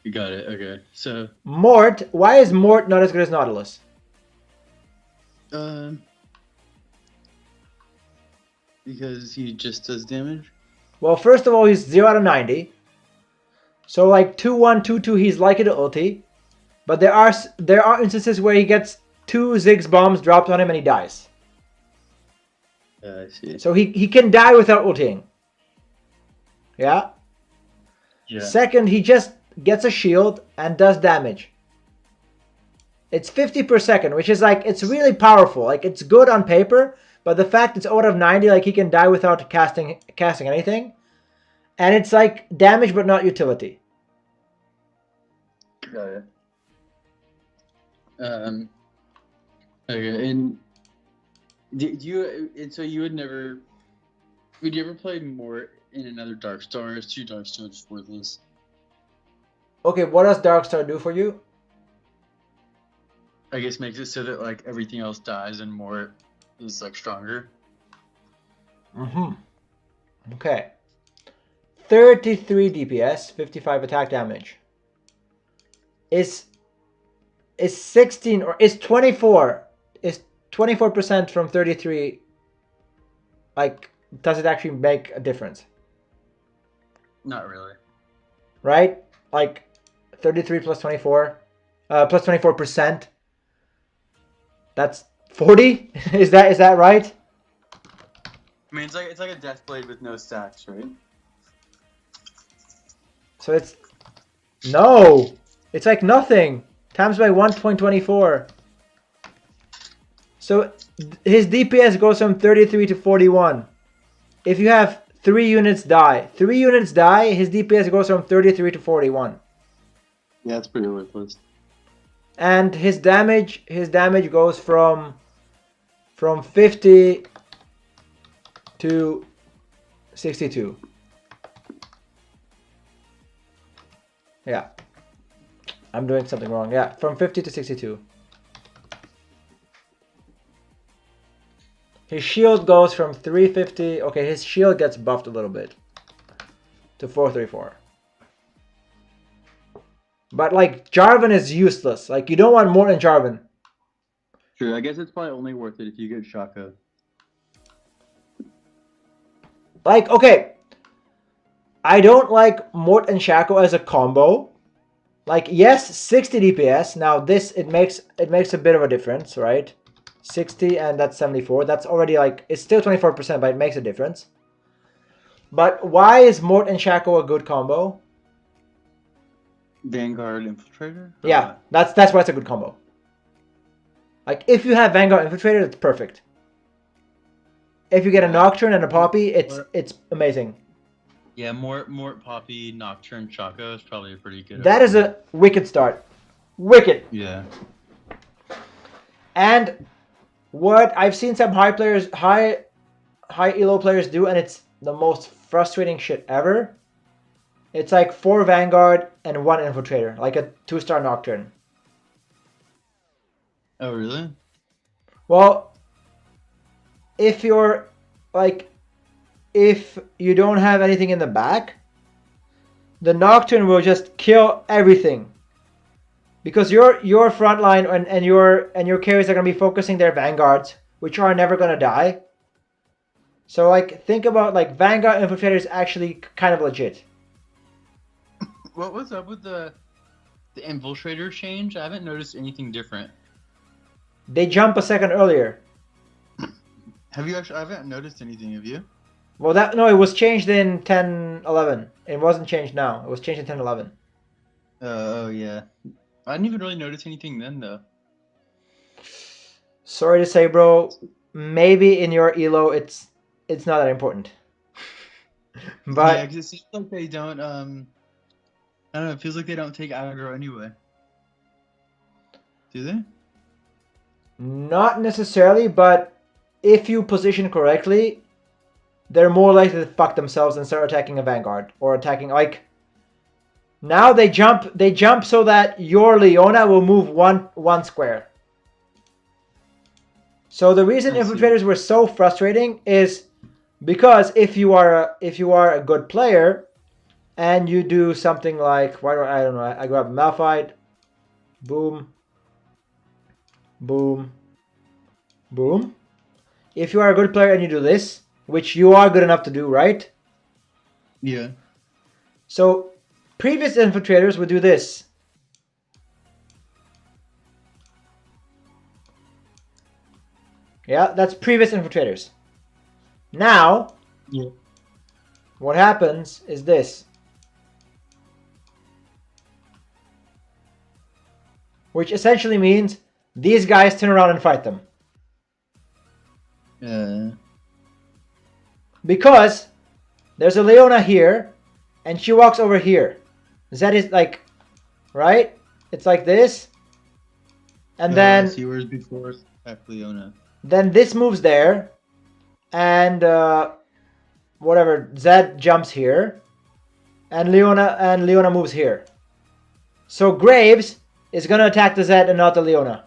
S2: You got it. Okay. So
S1: Mort, why is Mort not as good as Nautilus?
S2: Because he just does damage.
S1: Well, first of all, he's 0 out of 90. So like 2-1, 2-2, he's likely to ulti. But there are instances where he gets 2 Ziggs bombs dropped on him and he dies.
S2: I see.
S1: So he can die without ulting. Yeah?
S2: Yeah.
S1: Second, he just gets a shield and does damage. It's 50 per second, which is like, it's really powerful. Like, it's good on paper, but the fact it's out of 90, like, he can die without casting anything. And it's like damage, but not utility.
S2: Got it. Okay, and so you would you ever play more in another Darkstar? Or is 2 Darkstars for this?
S1: Okay, what does Darkstar do for you?
S3: I guess makes it so that like everything else dies and more is like stronger.
S1: Okay. 33 DPS, 55 attack damage. Is 16 or is 24? Is 24% from 33? Like, does it actually make a difference?
S3: Not really.
S1: Right? Like 33 plus 24, plus 24%. That's 40. Is that right?
S3: I mean, it's like a death blade with no stacks, right?
S1: So it's no. It's like nothing times by 1.24. So his DPS goes from 33 to 41. If you have 3 units die, his DPS goes from 33 to 41.
S3: Yeah, that's pretty worthless.
S1: And his damage goes from 50 to 62. Yeah. I'm doing something wrong. Yeah, from 50 to 62. His shield goes from 350. Okay, his shield gets buffed a little bit to 434. But like Jarvan is useless. Like you don't want more than Jarvan.
S3: True. I guess it's probably only worth it if you get Shaka.
S1: Like, okay, I don't like Mort and Shaco as a combo. Like, yes, 60 DPS. Now this it makes a bit of a difference, right? 60 and that's 74. That's already like it's still 24%, but it makes a difference. But why is Mort and Shaco a good combo?
S3: Vanguard Infiltrator?
S1: Yeah, that's why it's a good combo. Like if you have Vanguard Infiltrator, it's perfect. If you get a Nocturne and a Poppy, it's amazing.
S3: Yeah, more Poppy, Nocturne, Shaka is probably a pretty good.
S1: That is a wicked start. Wicked.
S3: Yeah.
S1: And what I've seen some high elo players do, and it's the most frustrating shit ever. It's like 4 Vanguard and 1 Infiltrator, like a 2-star Nocturne.
S3: Oh, really?
S1: Well, if you're like, if you don't have anything in the back, the Nocturne will just kill everything. Because your front line and your carries are gonna be focusing their Vanguards, which are never gonna die. So like think about like Vanguard Infiltrator is actually kind of legit.
S3: What was up with the Infiltrator change? I haven't noticed anything different.
S1: They jump a second earlier.
S3: Have you actually? I haven't noticed anything. Have you?
S1: Well, it was changed in 10.11. It wasn't changed now. It was changed in 10.11.
S3: Oh yeah. I didn't even really notice anything then though.
S1: Sorry to say, bro. Maybe in your elo, it's not that important. But
S3: yeah, because it seems like they don't. I don't know. It feels like they don't take aggro anyway. Do they?
S1: not necessarily. But if you position correctly, they're more likely to fuck themselves and start attacking a Vanguard or attacking like. Now they jump so that your Leona will move one square. So the reason Infiltrators were so frustrating is because if you are a good player and you do something like I don't know, I grab Malphite, boom, boom, boom. If you are a good player and you do this, which you are good enough to do, right?
S3: Yeah.
S1: So previous Infiltrators would do this. Yeah, that's previous Infiltrators. Now,
S3: yeah.
S1: What happens is this. Which essentially means these guys turn around and fight them. Because there's a Leona here, and she walks over here. That is like, right? It's like this. And then...
S3: See where's before Leona.
S1: Then this moves there. And whatever, Zed jumps here. And Leona moves here. So Graves is going to attack the Zed and not the Leona.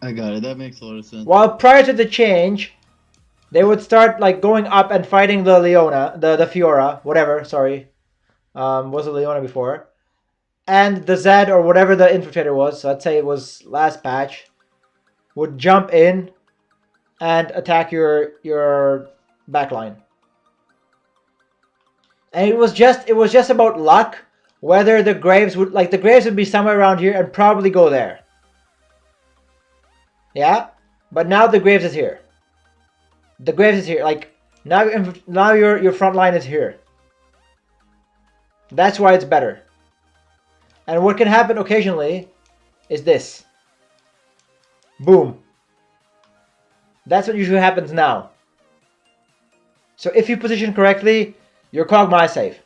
S3: I got it. That makes a lot of sense.
S1: While prior to the change, they would start like going up and fighting the Leona, the Fiora, whatever. Sorry, was a Leona before, and the Zed or whatever the infiltrator was. So I'd say it was last patch. Would jump in and attack your backline. And it was just about luck whether the Graves would be somewhere around here and probably go there. Yeah, but now the Graves is here. The Graves is here. Like now your front line is here. That's why it's better. And what can happen occasionally is this. Boom. That's what usually happens now. So if you position correctly, your Kog'Maw is safe.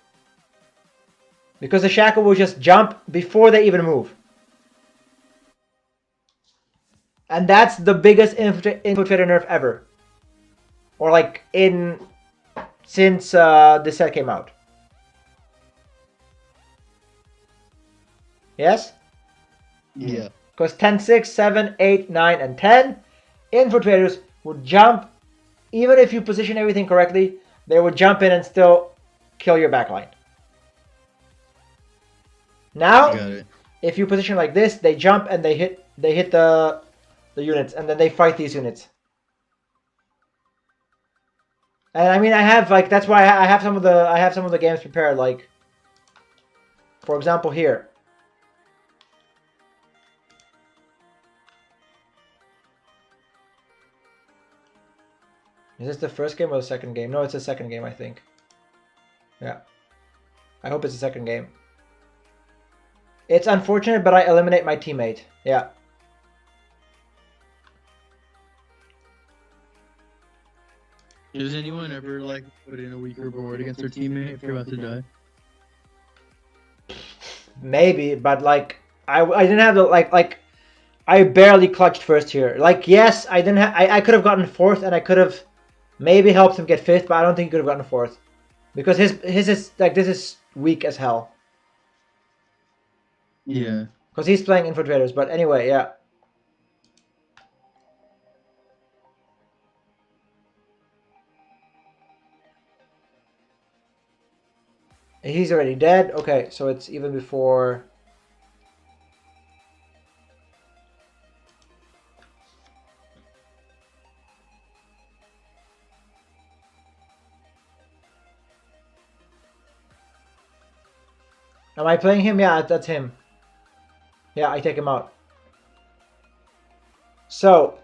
S1: Because the Shackle will just jump before they even move. And that's the biggest infiltrator nerf ever. Or like since this set came out. Yes?
S3: Yeah.
S1: Because 10, 6, 7, 8, 9, and 10 infiltrators would jump. Even if you position everything correctly, they would jump in and still kill your backline. Now, if you position like this, they jump and they hit the units, and then they fight these units. And I mean, I have like that's why I have some of the games prepared. Like, for example, here. Is this the first game or the second game? No, it's the second game, I think. Yeah. I hope it's the second game. It's unfortunate, but I eliminate my teammate. Yeah.
S3: Does anyone ever like put in a weaker board against their teammate if you're about to die?
S1: Maybe, but like I didn't have the like I barely clutched first here. Like yes, I didn't have I could have gotten fourth and I could have maybe helped him get fifth, but I don't think he could have gotten fourth. Because his is like this is weak as hell.
S3: Yeah.
S1: Because he's playing infiltrators, but anyway, yeah. He's already dead. Okay, so it's even before. Am I playing him? Yeah, that's him. Yeah, I take him out. So.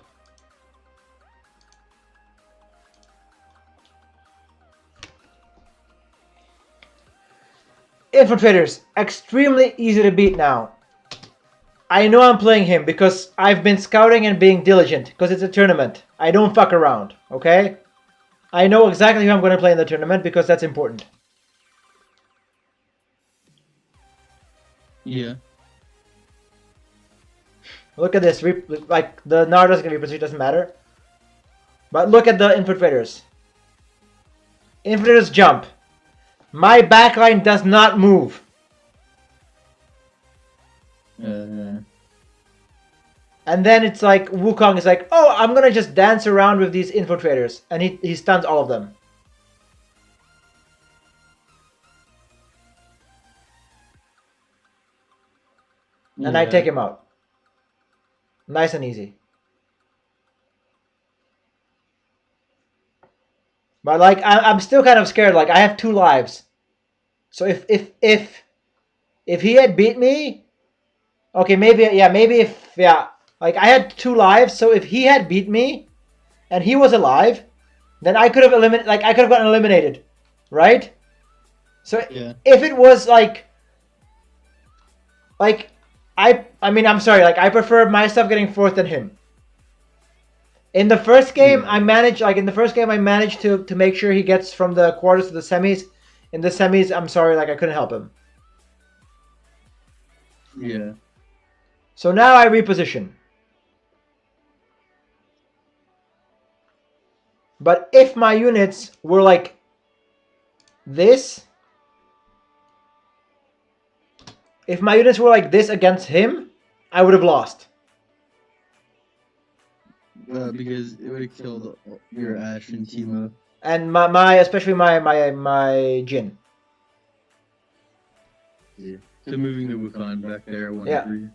S1: Infiltrators, extremely easy to beat now. I know I'm playing him because I've been scouting and being diligent because it's a tournament. I don't fuck around, okay? I know exactly who I'm going to play in the tournament because that's important.
S3: Yeah.
S1: Look at this. Like, the Nar doesn't get repositioned, doesn't matter. But look at the infiltrators. Infiltrators jump. My backline does not move. And then it's like, Wukong is like, oh, I'm going to just dance around with these infiltrators. And he stuns all of them. And I take him out. Nice and easy. But like I'm still kind of scared. Like I have 2 lives. So if he had beat me, okay, maybe like I had 2 lives. So if he had beat me, and he was alive, then I could have gotten eliminated, right? So if it was like I mean I'm sorry, like I prefer myself getting 4th than him. In the first game, I managed to make sure he gets from the quarters to the semis. In the semis, I'm sorry, like I couldn't help him.
S3: Yeah.
S1: So now I reposition. But if my units were like this, if my units were like this against him, I would have lost.
S3: because it would have killed your Ash and Timo.
S1: And my especially my Jin.
S3: Yeah. So moving the Wukong back there, 1
S1: Yeah.
S3: 3.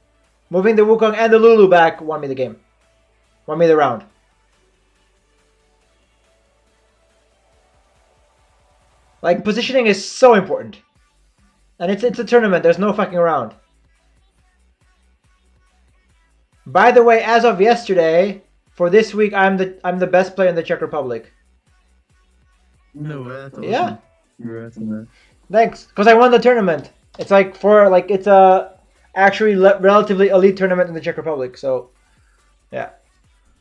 S1: Moving the Wukong and the Lulu back won me the game. Won me the round. Like, positioning is so important. And it's a tournament, there's no fucking around. By the way, as of yesterday, for this week I'm the best player in the Czech Republic.
S3: No way, that's awesome.
S1: Yeah.
S3: Congrats on that.
S1: Thanks, because I won the tournament. It's like it's a actually relatively elite tournament in the Czech Republic. So, yeah.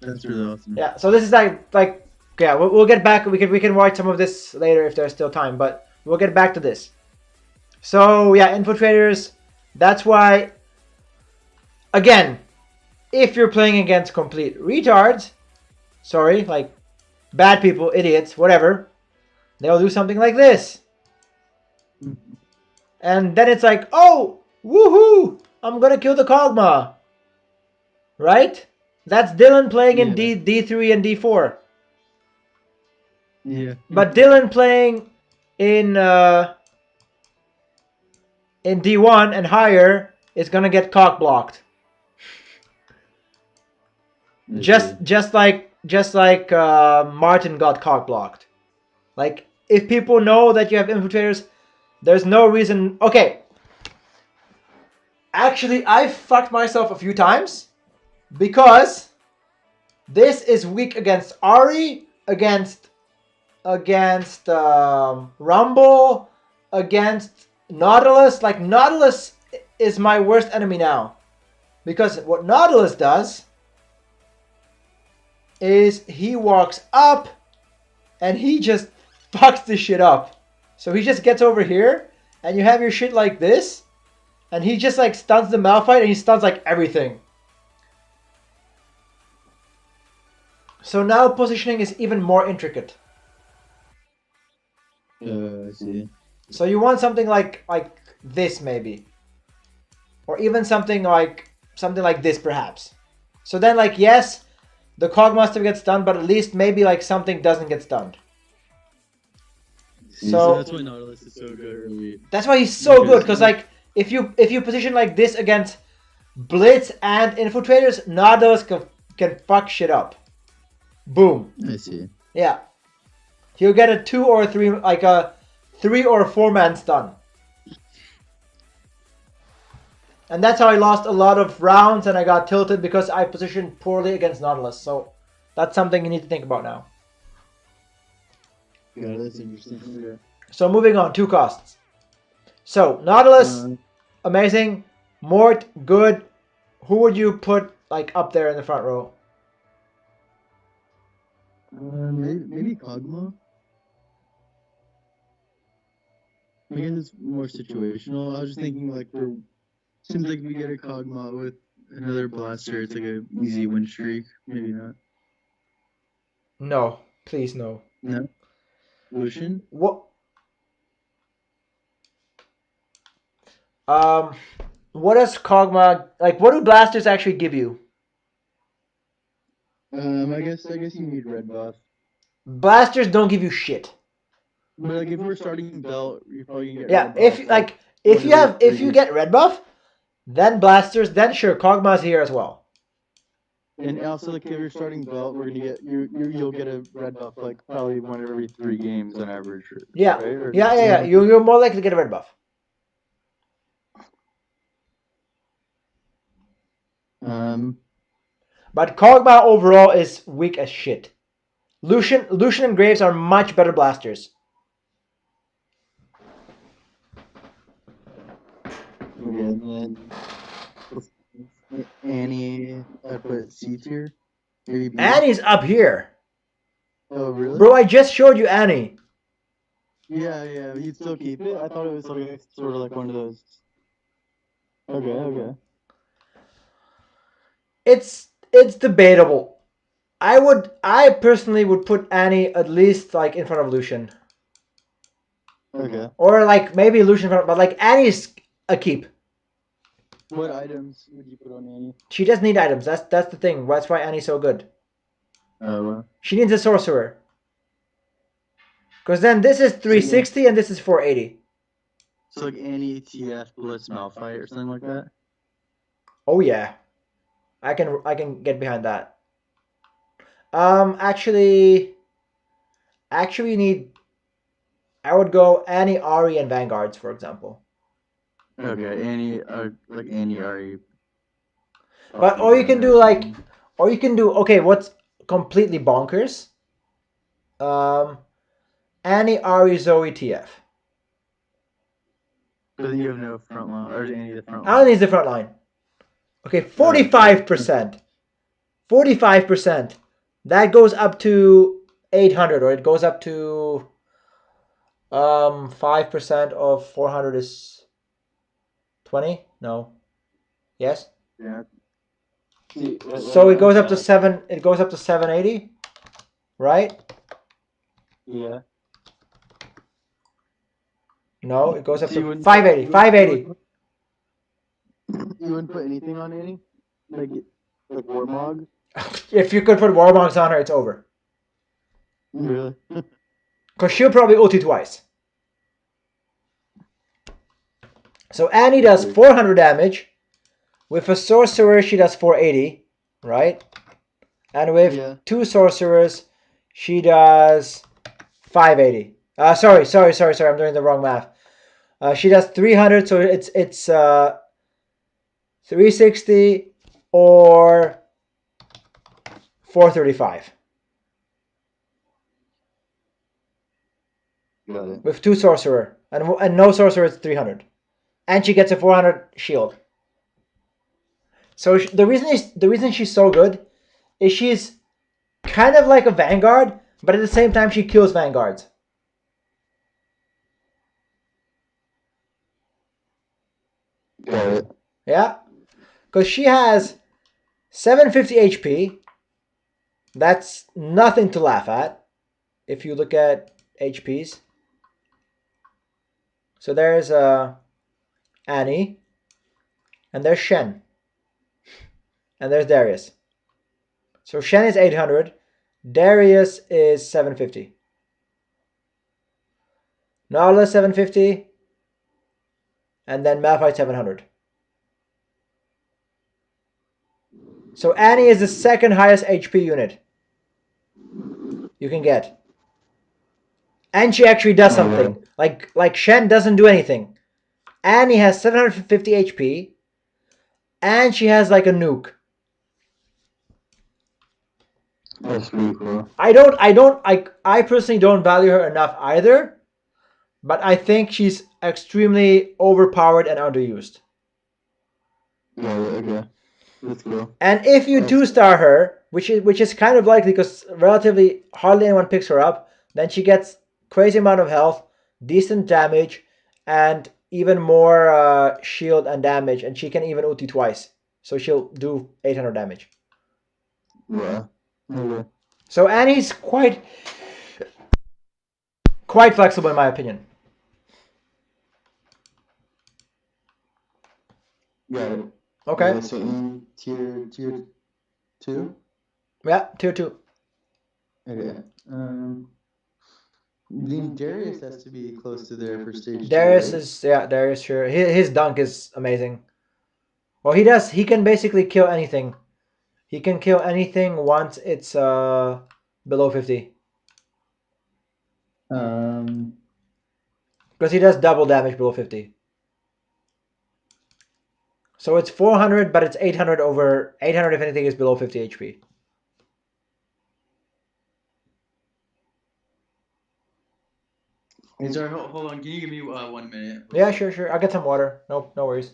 S3: That's really awesome.
S1: Yeah. So this is like yeah. We'll get back. We can watch some of this later if there's still time. But we'll get back to this. So yeah, infiltrators. That's why. Again, if you're playing against complete retards, sorry, like bad people, idiots, whatever, they'll do something like this. And then it's like, oh, woohoo! I'm gonna kill the Kog'Maw. Right? That's Dylan playing in D3 and D4.
S3: Yeah.
S1: But Dylan playing in D1 and higher is gonna get cock blocked. Just like Martin got cock blocked. Like, if people know that you have infiltrators, there's no reason. Okay. Actually, I fucked myself a few times because this is weak against Ari, against Rumble, against Nautilus. Like, Nautilus is my worst enemy now. Because what Nautilus does is he walks up and he just fucks this shit up. So he just gets over here and you have your shit like this and he just like stuns the Malphite and he stuns like everything. So now positioning is even more intricate.
S3: I see.
S1: So you want something like this maybe. Or even something like this perhaps. So then like yes, the Cogmaster gets stunned, but at least maybe like something doesn't get stunned.
S3: So that's why Nautilus is so good early.
S1: That's why he's so good, because like if you position like this against Blitz and Infiltrators, Nautilus can fuck shit up. Boom.
S3: I see.
S1: Yeah. He'll get a 2 or 3, like a 3 or 4 man stun. And that's how I lost a lot of rounds and I got tilted because I positioned poorly against Nautilus. So that's something you need to think about now.
S3: Yeah, that's interesting. Yeah.
S1: So moving on, 2 costs. So Nautilus, amazing. Mort, good. Who would you put like up there in the front row?
S3: Maybe Kog'Maw. I guess it's more situational. I was just thinking like seems like we get a Kog'Maw with another blaster, it's like an easy win streak. Maybe not.
S1: No, please no.
S3: No. Lucian?
S1: What does Kog'Maw like? What do blasters actually give you?
S3: I guess you need red buff.
S1: Blasters don't give you shit.
S3: But like if we're starting belt, you're probably gonna get red buff.
S1: If you get red buff, then blasters, then sure, Kog'Maw's here as well.
S3: And also like if you're starting belt, we're gonna get you'll get a red buff like probably 1 every 3 games on average.
S1: Yeah.
S3: Right?
S1: Yeah. You're more likely to get a red buff. But Kog'Maw overall is weak as shit. Lucian and Graves are much better blasters.
S3: Okay, and then Annie, I put C tier. Maybe B.
S1: Annie's up here.
S3: Oh really?
S1: Bro, I just showed you Annie.
S3: Yeah, you'd still keep it? I thought it was like sort of like one of those. Okay.
S1: It's debatable. I personally would put Annie at least like in front of Lucian.
S3: Okay.
S1: Or like maybe Lucian in front, but like Annie's a keep.
S3: What items would you put on Annie?
S1: She doesn't need items. That's the thing. That's why Annie's so good.
S3: Oh,
S1: She needs a sorcerer. Because then this is 360 and this is 480.
S3: so like any TF Blitz Malphite or something like that.
S1: Oh yeah, I can get behind that. Actually, you need. I would go Annie, Ari, and Vanguards, for example.
S3: Okay, any like any Ari.
S1: But or you can do like, or you can do okay. What's completely bonkers? Annie, Ari, Zoe, TF.
S3: But then you have no front line, or any of the front
S1: I
S3: line.
S1: need the front line. Okay, 45%. 45%. That goes up to 800, or it goes up to 5% of 400 is 20? No. Yes?
S3: Yeah.
S2: See,
S1: So it goes up to 780, right?
S3: Yeah.
S1: No, it goes up
S3: So you
S1: to
S3: wouldn't
S1: 580. 580.
S3: You wouldn't put anything on Annie, like Warmog.
S1: If you could put Warmogs on her, it's over.
S3: Really?
S1: Because she'll probably ulti twice. So Annie does 400 damage. With a sorcerer, she does 480, right? And with two sorcerers, she does 580. Sorry. I'm doing the wrong math. She does 300, so it's 360 or 435.
S3: Got it.
S1: With two sorcerer and no sorcerer, it's 300, and she gets a 400 shield. So the reason she's so good is she's kind of like a Vanguard, but at the same time she kills Vanguards.
S3: Got it.
S1: Yeah, because she has 750 HP. That's nothing to laugh at if you look at HPs. So there's Annie, and there's Shen, and there's Darius. So Shen is 800, Darius is 750. Nala 750, and then Malphite 700. So Annie is the second highest HP unit you can get. And she actually does something. Like Shen doesn't do anything. Annie has 750 HP, and she has like a nuke.
S3: That's pretty cool.
S1: I personally don't value her enough either, but I think she's extremely overpowered and underused.
S3: Got it. Okay. That's cool.
S1: And if you 2-star her, which is kind of likely because relatively hardly anyone picks her up, then she gets crazy amount of health, decent damage, and even more shield and damage, and she can even ulti twice. So she'll do 800 damage.
S3: Yeah. Okay.
S1: So Annie's quite flexible in my opinion.
S3: Got it.
S1: Okay.
S3: So in tier 2.
S1: Yeah, tier 2.
S3: Okay. Then Darius has to be close to there for stage 2.
S1: Darius
S3: Right?
S1: is Darius sure. His dunk is amazing. Well, he can basically kill anything. He can kill anything once it's below 50. Because he does double damage below 50. So it's 400, but it's 800 over 800 if anything is below 50 HP.
S3: Hey, sorry, hold on. Can you give me 1 minute?
S1: Yeah, sure. I'll get some water. No worries.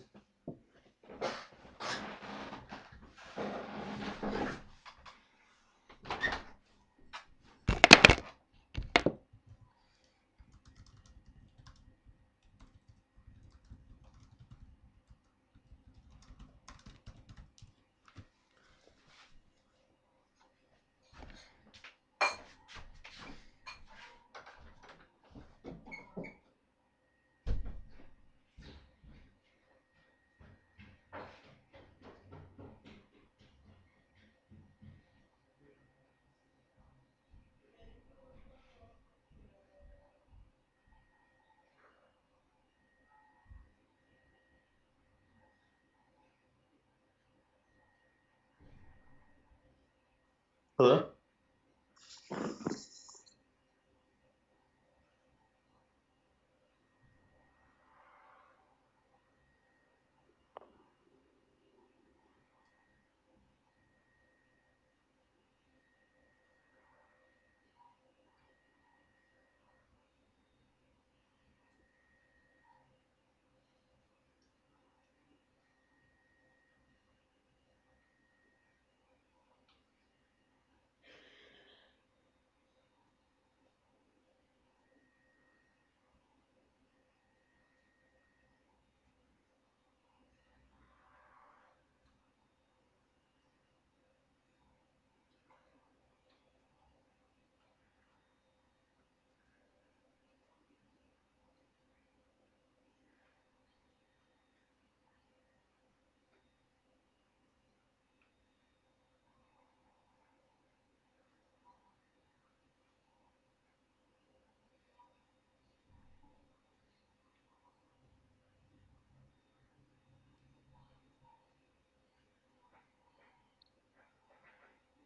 S3: Hello?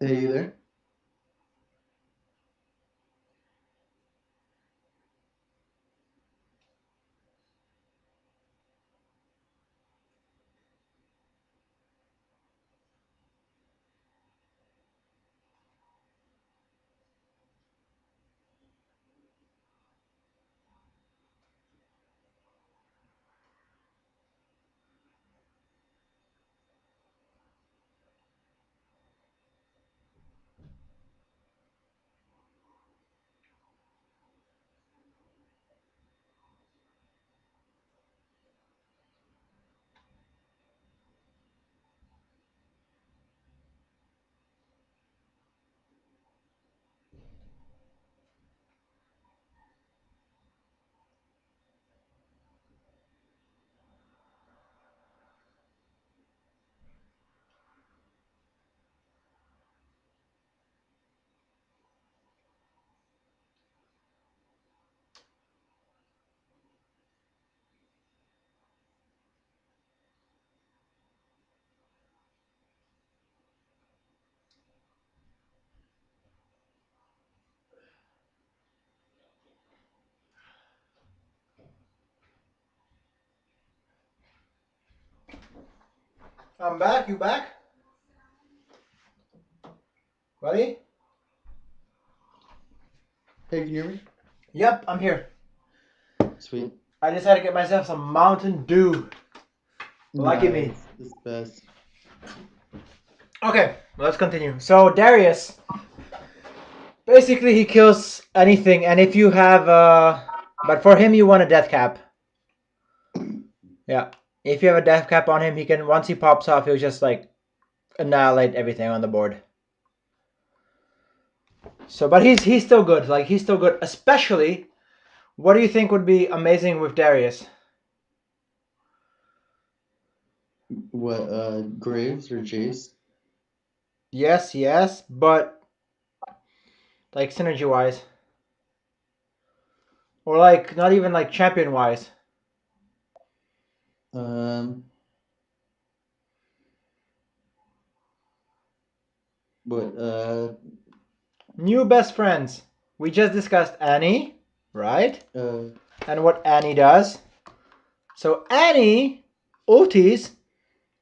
S3: Hey, you there?
S1: I'm back. You back? Buddy?
S3: Hey, can you hear me?
S1: Yep, I'm here.
S3: Sweet.
S1: I just had to get myself some Mountain Dew. Lucky me.
S3: Nice. It's the best.
S1: Okay, let's continue. So Darius, basically he kills anything, and if you have but for him you want a death cap. Yeah. If you have a death cap on him, he can, once he pops off, he'll just like annihilate everything on the board. So, but he's still good. Like, he's still good. Especially, what do you think would be amazing with Darius?
S3: What, Graves or Jace?
S1: Yes, but like synergy wise, or like not even like champion wise.
S3: Um, what,
S1: New best friends. We just discussed Annie, right?
S3: uh,
S1: And what Annie does. So Annie ultis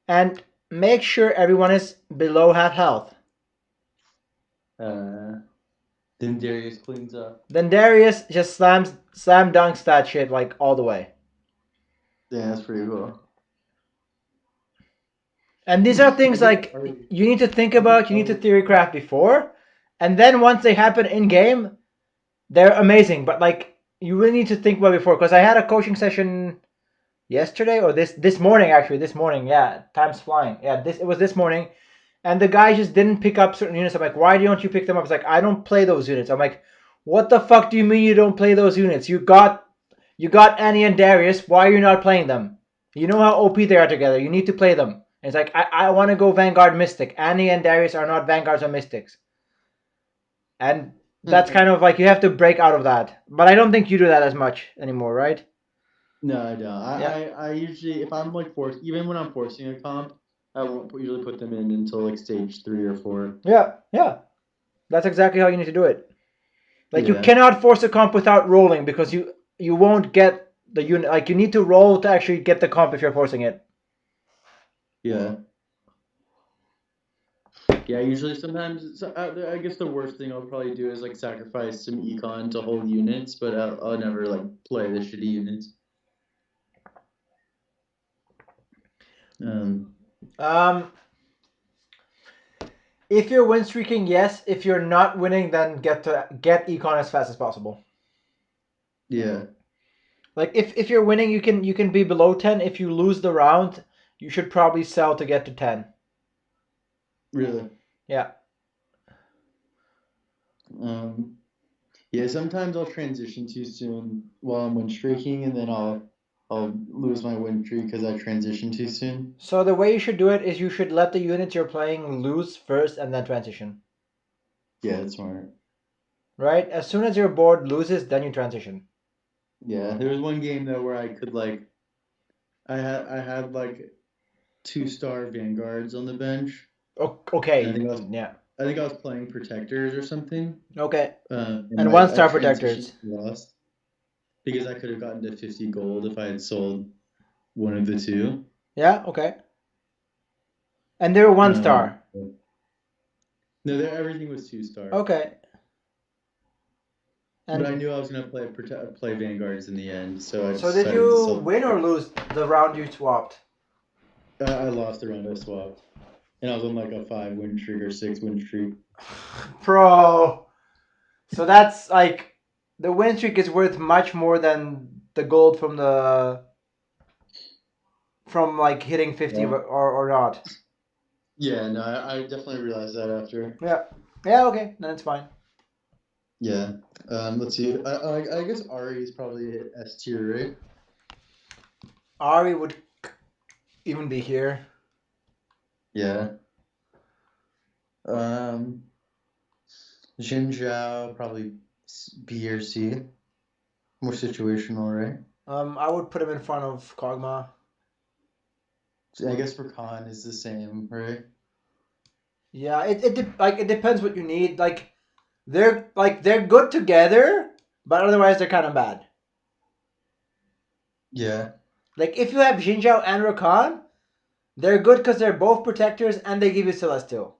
S1: and make sure everyone is below half health.
S3: then Darius cleans up.
S1: Then Darius just slam dunks that shit like all the way.
S3: Yeah, that's pretty cool.
S1: And these are things like you need to think about, you need to theorycraft before, and then once they happen in game, they're amazing. But like you really need to think about before. Because I had a coaching session yesterday or this morning actually. This morning, yeah, time's flying. Yeah, it was this morning, and the guy just didn't pick up certain units. I'm like, why don't you pick them up? It's like, I don't play those units. I'm like, what the fuck do you mean you don't play those units? You got Annie and Darius. Why are you not playing them? You know how OP they are together. You need to play them. And it's like, I want to go Vanguard Mystic. Annie and Darius are not Vanguards or Mystics. And that's kind of like, you have to break out of that. But I don't think you do that as much anymore, right?
S3: No, I don't.
S1: Yeah.
S3: I usually, if I'm like even when I'm forcing a comp, I won't usually put them in until like stage 3 or 4.
S1: Yeah. That's exactly how you need to do it. Like you
S3: Yeah.
S1: cannot force a comp without rolling because you won't get the unit. Like you need to roll to actually get the comp if you're forcing it.
S3: Yeah. Yeah, usually sometimes, I guess the worst thing I'll probably do is like sacrifice some econ to hold units, but I'll never like play the shitty units.
S1: Um, if you're win streaking, yes. If you're not winning, then get econ as fast as possible.
S3: Yeah.
S1: Like if you're winning, you can be below 10. If you lose the round, you should probably sell to get to 10.
S3: Really.
S1: Yeah.
S3: Yeah, sometimes I'll transition too soon while I'm win streaking, and then I'll lose my win streak because I transition too soon.
S1: So the way you should do it is you should let the units you're playing lose first and then transition.
S3: Yeah, that's smart.
S1: Right? As soon as your board loses, then you transition.
S3: Yeah, there was one game though where I could like, I had like 2-star vanguards on the bench.
S1: Okay.
S3: I think I was playing protectors or something.
S1: Okay.
S3: And
S1: And
S3: I
S1: 1-star
S3: transitioned,
S1: protectors.
S3: lost because I could have gotten to 50 gold if I had sold one of the two.
S1: Yeah. Okay. And they were 1-star.
S3: No, everything was 2-star.
S1: Okay. And
S3: but I knew I was gonna play vanguards in the end, so I
S1: so did
S3: decided to
S1: you
S3: sell.
S1: win or lose the round you swapped?
S3: I lost the round I swapped, and I was on like a 5-win streak or 6-win streak.
S1: Bro. So that's like the win streak is worth much more than the gold from like hitting 50
S3: Yeah.
S1: or not.
S3: Yeah, no, I definitely realized that after.
S1: Yeah. Yeah. Okay. Then it's fine.
S3: Yeah. Let's see. I guess Ari is probably S tier, right?
S1: Ari would even be here.
S3: Yeah. Jin Zhao probably B or C. More situational, right?
S1: I would put him in front of Kog'Maw.
S3: I guess for Khan is the same, right?
S1: Yeah, it depends what you need. Like they're good together, but otherwise they're kind of bad.
S3: Yeah.
S1: Like if you have Jinzhao and Rakan, they're good because they're both protectors and they give you Celestial.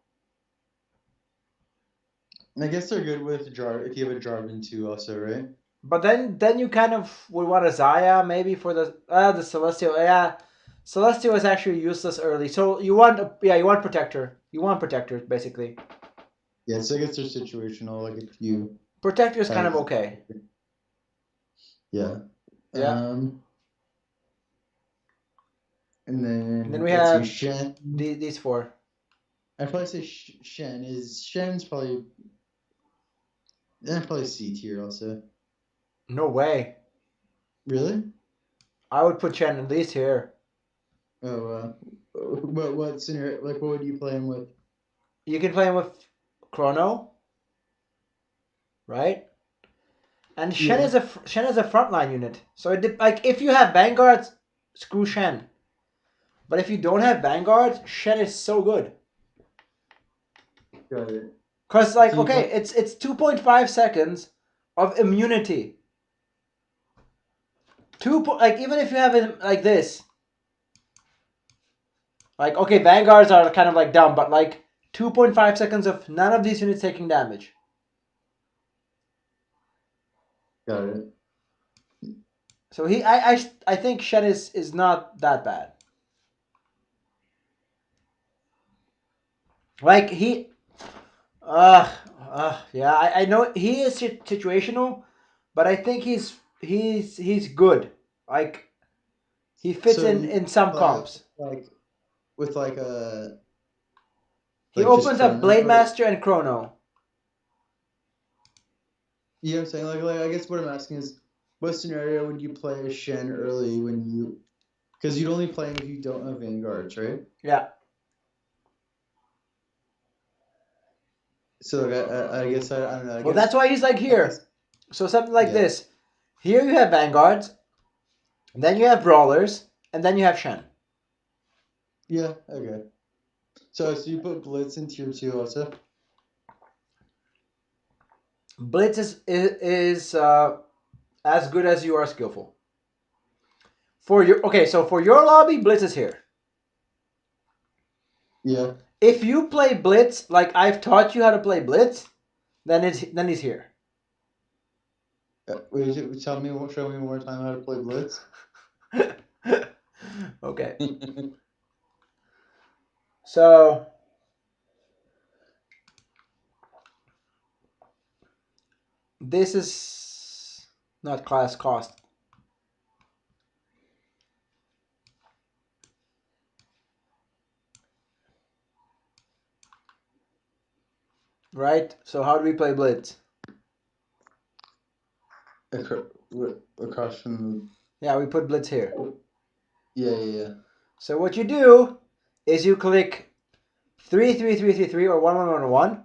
S3: I guess they're good with if you have a Jarvan too, also, right?
S1: But then you kind of would want a Zaya maybe for the Celestial. Yeah, Celestial is actually useless early. So you want protector. You want protectors basically.
S3: Yeah, so I guess they're situational. Like if you
S1: Protector is kind of okay.
S3: Yeah.
S1: Yeah.
S3: And then
S1: we have
S3: Shen.
S1: These four.
S3: I'd probably say Shen's probably C tier also.
S1: No way.
S3: Really?
S1: I would put Shen at least here.
S3: Oh, what scenario? Like, what would you play him with?
S1: You can play him with Chrono, right? And Shen is a frontline unit. So like if you have Vanguards, screw Shen. But if you don't have Vanguards, Shen is so good.
S3: Got it.
S1: Cause like it's 2.5 seconds of immunity. Like even if you have it like this. Like okay, Vanguards are kind of like dumb, but like 2.5 seconds of none of these units taking damage.
S3: Got it.
S1: So I think Shen is not that bad. Like he, yeah, I know he is situational, but I think he's good. Like he fits in some comps.
S3: Like with like a.
S1: He opens up Blade Master and Chrono.
S3: You know what I'm saying? Like I guess what I'm asking is, what scenario would you play a Shen early when you? Because you'd only play him if you don't have Vanguards, right?
S1: Yeah.
S3: So I guess I don't know.
S1: Well, that's why he's like here. So something like this. Here you have Vanguards, then you have Brawlers, and then you have Shen.
S3: Yeah. Okay. So you put Blitz in tier 2 also?
S1: Blitz is as good as you are skillful. So for your lobby, Blitz is here.
S3: Yeah.
S1: If you play Blitz like I've taught you how to play Blitz, then he's here.
S3: Wait, show me one more time how to play Blitz.
S1: Okay. So this is not class cost. Right? So how do we play Blitz?
S3: Across from
S1: Yeah, we put Blitz here.
S3: yeah.
S1: So what you do is you click 33333 or 1111,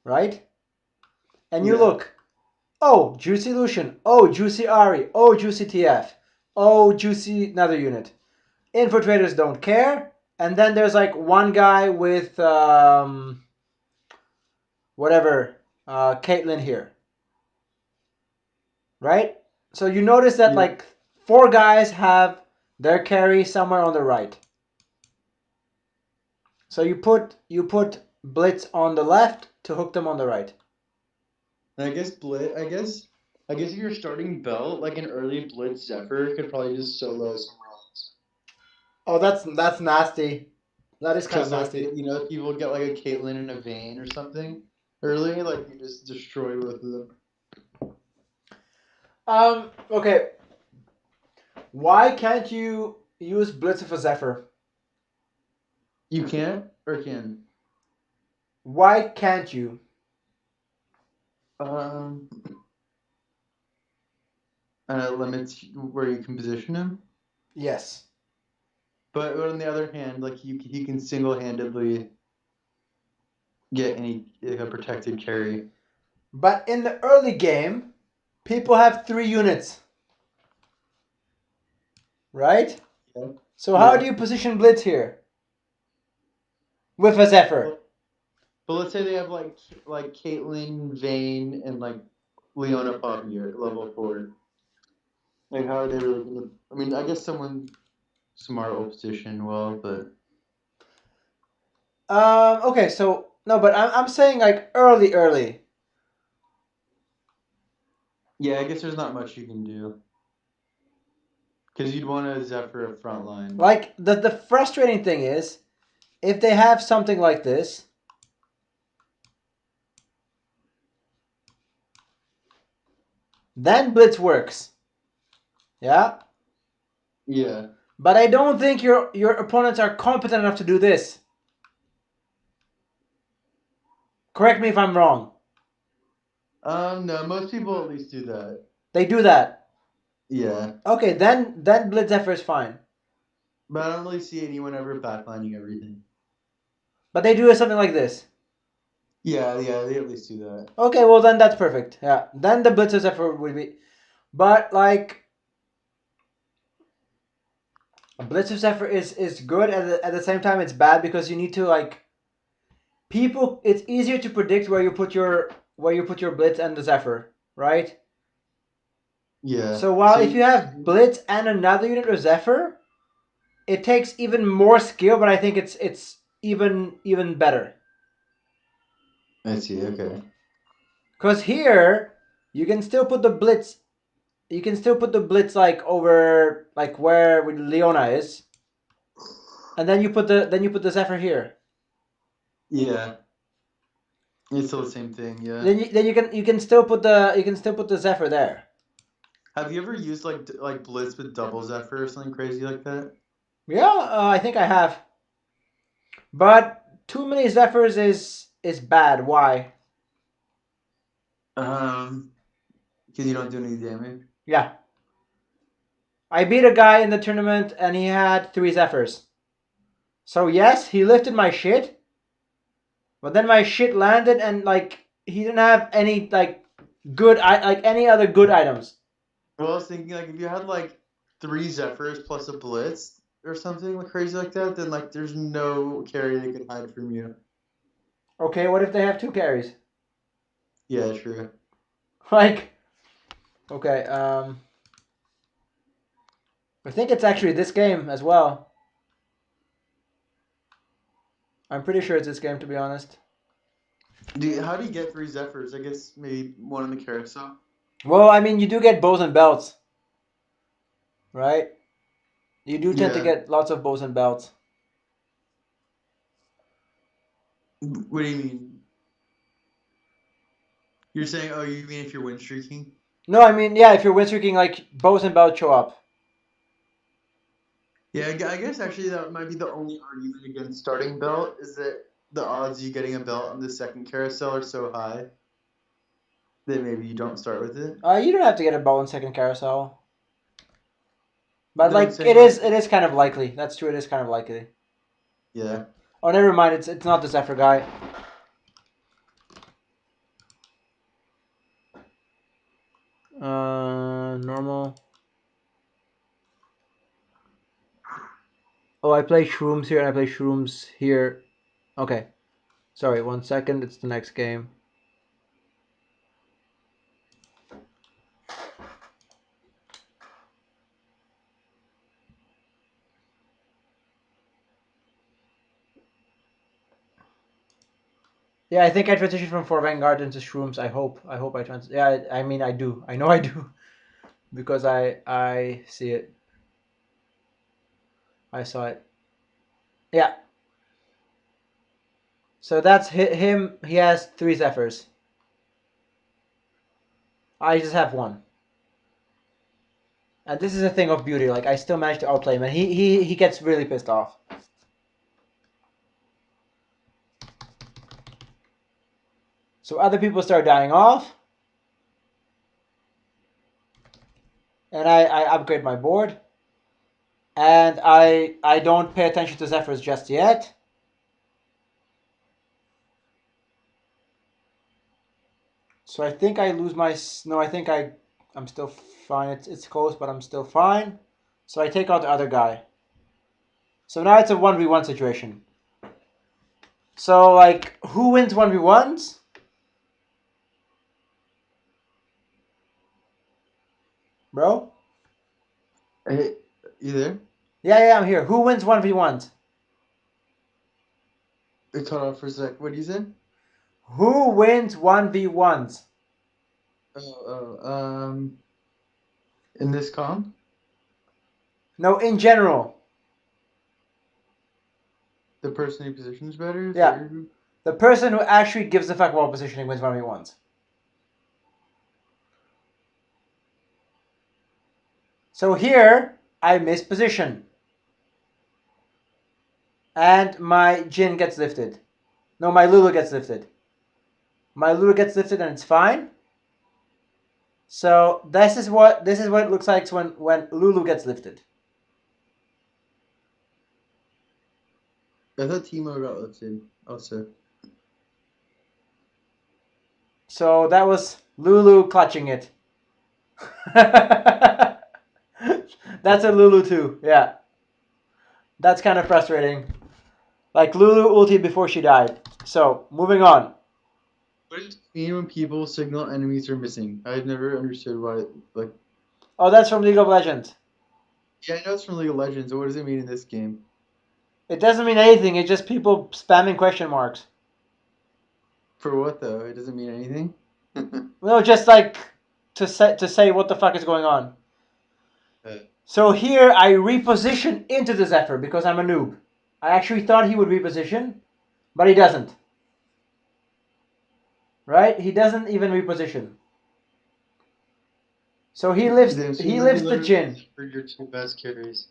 S1: right? And you look. Oh, Juicy Lucian. Oh, Juicy Ari. Oh, Juicy TF. Oh, Juicy another unit. Infiltrators don't care. And then there's like one guy with whatever, Caitlyn here. Right? So you notice that like 4 guys have their carry somewhere on the right. So you put Blitz on the left to hook them on the right.
S3: And I guess if you're starting Belt, like an early Blitz Zephyr could probably just solo somewhere else.
S1: Oh, that's nasty. That is kind of nasty.
S3: Like, if people get like a Caitlyn and a Vayne or something early, like you just destroy both of them.
S1: Okay. Why can't you use Blitz for Zephyr?
S3: You can't or can?
S1: Why can't you?
S3: And it limits where you can position him.
S1: Yes.
S3: But on the other hand, like he can single-handedly get a protected carry.
S1: But in the early game, people have 3 units. Right?
S3: Yeah.
S1: So how do you position Blitz here? With a Zephyr.
S3: But let's say they have like Caitlyn, Vayne, and like Leona Poppy at level 4. Like how are they really gonna? I mean, I guess someone smart will position well, but
S1: Okay, so no, but I'm saying like early.
S3: yeah, I guess there's not much you can do. Because you'd want a Zephyr at front line.
S1: Like the frustrating thing is, if they have something like this, then Blitz works. Yeah?
S3: Yeah.
S1: But I don't think your opponents are competent enough to do this. Correct me if I'm wrong.
S3: No, most people at least do that.
S1: They do that.
S3: Yeah.
S1: Okay, then Blitz Zephyr is fine.
S3: But I don't really see anyone ever backlining everything.
S1: But they do something like this.
S3: Yeah, they at least do that.
S1: Okay, well then that's perfect. Yeah, then the Blitz Zephyr would be. But like, Blitz Zephyr is good. At the same time, it's bad because you need to like. People, it's easier to predict where you put your Blitz and the Zephyr, right?
S3: Yeah.
S1: So while if you have Blitz and another unit or Zephyr, it takes even more skill, but I think it's even better.
S3: I see. Okay.
S1: Because here you can still put the Blitz. You can still put the Blitz like over like where Leona is, and then you put the Zephyr here.
S3: Yeah. It's still the same thing. Yeah.
S1: Then you can still put the Zephyr there.
S3: Have you ever used like Blitz with double Zephyr or something crazy like that?
S1: Yeah, I think I have. But too many Zephyrs is bad. Why?
S3: Because you don't do any damage.
S1: Yeah. I beat a guy in the tournament and he had 3 Zephyrs. So yes, he lifted my shit. But then my shit landed and like he didn't have any like any other good items.
S3: Well, I was thinking like if you had like 3 Zephyrs plus a Blitz or something like crazy like that, then like there's no carry they could hide from you.
S1: Okay, what if they have 2 carries?
S3: Yeah, true.
S1: Like, okay, I think it's actually this game as well. I'm pretty sure it's this game, to be honest.
S3: How do you get 3 Zephyrs? I guess maybe one in the carousel.
S1: Well, I mean, you do get bows and belts, right? You do tend to
S3: Yeah.
S1: get lots of bows and belts.
S3: What do you mean? You're saying, oh, you mean if you're win streaking?
S1: No, I mean, yeah, if you're win streaking, like, bows and belts show up.
S3: Yeah, I guess actually that might be the only argument against starting belt is that the odds of you getting a belt on the second carousel are so high that maybe you don't start with it.
S1: You don't have to get a bow in second carousel. But,
S3: No, I'm
S1: like,
S3: saying,
S1: it is kind of likely. That's true, it is kind of likely.
S3: Yeah.
S1: Oh, never mind, it's not the Zephyr guy. Normal. Oh, I play shrooms here and I play shrooms here. Okay. Sorry, 1 second. It's the next game. Yeah, I think I transitioned from For Vanguard into shrooms. I hope I trans. Yeah, I mean I do. I know I do, because I see it. I saw it. Yeah. So that's him. He has 3 Zephyrs. I just have 1. And this is a thing of beauty. Like, I still managed to outplay him, and he gets really pissed off. So other people start dying off, and I upgrade my board, and I don't pay attention to Zephyrs just yet. So I think I lose my... No, I think I'm still fine. It's close, but I'm still fine. So I take out the other guy. So now it's a 1v1 situation. So, like, who wins 1v1s? Bro?
S3: Hey, you there?
S1: Yeah, I'm here. Who wins 1v1s?
S3: It cut off for a sec. What do you say?
S1: Who wins 1v1s?
S3: In this comp?
S1: No, in general.
S3: The person who positions better?
S1: Yeah. The person who actually gives a fuck about positioning wins 1v1s. So here, I miss position. And my Jin gets lifted. No, my Lulu gets lifted. My Lulu gets lifted and it's fine. So this is what it looks like when Lulu gets lifted.
S3: I thought Timo got lifted also.
S1: So that was Lulu clutching it. That's a Lulu too, yeah. That's kind of frustrating. Like, Lulu ultied before she died. So, moving on.
S3: What does it mean when people signal enemies are missing? I've never understood why, like...
S1: Oh, that's from League of Legends.
S3: Yeah, I know it's from League of Legends, but what does it mean in this game?
S1: It doesn't mean anything, it's just people spamming question marks.
S3: For what, though? It doesn't mean anything?
S1: No, just like to say what the fuck is going on. So here I reposition into the Zephyr because I'm a noob. I actually thought he would reposition, but he doesn't. Right? He doesn't even reposition. So he lifts the Jin.
S3: For your 2 best carries.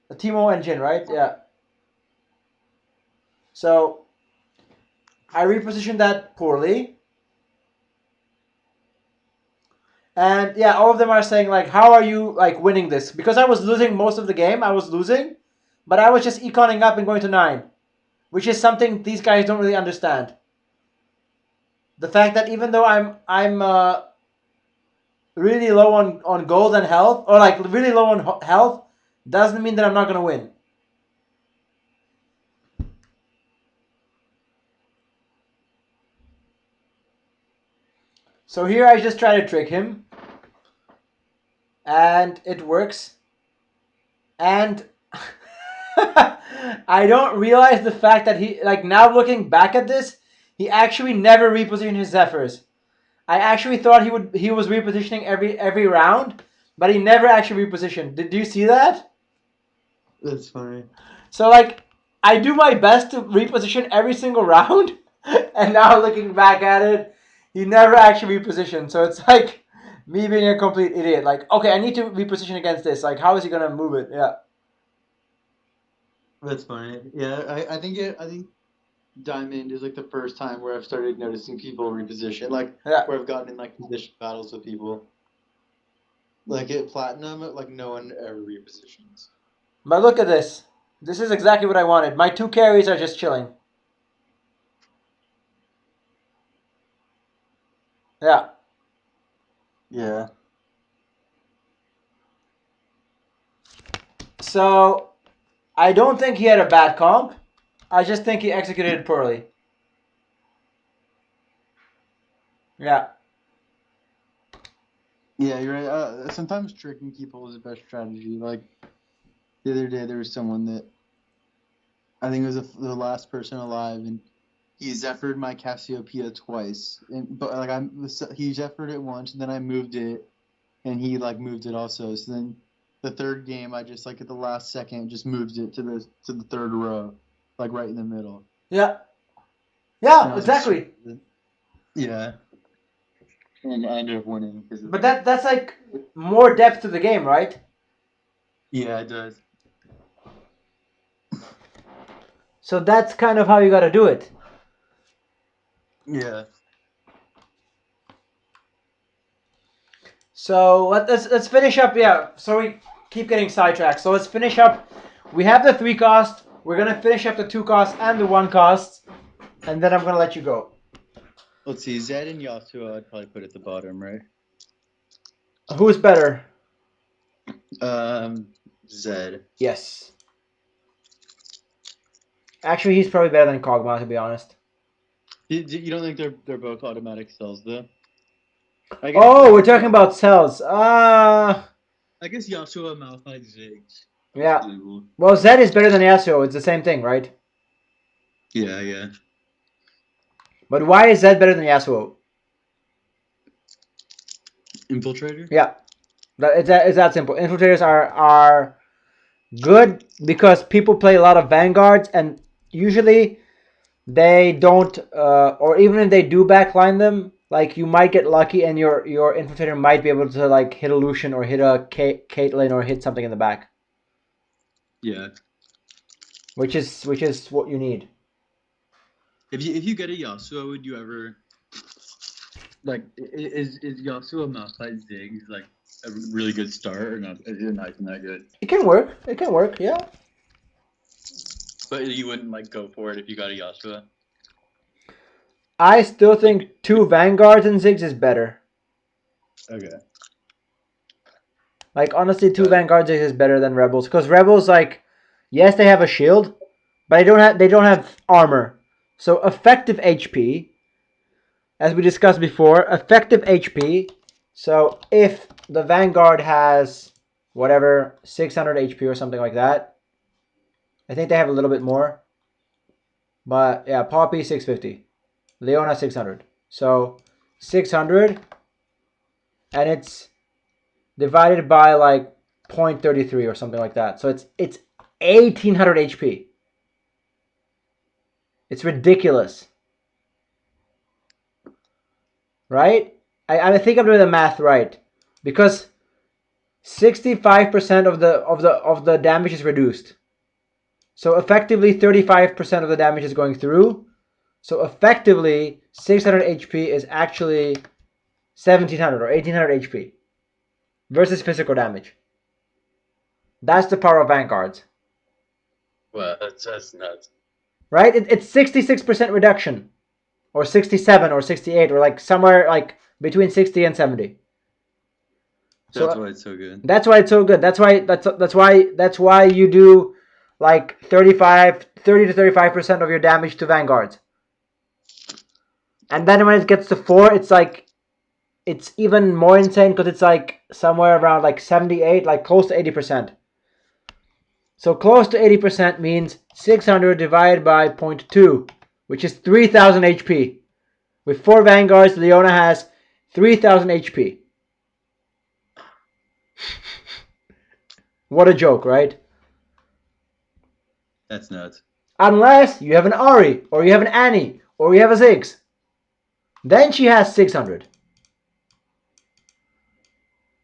S1: The Teemo and Jin, right? Yeah. So I repositioned that poorly. And yeah, all of them are saying, like, how are you, like, winning this? Because I was losing most of the game. I was losing. But I was just econing up and going to 9. Which is something these guys don't really understand. The fact that even though I'm really low on gold and health, or like really low on health, doesn't mean that I'm not going to win. So here I just try to trick him. And it works. And I don't realize the fact that he, like, now looking back at this, he actually never repositioned his Zephyrs. I actually thought he was repositioning every round, but he never actually repositioned. Did you see that?
S3: That's funny.
S1: So, like, I do my best to reposition every single round, and now looking back at it, he never actually repositioned. So it's like me being a complete idiot. Like, okay, I need to reposition against this. Like, how is he gonna move it? Yeah.
S3: That's funny. Yeah, I think Diamond is like the first time where I've started noticing people reposition. Like
S1: Yeah.
S3: where I've gotten in like position battles with people. Like at Platinum, like no one ever repositions.
S1: But look at this. This is exactly what I wanted. My 2 carries are just chilling. Yeah.
S3: Yeah.
S1: So, I don't think he had a bad comp. I just think he executed it poorly. Yeah.
S3: Yeah, you're right. Sometimes tricking people is the best strategy. Like the other day, there was someone that I think it was the last person alive, and he Zephyred my Cassiopeia twice. But like he Zephyred it once, and then I moved it, and he like moved it also. So then the third game, I just like at the last second just moved it to the third row, like right in the middle.
S1: Yeah. Yeah, exactly.
S3: Yeah. And I ended up winning.
S1: But that's like more depth to the game, right?
S3: Yeah, it does.
S1: So that's kind of how you got to do it.
S3: Yeah.
S1: So let's finish up. Yeah. So we keep getting sidetracked. So let's finish up. We have the 3 cost. We're gonna finish up the 2 cost and the 1 cost, and then I'm gonna let you go.
S3: Let's see, Zed and Yasuo I'd probably put at the bottom, right?
S1: Who's better?
S3: Zed.
S1: Yes. Actually, he's probably better than Kog'Maw, to be honest.
S3: You don't think they're both automatic cells though?
S1: Oh, we're talking about cells.
S3: I guess Yasuo Malphite Ziggs.
S1: Yeah. Well, Zed is better than Yasuo. It's the same thing, right?
S3: Yeah.
S1: But why is Zed better than Yasuo?
S3: Infiltrator?
S1: Yeah. It's that simple. Infiltrators are good because people play a lot of Vanguards, and usually they don't, or even if they do backline them, like you might get lucky and your Infiltrator might be able to like hit a Lucian or hit a Caitlyn or hit something in the back.
S3: Yeah.
S1: Which is what you need.
S3: If you get a Yasuo, would you ever like is Yasuo Malphite Ziggs like a really good start or not? Is it not even that good?
S1: It can work. It can work. Yeah.
S3: But you wouldn't like go for it if you got a Yasuo.
S1: I still think 2 Vanguards and Ziggs is better.
S3: Okay.
S1: Like honestly, 2 Vanguards is better than Rebels because Rebels, like, yes, they have a shield, but they don't have armor. So effective HP, as we discussed before, effective HP. So if the Vanguard has whatever 600 HP or something like that, I think they have a little bit more. But yeah, Poppy 650, Leona 600. So 600, and it's divided by like 0.33 or something like that. So it's 1800 HP. It's ridiculous. Right? I think I'm doing the math right. Because 65% of the damage is reduced. So effectively 35% of the damage is going through. So effectively 600 HP is actually 1700 or 1800 HP versus physical damage. That's the power of Vanguards.
S3: Well, that's nuts.
S1: Right? It's 66% reduction. Or 67 or 68 or like somewhere like between 60 and 70.
S3: That's why it's so good.
S1: That's why it's so good. That's why you do like 30 to 35% of your damage to Vanguards. And then when it gets to 4, it's like it's even more insane because it's like somewhere around like 78, like close to 80%. So close to 80% means 600 divided by 0.2, which is 3000 HP. With 4 Vanguards, Leona has 3000 HP. What a joke, right?
S3: That's nuts.
S1: Unless you have an Ari, or you have an Annie, or you have a Ziggs. Then she has 600.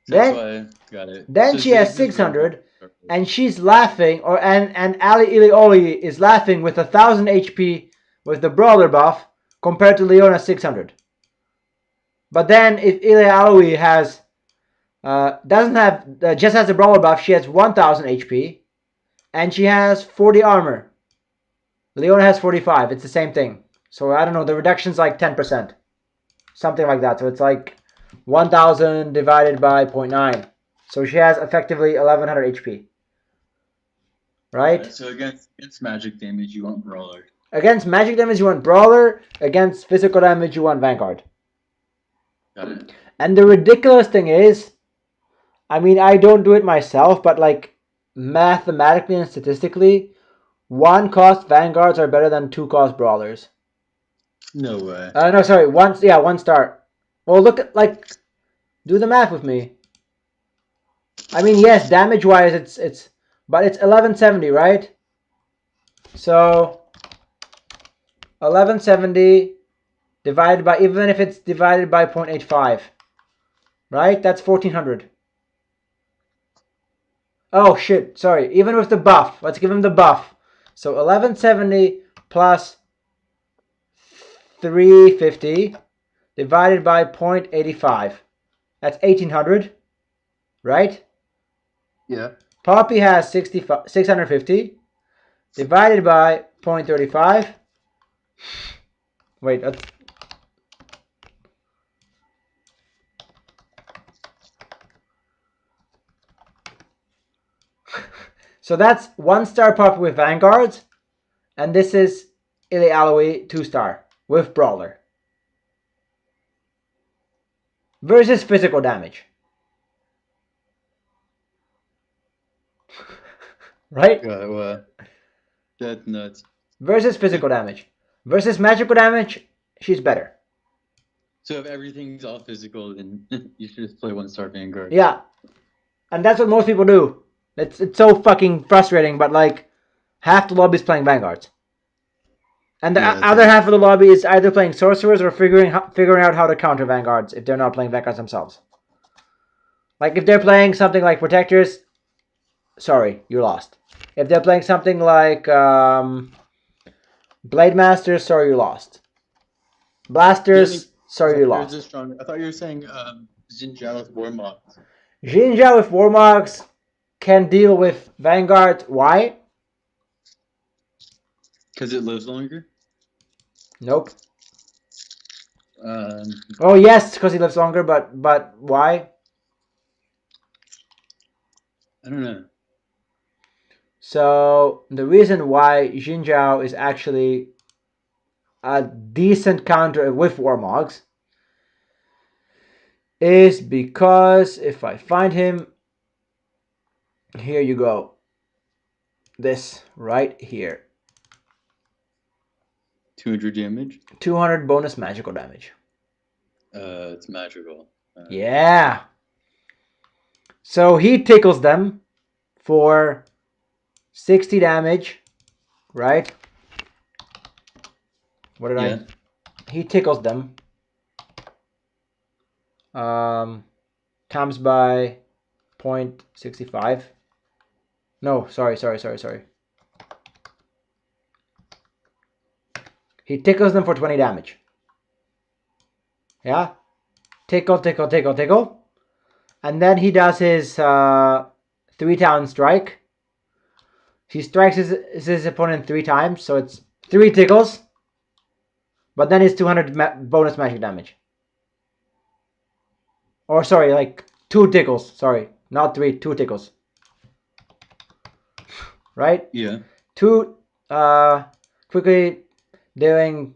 S3: That's why got it.
S1: Then
S3: So
S1: she has
S3: Ziggs is really
S1: 600,
S3: good.
S1: and she's laughing, and Ali Ilioli is laughing with 1000 HP with the Brawler buff compared to Leona's 600. But then if Ilioli has doesn't have just has a Brawler buff, she has 1000 HP, and she has 40 armor. Leona has 45. It's the same thing. So I don't know. The reduction's like 10%, something like that. So it's like 1000 divided by 0.9. So she has effectively 1100 HP. Right?
S3: So against magic damage, you want Brawler.
S1: Against magic damage, you want Brawler. Against physical damage, you want Vanguard.
S3: Got it.
S1: And the ridiculous thing is, I mean, I don't do it myself, but like mathematically and statistically, 1 cost Vanguards are better than 2 cost Brawlers.
S3: No way.
S1: No, sorry. 1 star. Well, look at, like, do the math with me. I mean, yes, damage-wise, but it's 1170, right? So 1170 divided by, even if it's divided by 0.85, right? That's 1400. Oh shit, sorry. Even with the buff, let's give him the buff. So 1170 plus 350 divided by 0.85. That's 1800, right?
S3: Yeah.
S1: Poppy has 650 divided by 0.35. Wait, that's... So that's 1 star Poppy with Vanguards, and this is Ili Alawi 2 star with Brawler. Versus physical damage. Right?
S3: That's nuts.
S1: Versus physical damage. Versus magical damage, she's better.
S3: So if everything's all physical, then you should just play 1 star Vanguard.
S1: Yeah. And that's what most people do. It's so fucking frustrating, but like half the lobby is playing Vanguards. And the other half of the lobby is either playing Sorcerers or figuring out how to counter Vanguards if they're not playing Vanguards themselves. Like if they're playing something like Protectors, sorry, you lost. If they're playing something like Blade Masters, sorry, you lost. Blasters, sorry, you lost.
S3: I thought you were saying Xin Zhao with Warmogs.
S1: Xin Zhao with Warmogs can deal with Vanguard. Why?
S3: Because it lives longer?
S1: Nope. Oh yes, because he lives longer, but why?
S3: I don't know.
S1: So the reason why Xin Zhao is actually a decent counter with Warmogs is because if I find him, here you go. This right here.
S3: 200 damage?
S1: 200 bonus magical damage.
S3: It's magical.
S1: Yeah. So he tickles them for 60 damage, right? What did I? He tickles them. Times by 0.65. No, sorry. He tickles them for 20 damage. Yeah? Tickle. And then he does his 3-town strike. He strikes his opponent 3 times, so it's 3 tickles. But then it's 200 bonus magic damage. Or sorry, like 2 tickles. Sorry, not 3, 2 tickles. Right?
S3: Yeah.
S1: 2 quickly doing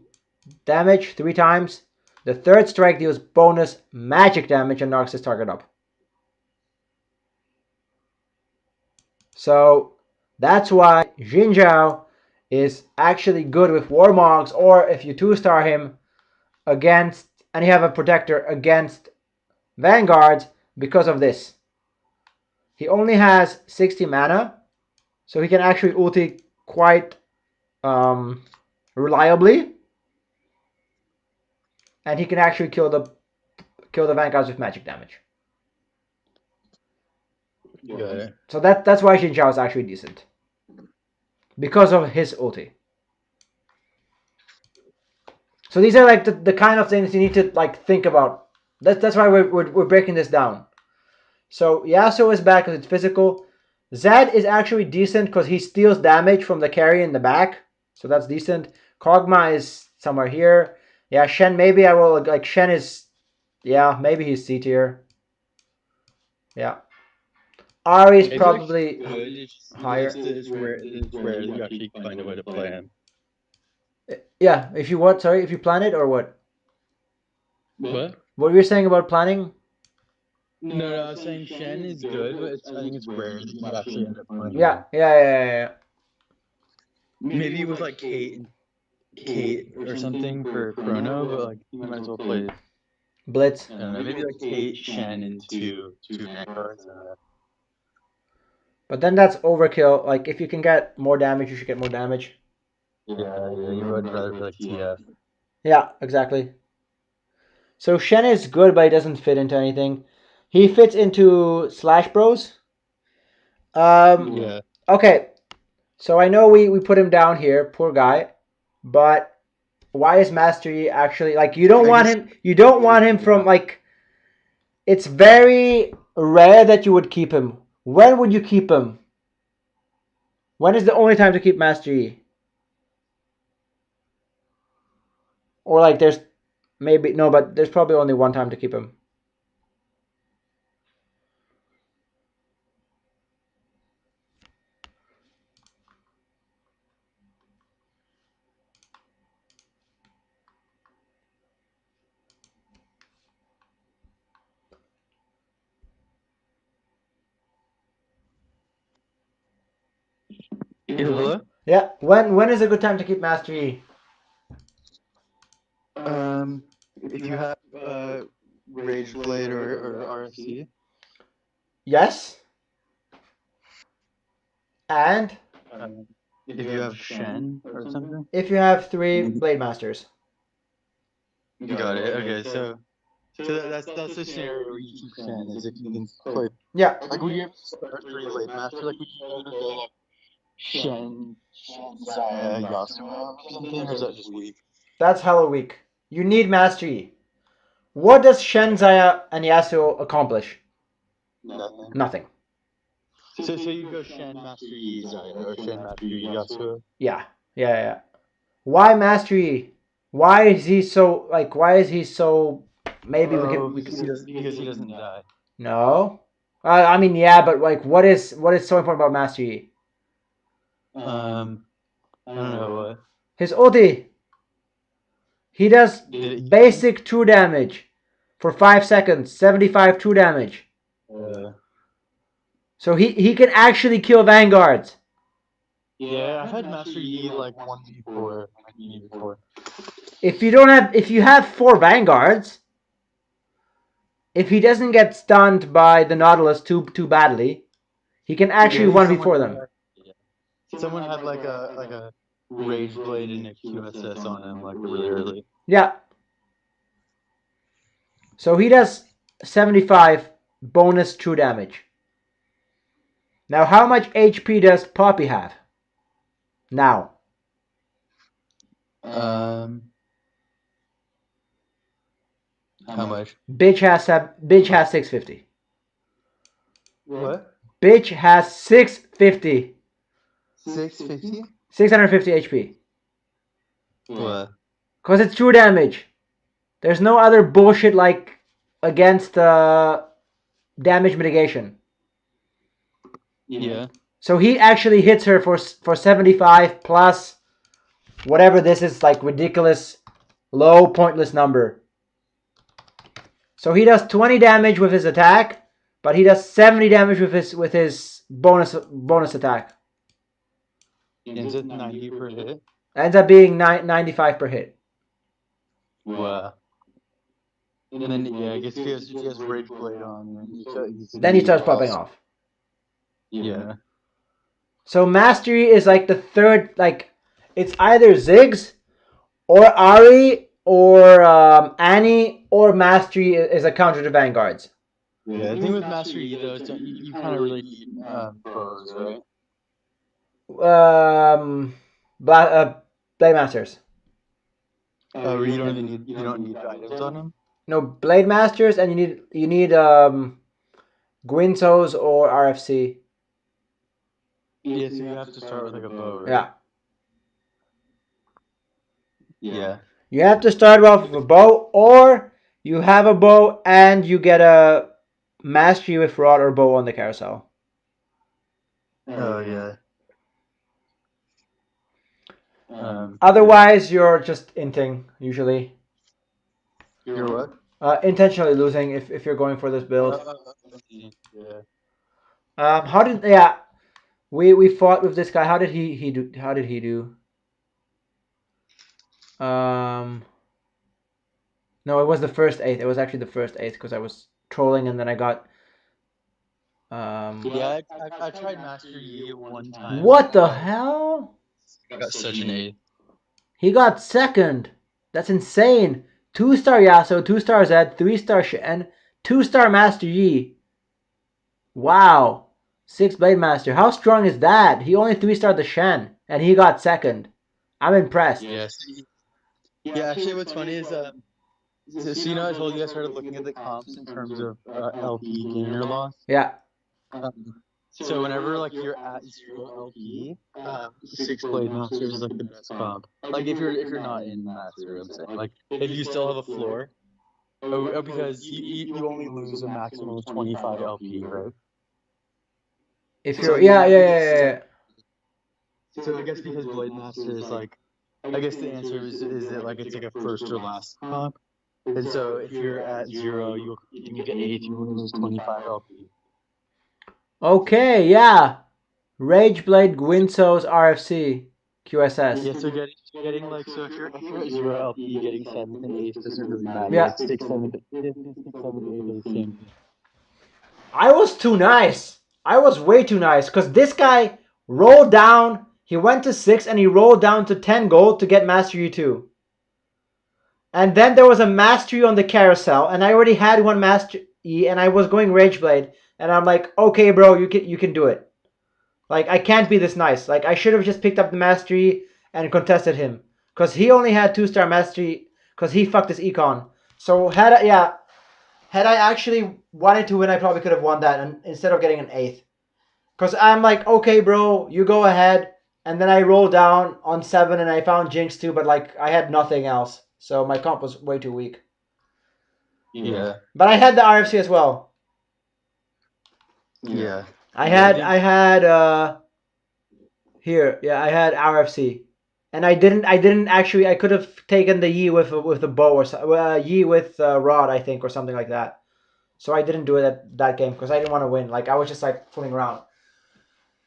S1: damage 3 times. The third strike deals bonus magic damage and knocks his target up. So that's why Xin Zhao is actually good with Warmogs, or if you 2-star him against, and you have a protector against Vanguards, because of this. He only has 60 mana, so he can actually ulti quite reliably, and he can actually kill the Vanguards with magic damage.
S3: Good.
S1: So that's why Xin Zhao is actually decent, because of his ulti. So these are like the kind of things you need to like think about. That's why we're breaking this down. So Yasuo is bad because it's physical. Zed is actually decent because he steals damage from the carry in the back, so that's decent. Kog'Maw is somewhere here. Yeah, Shen, maybe I will, like, Shen is, yeah, maybe he's C tier. Yeah. Ahri is probably
S3: good. It's
S1: higher.
S3: It's rare that you actually find a way to play him.
S1: Yeah, if you what? Sorry, if you plan it or what?
S3: What?
S1: What were you saying about planning?
S3: No, I was saying Shen is good, but I think it's rare that you might actually end up playing him.
S1: Yeah.
S3: Maybe with like Kate or something for Chrono, but like you might as well play
S1: Blitz.
S3: I don't know, maybe like Kate, Shen, and two Vanguards.
S1: But then that's overkill. Like, if you can get more damage, you should get more damage.
S3: Yeah, you would rather play like TF.
S1: Yeah, exactly. So Shen is good, but he doesn't fit into anything. He fits into Slash Bros.
S3: Yeah.
S1: Okay, so I know we put him down here, poor guy, but why is Mastery actually, like, you don't want him from, like, it's very rare that you would keep him. When would you keep him? When is the only time to keep Mastery? Or like there's maybe, no, but there's probably only one time to keep him.
S3: Hello?
S1: Yeah, when is a good time to keep Mastery?
S3: If you have Rage Blade or RFC.
S1: Yes. And
S3: if you have Shen or something.
S1: if you have 3 Blade Masters.
S3: Got it. Okay, so that's the scenario where you keep Shen, is if you can play.
S1: Yeah.
S3: Like, would you ever start 3 Blade Master? Like, would you rather go like Shen, Zaya, Yasuo or something, or is that just weak?
S1: That's hella weak. You need Mastery. What does Shen, Zaya, and Yasuo accomplish? Nothing.
S3: So you go Shen, Mastery, Zaya, or Shen, Mastery, Yasuo?
S1: Yeah. Why Mastery? Why is he so, like, maybe
S3: because he doesn't die.
S1: No. I mean, yeah, but like, what is so important about Mastery?
S3: I don't know what.
S1: His ulti. He does basic true damage for 5 seconds, 75 true damage. So he can actually kill Vanguards.
S3: Yeah, I've had Master Yi like 1v4 before.
S1: If you have 4 Vanguards, if he doesn't get stunned by the Nautilus too badly, he can actually 1v4 them.
S3: Someone had like a Rage Blade and a QSS on him like really early.
S1: Yeah. So he does 75 bonus true damage. Now, how much HP does Poppy have? Now.
S3: How much?
S1: Bitch has 650.
S3: What?
S1: Bitch has 650.
S3: 650?
S1: 650 HP.
S3: What?
S1: Because it's true damage. There's no other bullshit like against damage mitigation.
S3: Yeah.
S1: So he actually hits her for 75 plus whatever this is, like ridiculous low pointless number. So he does 20 damage with his attack, but he does 70 damage with his bonus attack.
S3: Ends at 90 per hit.
S1: Ends up being 95 per hit.
S3: Wow. And then yeah, I guess if he has Rage Blade on,
S1: Then he starts popping off.
S3: Yeah.
S1: So Mastery is like the third, like it's either Ziggs or Ari or Annie, or Mastery is a counter to Vanguards.
S3: Yeah, the thing with Mastery though is you kind of really need bows, right?
S1: Blade Masters.
S3: Oh, you don't need items on him.
S1: No, Blade Masters, and you need Gwintos or RFC.
S3: Yeah, so you have to start with like a bow, right?
S1: Yeah.
S3: Yeah.
S1: You have to start off with a bow, or you have a bow and you get a Mastery with Rod or bow on the carousel.
S3: Oh yeah.
S1: Otherwise, you're just inting usually.
S3: You're what?
S1: Intentionally losing if you're going for this build.
S3: Yeah.
S1: How did yeah? We fought with this guy. How did he do? How did he do? No, it was the first 8th. It was actually the first 8th because I was trolling and then I got.
S3: Yeah, I tried Master Yi one time.
S1: What the hell?
S3: I got such an 8.
S1: He got second. That's insane. 2-star Yasuo, 2-star Zed, 3-star Shen, 2-star Master Yi. Wow. 6 Blade Master. How strong is that? He only 3-starred the Shen and he got second. I'm impressed.
S3: Yes. Yeah, actually, what's funny is so you know I told you I started looking at the comps in terms of LP gain or loss.
S1: Yeah.
S3: So whenever like you're at 0 LP, 6 Blade Master is like the best comp. Like if you're not in Master, I'm saying like if you still have a floor, because you only lose a maximum of 25 LP, right?
S1: If you're yeah.
S3: So I guess because Blade Master is like, I guess the answer is it like it's like a first or last comp, and so if you're at 0, you get 8, you will lose 25 LP.
S1: Okay, yeah. Rageblade Gwinso's RFC QSS.
S3: Yeah, so getting like so if you're at 0 LP, getting 7th and 8th doesn't really matter.
S1: Yeah.
S3: Like 6, 7, 8 are the same.
S1: I was too nice. I was way too nice because this guy rolled down. He went to 6 and he rolled down to 10 gold to get Mastery 2. And then there was a Mastery on the carousel, and I already had one Mastery, and I was going Rageblade, and I'm like, okay, bro, you can do it. Like, I can't be this nice. Like, I should have just picked up the Mastery and contested him. Because he only had 2-star Mastery, because he fucked his econ. So, had I actually wanted to win, I probably could have won that and instead of getting an 8th. Because I'm like, okay, bro, you go ahead. And then I rolled down on 7 and I found Jinx too, but like, I had nothing else. So my comp was way too weak.
S3: Yeah.
S1: But I had the RFC as well.
S3: Yeah.
S1: I had RFC. And I didn't actually, I could have taken the Yi with the bow or Yi with Rod, I think, or something like that. So I didn't do it at that game because I didn't want to win. Like, I was just like fooling around.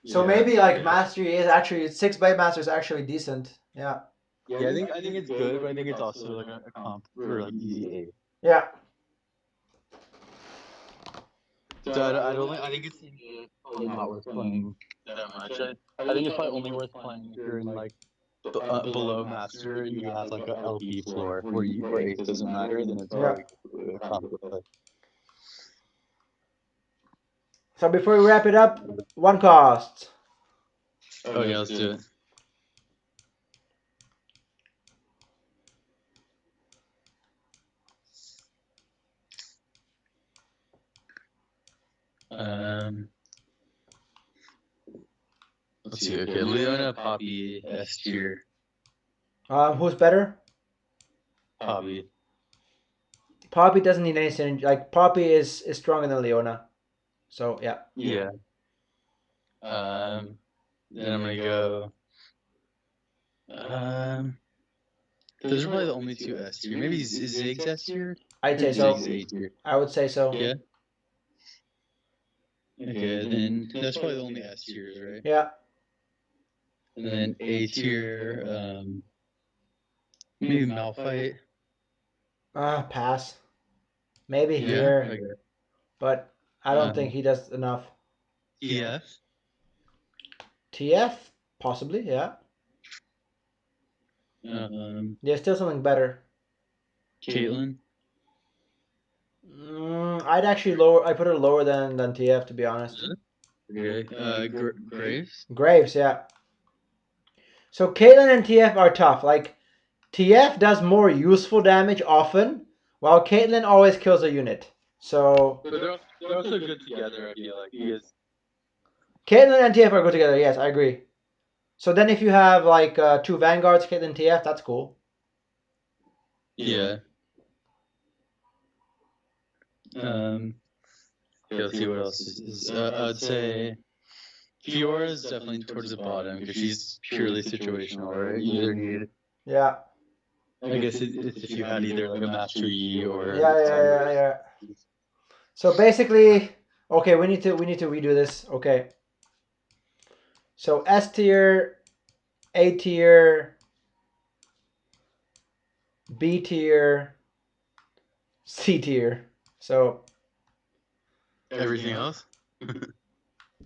S1: So maybe like Mastery is actually 6 Blade Master is actually decent. Yeah.
S3: Yeah, I think it's good, but I think it's also like a comp for like easy 8.
S1: Yeah.
S3: So I think it's probably not worth playing that much. I think it's probably only worth playing if you're in like below Master and you have like a LP floor where 8 doesn't matter, then it's like a comp to play.
S1: So before we wrap it up, one cost.
S3: Oh yeah, let's do it. Let's see. Okay, Leona, Poppy, S tier.
S1: Who's better?
S3: Poppy.
S1: Poppy doesn't need any synergy. Like, Poppy is stronger than Leona. So yeah.
S3: Yeah. Then I'm gonna go. Those are probably the only 2 S tier. Maybe Ziggs S tier.
S1: I'd say so.
S3: Zig's A tier.
S1: I would say so.
S3: Yeah. Okay, then that's probably the only S tiers, right?
S1: Yeah.
S3: And then A tier, maybe Malphite.
S1: Pass. Maybe
S3: Yeah.
S1: here,
S3: Okay.
S1: but I don't think he does enough.
S3: TF.
S1: TF, possibly, yeah. There's still something better.
S3: Caitlyn.
S1: I'd actually lower. I put her lower than TF, to be honest.
S3: Okay. Graves.
S1: Graves, yeah. So Caitlyn and TF are tough. Like TF does more useful damage often, while Caitlyn always kills a unit. So
S3: But they're also good together, I feel like, because
S1: Caitlyn and TF are good together. Yes, I agree. So then if you have like two Vanguards, Caitlyn TF, that's cool.
S3: yeah. Okay, let's see what else is. I'd say Fiora is definitely towards the bottom because she's purely situational, right? You either need.
S1: Yeah.
S3: I guess it's if you had either like a Master Yi or.
S1: Yeah. So basically, okay, we need to redo this. Okay. So S tier, A tier, B tier, C tier. So
S3: Everything else.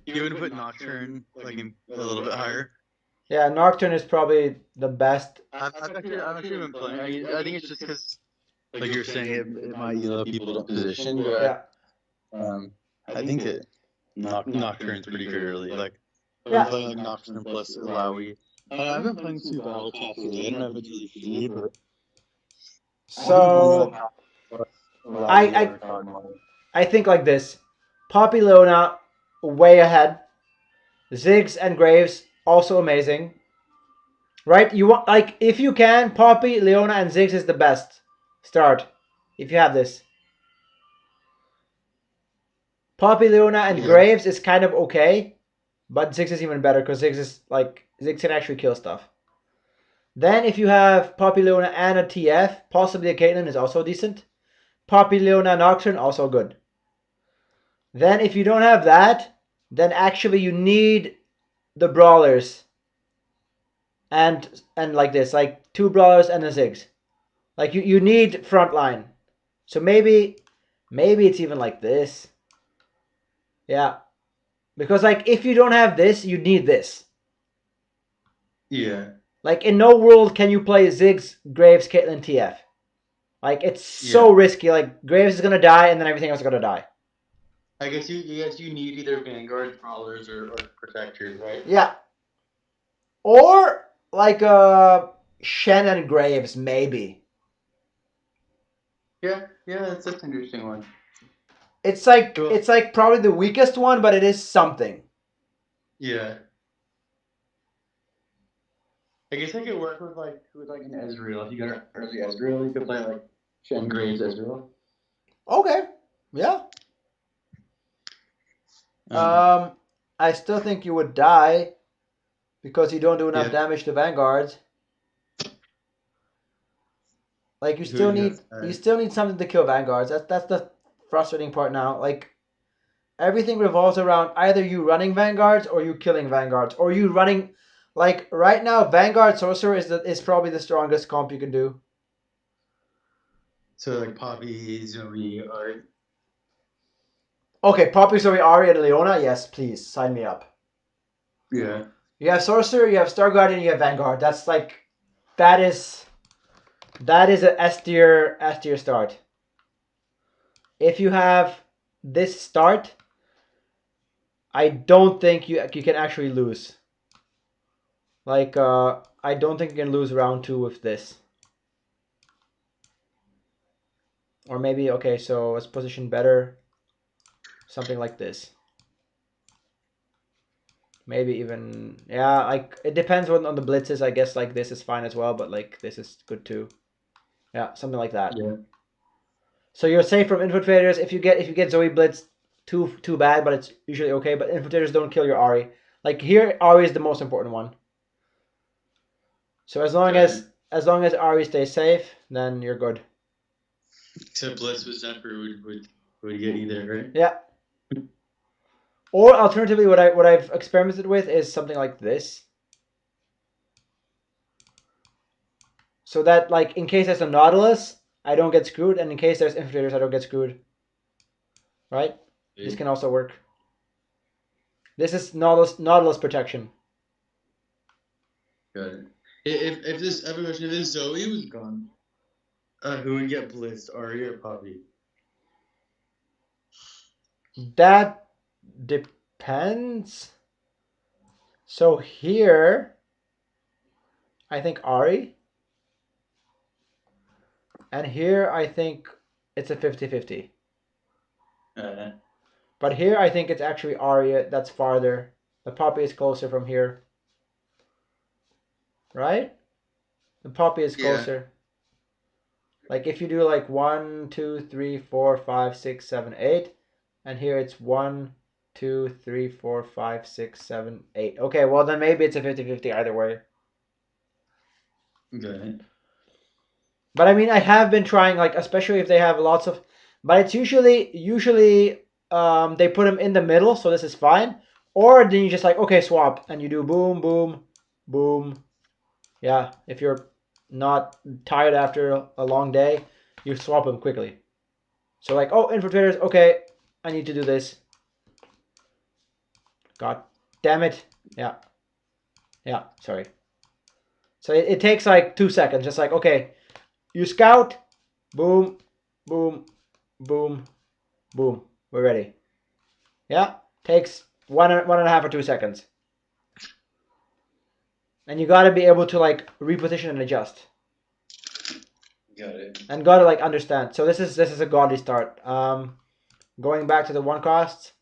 S3: You would put Nocturne like a little bit higher.
S1: yeah, Nocturne is probably the best.
S3: I've actually been playing. I think it's just because, like you're saying, it might elo people to position. But,
S1: Yeah.
S3: I think that Nocturne's pretty good early. Like I've
S1: Yeah.
S3: been playing like Nocturne plus Illaoi. I've been playing 2 battle passes. I don't know if it's really free, but
S1: So I think like this. Poppy Leona way ahead. Ziggs and Graves also amazing. Right? You want like if you can, Poppy, Leona, and Ziggs is the best start. If you have this. Poppy, Leona, and Graves is kind of okay, but Ziggs is even better because Ziggs can actually kill stuff. Then if you have Poppy, Leona, and a TF, possibly a Caitlyn is also decent. Poppy, Leona, Nocturne also good. Then if you don't have that, then actually you need the brawlers. And like this, like 2 brawlers and a Ziggs. Like you need frontline. So maybe it's even like this. Yeah. Because like if you don't have this, you need this.
S3: Yeah.
S1: Like in no world can you play Ziggs, Graves, Caitlyn, TF. Like it's so risky. Like Graves is gonna die and then everything else is gonna die.
S3: I guess you need either Vanguard brawlers or protectors, right?
S1: Yeah. Or like Shen and Graves, maybe.
S3: Yeah, that's an interesting one.
S1: It's like probably the weakest one, but it is something.
S3: Yeah. I guess I could work with an Ezreal. If you got an early Ezreal, you could play like Shen Graves Ezreal.
S1: Okay. Yeah. I still think you would die because you don't do enough damage to Vanguards. Like you still need something to kill Vanguards. That's the frustrating part now. Like everything revolves around either you running Vanguards or you killing Vanguards or you running. Like right now, Vanguard Sorcerer is probably the strongest comp you can do.
S3: So like Poppy, Zoe, Ari.
S1: Okay, Poppy, Zoe, Ari, and Leona. Yes, please sign me up.
S3: Yeah.
S1: You have Sorcerer, you have Star Guardian, you have Vanguard. That's like, that is a S tier start. If you have this start, I don't think you can actually lose. Like, I don't think you can lose round 2 with this. Or maybe, okay, so let's position better. Something like this. Maybe even, yeah, like, it depends on the blitzes. I guess, like, this is fine as well, but, like, this is good too. Yeah, something like that.
S3: Yeah.
S1: So you're safe from infiltrators. If you get Zoe blitz, too bad, but it's usually okay. But infiltrators don't kill your Ari. Like here, Ari is the most important one. So as long as Ari stays safe, then you're good.
S3: Except Blitz with Zephyr would get you there, right?
S1: Yeah. Or alternatively, what I've experimented with is something like this. So that, like, in case there's a Nautilus, I don't get screwed, and in case there's infiltrators, I don't get screwed. Right? This can also work. This is Nautilus protection.
S3: Got it. If this Zoe was gone, who would get blitzed, Ari or Poppy?
S1: That depends. So here, I think Ari. And here, I think it's a 50-50. But here, I think it's actually Ari that's farther. The Poppy is closer from here. Right? The Poppy is closer. Like if you do like 1, 2, 3, 4, 5, 6, 7, 8. And here it's 1, 2, 3, 4, 5, 6, 7, 8. Okay, well then maybe it's a 50-50 either way.
S3: Okay.
S1: But I mean, I have been trying, like, especially if they have lots of, but it's usually they put them in the middle, so this is fine. Or then you just like, okay, swap, and you do boom, boom, boom. Yeah, if you're not tired after a long day, you swap them quickly. So like, oh, infiltrators, okay, I need to do this. God damn it. Yeah. Yeah, sorry. So it takes like 2 seconds, just like, okay, you scout, boom, boom, boom, boom. We're ready. Yeah, takes one and a half or 2 seconds. And you gotta be able to like reposition and adjust.
S3: Got it.
S1: And gotta like understand. So this is a godly start. Going back to the one costs.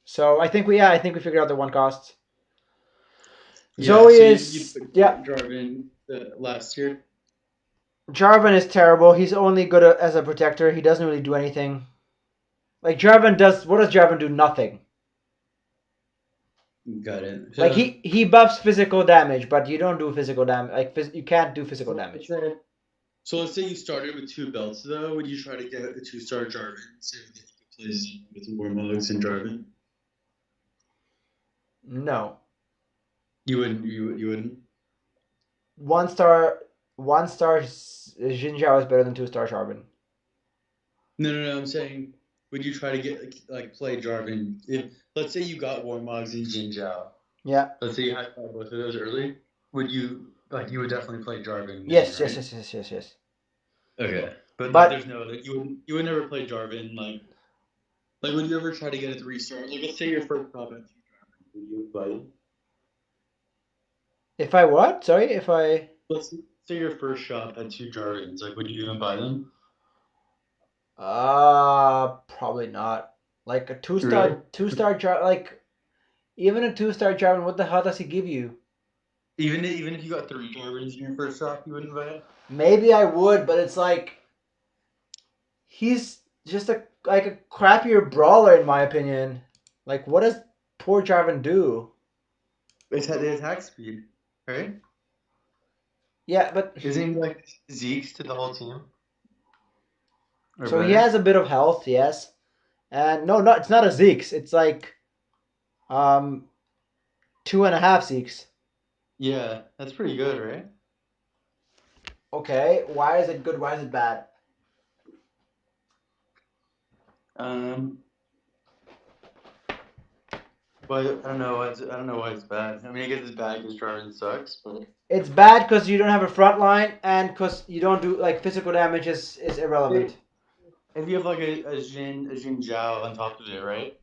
S1: So I think we figured out the one costs. Zoe
S3: so
S1: is
S3: Jarvan last year.
S1: Jarvan is terrible. He's only good as a protector. He doesn't really do anything. Like Jarvan does. What does Jarvan do? Nothing.
S3: Got it.
S1: Like he buffs physical damage, but you don't do physical damage. Like you can't do physical damage.
S3: So let's say you started with 2 belts, though. Would you try to get a 2-star Jarvan so that you could play with Warmugs and Jarvan?
S1: No.
S3: You wouldn't. You wouldn't.
S1: 1-star Xin Zhao is better than 2-star Jarvan.
S3: No. I'm saying, would you try to get like play Jarvan? If let's say you got Warmugs and Jin Zhao.
S1: Yeah.
S3: Let's say you had both of those early. Would you like? You would definitely play Jarvan.
S1: Yes.
S3: Then, right?
S1: Yes.
S3: Okay, but like, there's no you would never play Jarvan like would you ever try to get a 3-star? Like let's say your first top at 2 Jarvan, would you buy it?
S1: If I what? Sorry, if I.
S3: Let's say your first shot at 2 Jarvans. Like, would you even buy them?
S1: Probably not. Like a 2-star Jarvan, like even a 2-star Jarvan, what the hell does he give you?
S3: Even if you got 3 Jarvans in your first shot, you wouldn't buy it?
S1: Maybe I would, but it's like he's just a crappier brawler in my opinion. Like, what does poor Jarvan do?
S3: It's the attack speed, right?
S1: Yeah, but
S3: isn't he like Zeke's to the whole team?
S1: So he has a bit of health, yes, and no, it's not a Zeke's. It's like 2.5 Zeke's.
S3: Yeah, that's pretty good, right?
S1: Okay, why is it good? Why is it bad?
S3: But I don't know why it's bad. I mean, I guess it's bad because Jarvan sucks, but
S1: it's bad because you don't have a front line and because you don't do like physical damage is irrelevant.
S3: If you have like a Jin Zhao on top of it, right?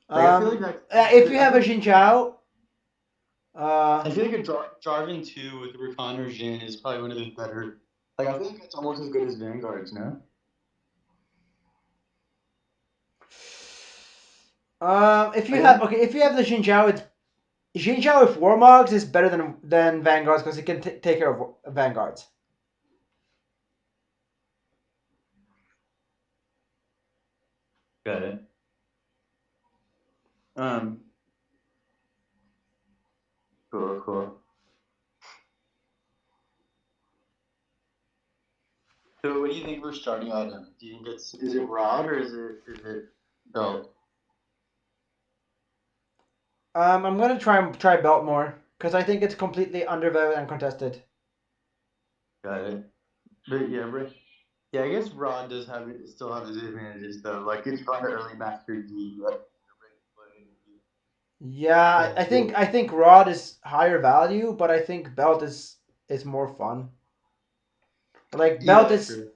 S1: I feel like if you have a Xin Zhao,
S3: I feel like a Jarvan 2 with Rakan or Jin is probably one of the better. Like, I feel like it's almost as good as Vanguards, no?
S1: If you have the Xin Zhao, it's Xin Zhao with Warmogs is better than Vanguards because it can take care of Vanguards.
S3: Got it. Cool. So what do you think we're starting item? Do you think is it rod or is it belt?
S1: I'm gonna try belt more because I think it's completely undervalued and contested.
S3: Got it. But yeah, yeah, I guess rod does still have its advantages though. Like if you got an early master D,
S1: Yeah, I think rod is higher value, but I think belt is more fun. Like belt
S3: yeah,
S1: is,
S3: true.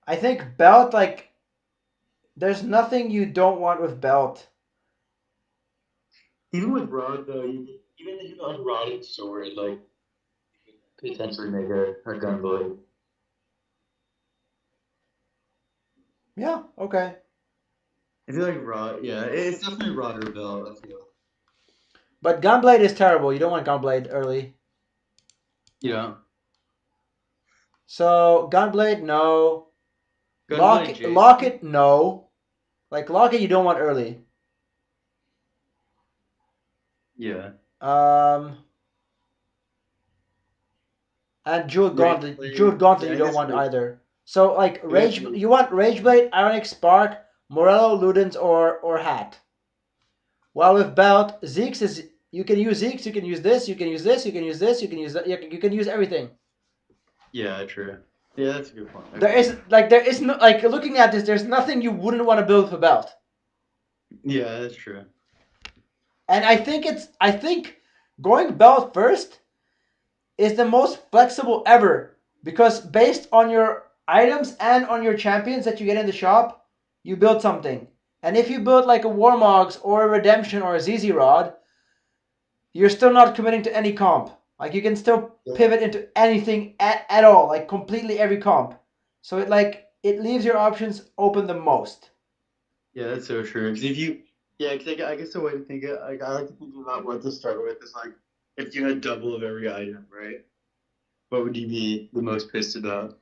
S1: I think belt like there's nothing you don't want with belt.
S3: Even with rod though, even if you got rod and sword, like potentially make a gun blade.
S1: Yeah, okay.
S3: I feel like rod, yeah, it's definitely rod or belt. I feel.
S1: But gunblade is terrible. You don't want gunblade early.
S3: Yeah.
S1: So gunblade, no.
S3: Gunblade J.
S1: Locket, no. Like locket, you don't want early.
S3: Yeah.
S1: Um, and jeweled gauntlet,
S3: Yeah,
S1: you
S3: I
S1: don't
S3: guess
S1: want either. So like
S3: I guess
S1: rage, you want rageblade, ionic spark, Morello, Ludens, or hat. While with belt, Zeke's is you can use Zeke's, you can use this, you can use this, you can use this, you can use that, you can use everything.
S3: Yeah, true. Yeah, that's a good point.
S1: There is no like looking at this, there's nothing you wouldn't want to build with a belt.
S3: Yeah, that's true.
S1: And I think going belt first is the most flexible ever because based on your items and on your champions that you get in the shop, you build something. And if you build like a Warmogs or a Redemption or a ZZ Rod, you're still not committing to any comp. Like you can still pivot into anything at all, like completely every comp. So it leaves your options open the most.
S3: Yeah, that's so true. Because if you, yeah, cause I guess the way to think of, like, I like to think about what to start with is like, if you had double of every item, right? What would you be the most pissed about?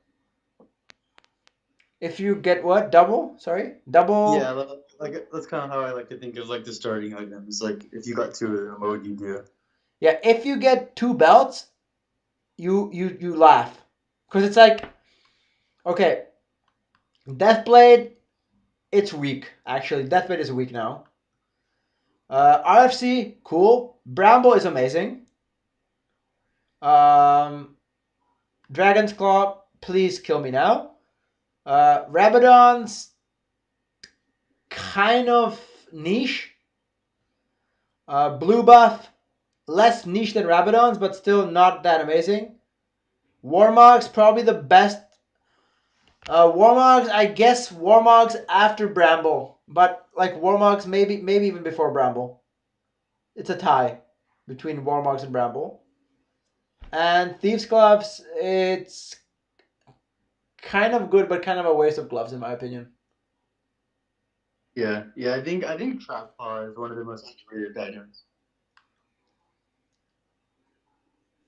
S1: If you get what? Double? Sorry? Double.
S3: Yeah, like that's kind of how I like to think of like the starting items. Like if you got two of them, what would you do?
S1: Yeah, if you get two belts, you laugh. Because it's like, okay, Deathblade, it's weak. Actually, Deathblade is weak now. RFC, cool. Bramble is amazing. Dragon's Claw, please kill me now. Rabadon's kind of niche. Blue buff, less niche than Rabadon's, but still not that amazing. Warmog's probably the best. Warmogs, I guess Warmogs after Bramble, but like Warmogs maybe even before Bramble. It's a tie between Warmogs and Bramble. And Thieves Gloves, it's kind of good, but kind of a waste of gloves in my opinion.
S3: Yeah, I think Trap Claw is one of the most underrated items.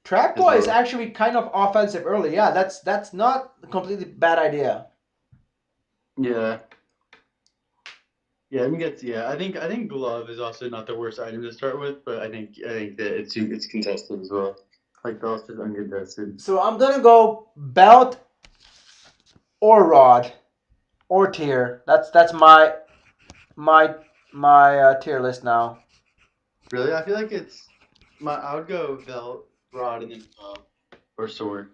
S1: Trap
S3: As
S1: Claw is
S3: well.
S1: actually kind of offensive early. Yeah, that's not a completely bad idea.
S3: Yeah. Yeah, I think I think glove is also not the worst item to start with, but I think that it's contested as well. Like belt is uncontested.
S1: So I'm gonna go belt or rod or tier. That's my tier list now.
S3: Really, I feel like I would go belt, rod, and then bow or sword,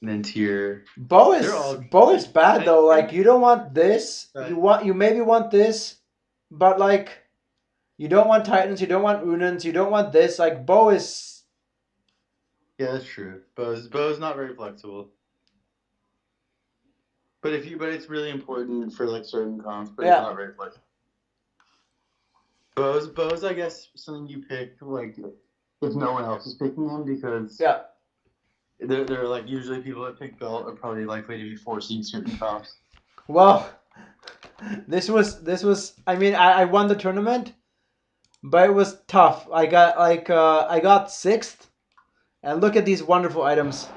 S3: and then tier.
S1: Bow
S3: They're all
S1: is bad though. Like you don't want this.
S3: Right.
S1: You maybe want this, but like you don't want Titans. You don't want Unans. You don't want this. Like bow is.
S3: Yeah, that's true. Bow's not very flexible. But it's really important for like certain comps, but it's not very flexible. Bows, I guess something you pick like if no one else is picking them because they're like usually people that pick belt are probably likely to be forcing certain comps.
S1: Well, this was. I mean, I won the tournament, but it was tough. I got sixth, and look at these wonderful items.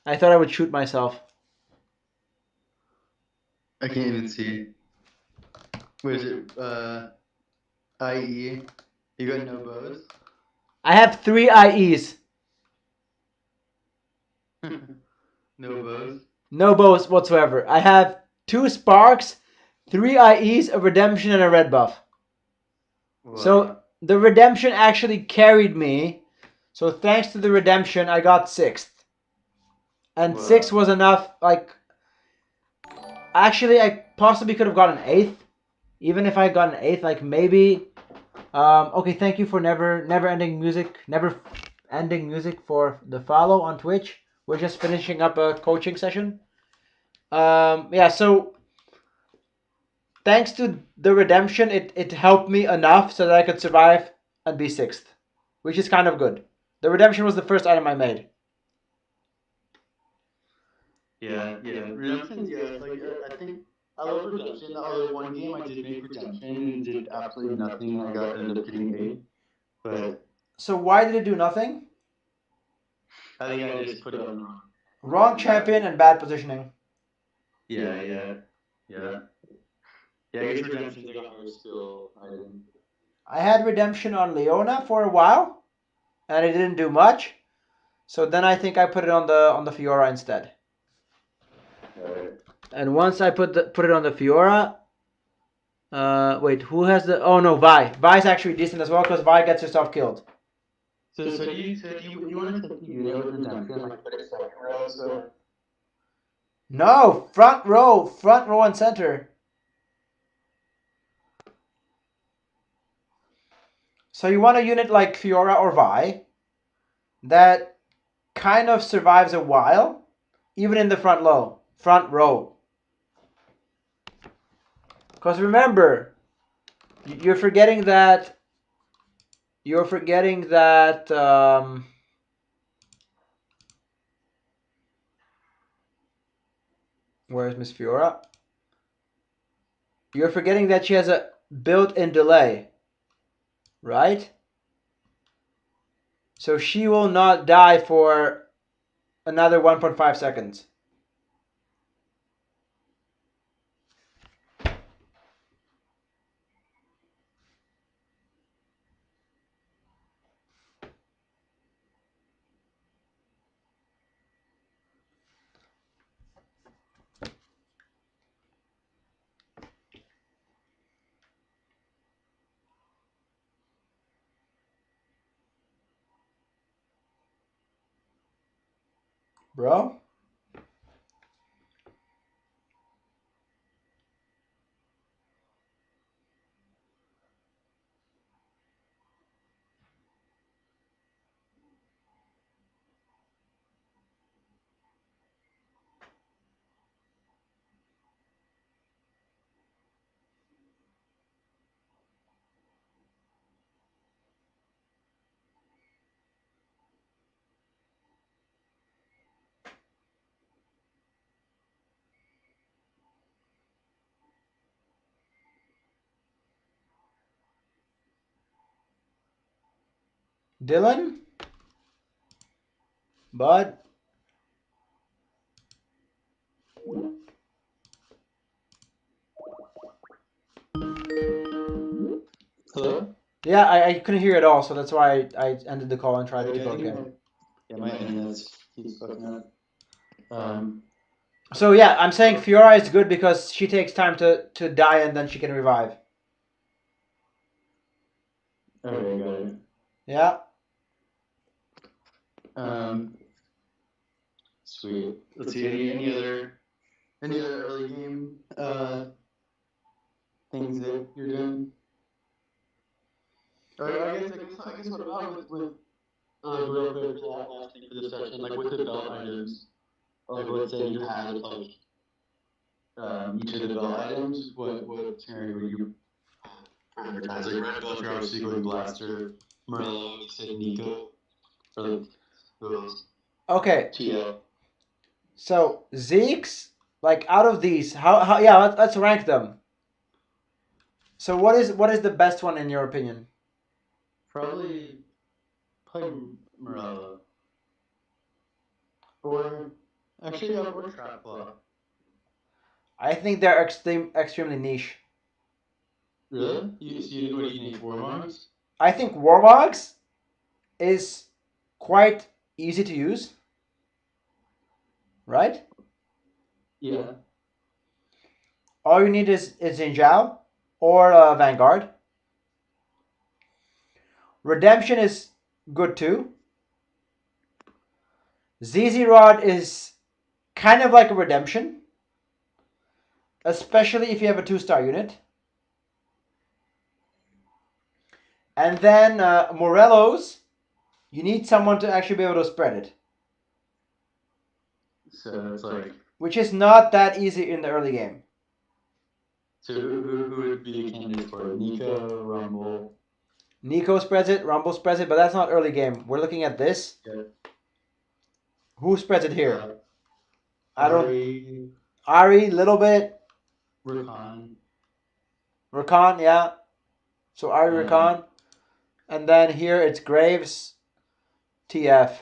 S1: I thought I would shoot myself.
S3: I can't even see. Was it IE? You got no bows?
S1: I have 3 IEs.
S3: No bows.
S1: No bows whatsoever. I have 2 sparks, 3 IEs, a redemption, and a red buff.
S3: Wow.
S1: So the redemption actually carried me. So thanks to the redemption, I got 6th. And
S3: Wow.
S1: 6 was enough. Like, actually, I possibly could have gotten 8th. Even if I got an 8th, like maybe. Okay, thank you for never ending music for the follow on Twitch. We're just finishing up a coaching session. Yeah, so thanks to the redemption, it helped me enough so that I could survive and be 6th, which is kind of good. The redemption was the first item I made.
S3: Yeah. Redemption's like I think I love redemption. Although one game I did make redemption and did absolutely nothing. I ended up getting 8. But
S1: So why did it do nothing?
S3: I think I just put it on wrong.
S1: Wrong champion and bad positioning.
S3: Yeah. I guess redemption's like a hard skill item.
S1: I had redemption on Leona for a while, and it didn't do much. So then I think I put it on the Fiora instead.
S3: Right.
S1: And once I put it on the Fiora, wait, who has the? Oh no, Vi. Vi's actually decent as well because Vi gets herself killed.
S3: So do you want to take the EUNE with redemption like put it second row? So
S1: No, front row and center. So you want a unit like Fiora or Vi that kind of survives a while, even in the front row. Because remember, you're forgetting that. Where's Miss Fiora? You're forgetting that she has a built-in delay, right? So she will not die for another 1.5 seconds. Bro? Dylan? Bud?
S3: hello?
S1: Yeah, I couldn't hear it all, so that's why I ended the call and tried to go again.
S3: Yeah, my internet keeps fucking up.
S1: So yeah, I'm saying Fiora is good because she takes time to die and then she can revive.
S3: Okay, got it.
S1: Yeah.
S3: Sweet. Let's see. Any other early game things that you're doing? Or I guess what about with real quick last thing for this session, like with the belt items, like let's say you had like each of the belt items, what scenario would you prioritize? Like red buff, you're obviously going blaster. Morello, you said Nico. Or like who else?
S1: Okay.
S3: TL.
S1: So Zeke's, like out of these, how yeah, let's rank them. So what is the best one in your opinion?
S3: Probably Morello. Or actually or Trap Claw.
S1: I think they're extremely niche.
S3: Really? What do you need? Warmogs?
S1: I think Warmogs is quite easy to use. right?
S3: Yeah.
S1: All you need is Jinzhao or Vanguard. Redemption is good too. ZZ Rod is kind of like a redemption, especially if you have a 2-star unit. And then Morelos, you need someone to actually be able to spread it,
S3: So it's like,
S1: which is not that easy in the early game.
S3: so who would be the candidates for it? Nico, Rumble.
S1: Nico spreads it, Rumble spreads it, but that's not early game. We're looking at this.
S3: Yeah.
S1: Who spreads it here? I
S3: Ari,
S1: don't. Ari, little bit.
S3: Rakan.
S1: Rakan, yeah. So Ari Rakan. And then here it's Graves, TF.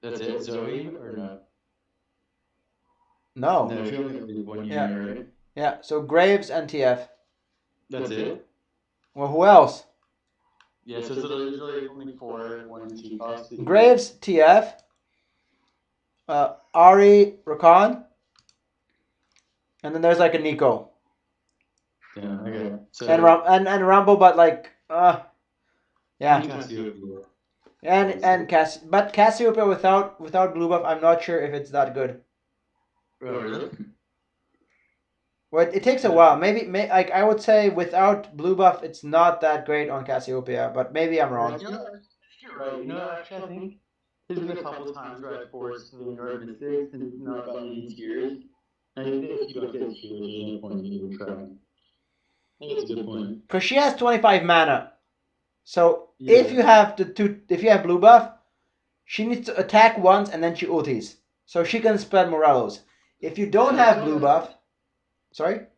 S3: That's it? Zoe or no?
S1: No.
S3: No, she only did one
S1: Yeah.
S3: year, right?
S1: Yeah, so Graves and TF.
S3: That's it?
S1: Well, who else?
S3: Yeah, so it's literally only 4, 1 and 2 costs.
S1: Graves, TF. Ari, Rakan. And then there's like a Nico.
S3: Yeah, okay. So,
S1: And Rumble, but like, yeah.
S3: Cassiopeia.
S1: And Cassiopeia without blue buff, I'm not sure if it's that good.
S3: Oh, really?
S1: Well, it takes a while. Maybe like I would say without blue buff, it's not that great on Cassiopeia, but maybe I'm wrong.
S3: You know, you're right. You know, actually, I think there's been a couple times where I forced Vanguard mistakes and not gotten any tiers. I think that if you don't get tiers, there's no point in even trying. I think that's a good point.
S1: Because she has 25 mana, so
S3: Yeah.
S1: if you have if you have blue buff, she needs to attack once and then she ultis, so she can spread Morelos. If you don't have blue buff, sorry.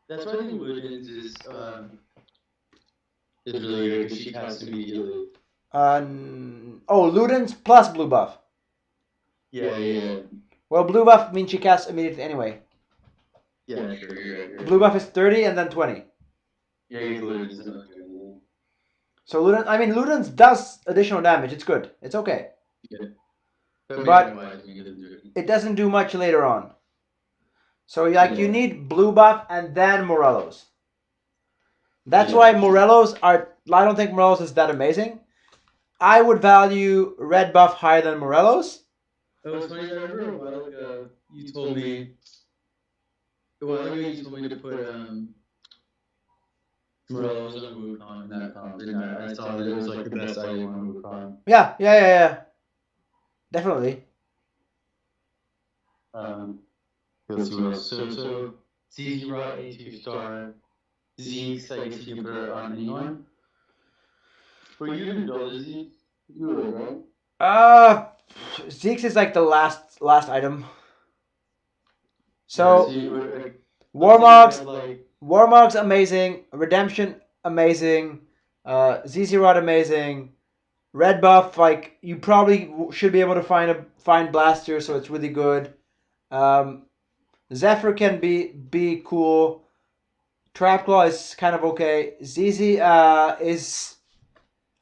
S3: That's why I think Luden's is really good because she casts immediately.
S1: Luden's plus blue buff.
S3: Yeah.
S1: Well, blue buff means she casts immediately anyway.
S3: Yeah, sure, you're right.
S1: Blue buff is 30 and then 20.
S3: Yeah, Luden's not good.
S1: So Luden's does additional damage. It's good. It's okay.
S3: Yeah.
S1: But it doesn't do much later on. So you need blue buff and then Morelos. That's why Morelos are. I don't think Morelos is that amazing. I would value red buff higher than Morelos.
S3: It was funny. I remember a while ago you told me. A while ago you told me to put Morelos on Wukong in that comp, and I saw that it was like the best item on Wukong.
S1: Yeah. Definitely.
S3: Let's see what else. So ZZ Rod a 2-star. Zeke's, I guess you can put it on anyone. But you didn't build a Zeke. You were, right?
S1: Zeke's is like the last item. So Warmog's amazing. Redemption amazing. ZZ Rod amazing. Red buff, like you probably should be able to find Blaster, so it's really good. Zephyr can be cool. Trapclaw is kind of okay. ZZ is,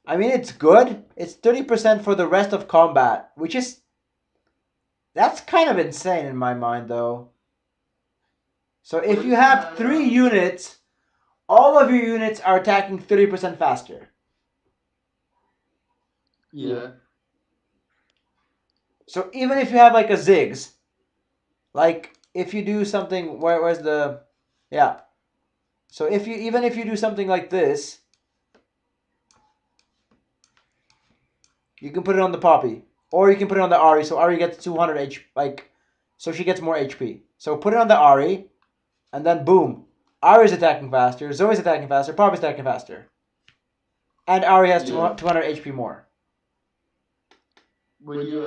S1: I mean, it's good. It's 30% for the rest of combat, which is, that's kind of insane in my mind, though. So if you have 3 units, all of your units are attacking 30% faster.
S3: Yeah.
S1: So even if you have like a Ziggs, like if you do something, where's the, yeah. So if you do something like this, you can put it on the Poppy, or you can put it on the Ari. So Ari gets 200 HP, like, so she gets more HP. So put it on the Ari, and then boom, Ari's attacking faster, Zoe's attacking faster, Poppy's attacking faster, and Ari has 200 HP more.
S3: Would you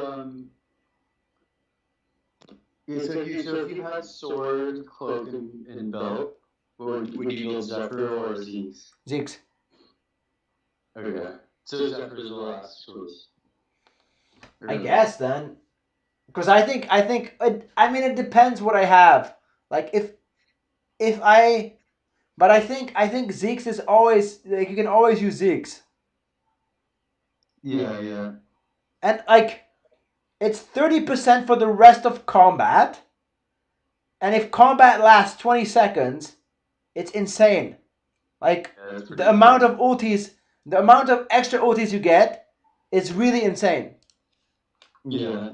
S3: so if you had sword, cloak, and belt, would you build Zephyr or Zeke's?
S1: Zeke's.
S3: Okay. So Zephyr's the last choice.
S1: I guess then, because I think it depends what I have. Like but I think Zeke's is always, like, you can always use Zeke's.
S3: Yeah.
S1: And like, it's 30% for the rest of combat. And if combat lasts 20 seconds, it's insane. Like, the amount of ultis, the amount of extra ultis you get is really insane.
S3: Yeah.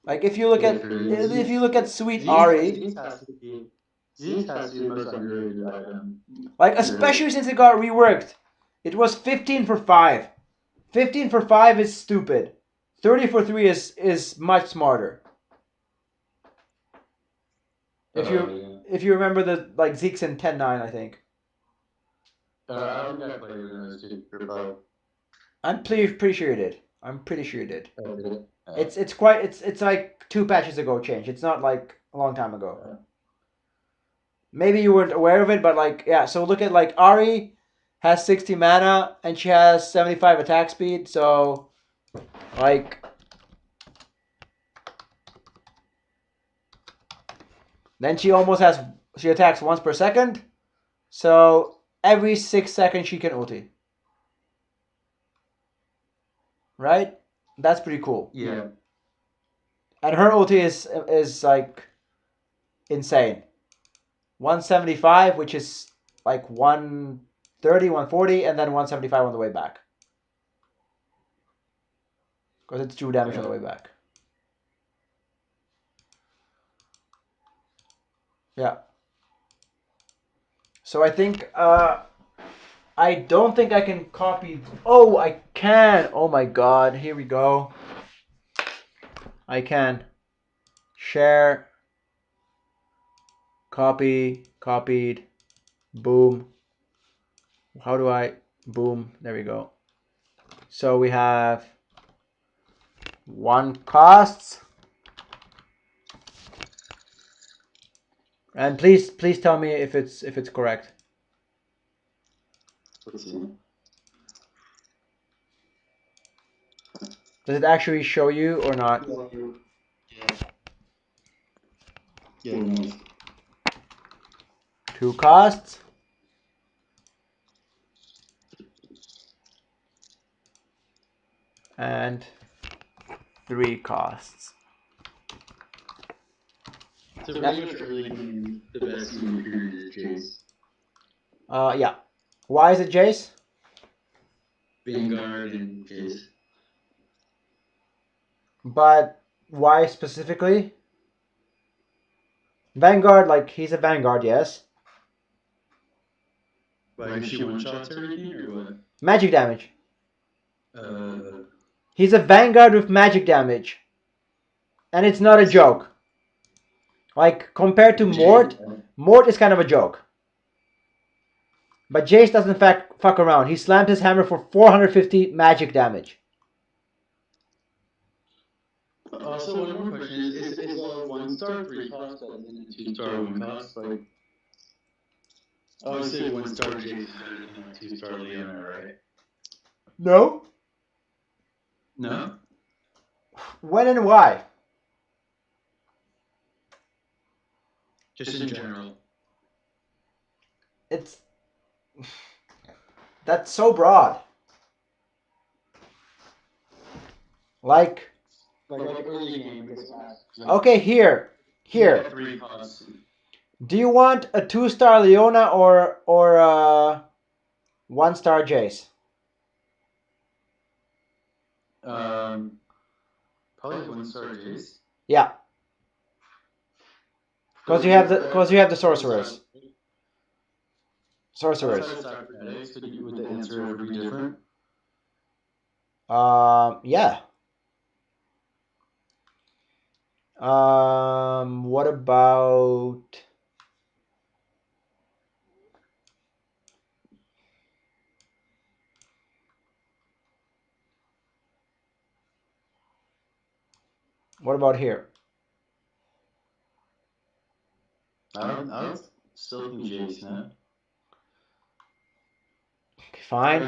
S1: Like, if you look at Sweet Ari,
S3: Zeke has to be the most underrated item.
S1: like, especially since it got reworked, it was 15 for 5. 15 for 5 is stupid. 30 for 3 is much smarter. If you remember the like Zeke's in 10-9, I think.
S3: I don't think I played when I was 2 for 5.
S1: I'm pretty sure you did. I'm pretty sure you did.
S3: Oh, did it?
S1: It's like 2 patches ago change. It's not like a long time ago. Maybe you weren't aware of it, but like, yeah. So look at like Ari has 60 mana and she has 75 attack speed. So like, then she attacks once per second. So every 6 seconds she can ulti. Right? That's pretty cool.
S3: Yeah.
S1: And her ulti is like insane. 175, which is like 130, 140, and then 175 on the way back. Because it's 2 damage on the way back. Yeah. So I think I don't think I can copy. Oh, I can. Oh my god. Here we go. I can share, copy, copied, boom. How do I boom? There we go. So we have 1 costs. And please tell me if it's correct.
S3: Let's see.
S1: Does it actually show you or not?
S3: Yeah. Nice.
S1: 2 costs. And 3 costs.
S3: So pretty much early game, the best EUNE period is Jace.
S1: Yeah. Why is it Jace?
S3: Vanguard and Jace.
S1: But why specifically? Vanguard, like, he's a Vanguard, yes.
S3: Like, if she one-shots everything, or what?
S1: Magic damage. He's a Vanguard with magic damage. And it's not a joke. Like, compared to Mort, Mort is kind of a joke. But Jace doesn't fuck around. He slams his hammer for 450 magic damage.
S3: Also, one more question is a 1-star 3 cost better than a 2-star 1 cost? Like, obviously 1-star Jace is better than a 2-star Leona, right?
S1: No.
S3: No?
S1: When and why?
S3: Just in general.
S1: That's so broad. Like
S3: early game.
S1: Okay, here.
S3: Yeah, 3 costs.
S1: Do you want a 2-star Leona or a 1-star Jace?
S3: Probably 1-star Jace.
S1: Yeah. Because you have the sorcerers. Sorcerers.
S3: Would the answer ever be different?
S1: Yeah. What about... What about here?
S3: I would still think Jace, no?
S1: Fine.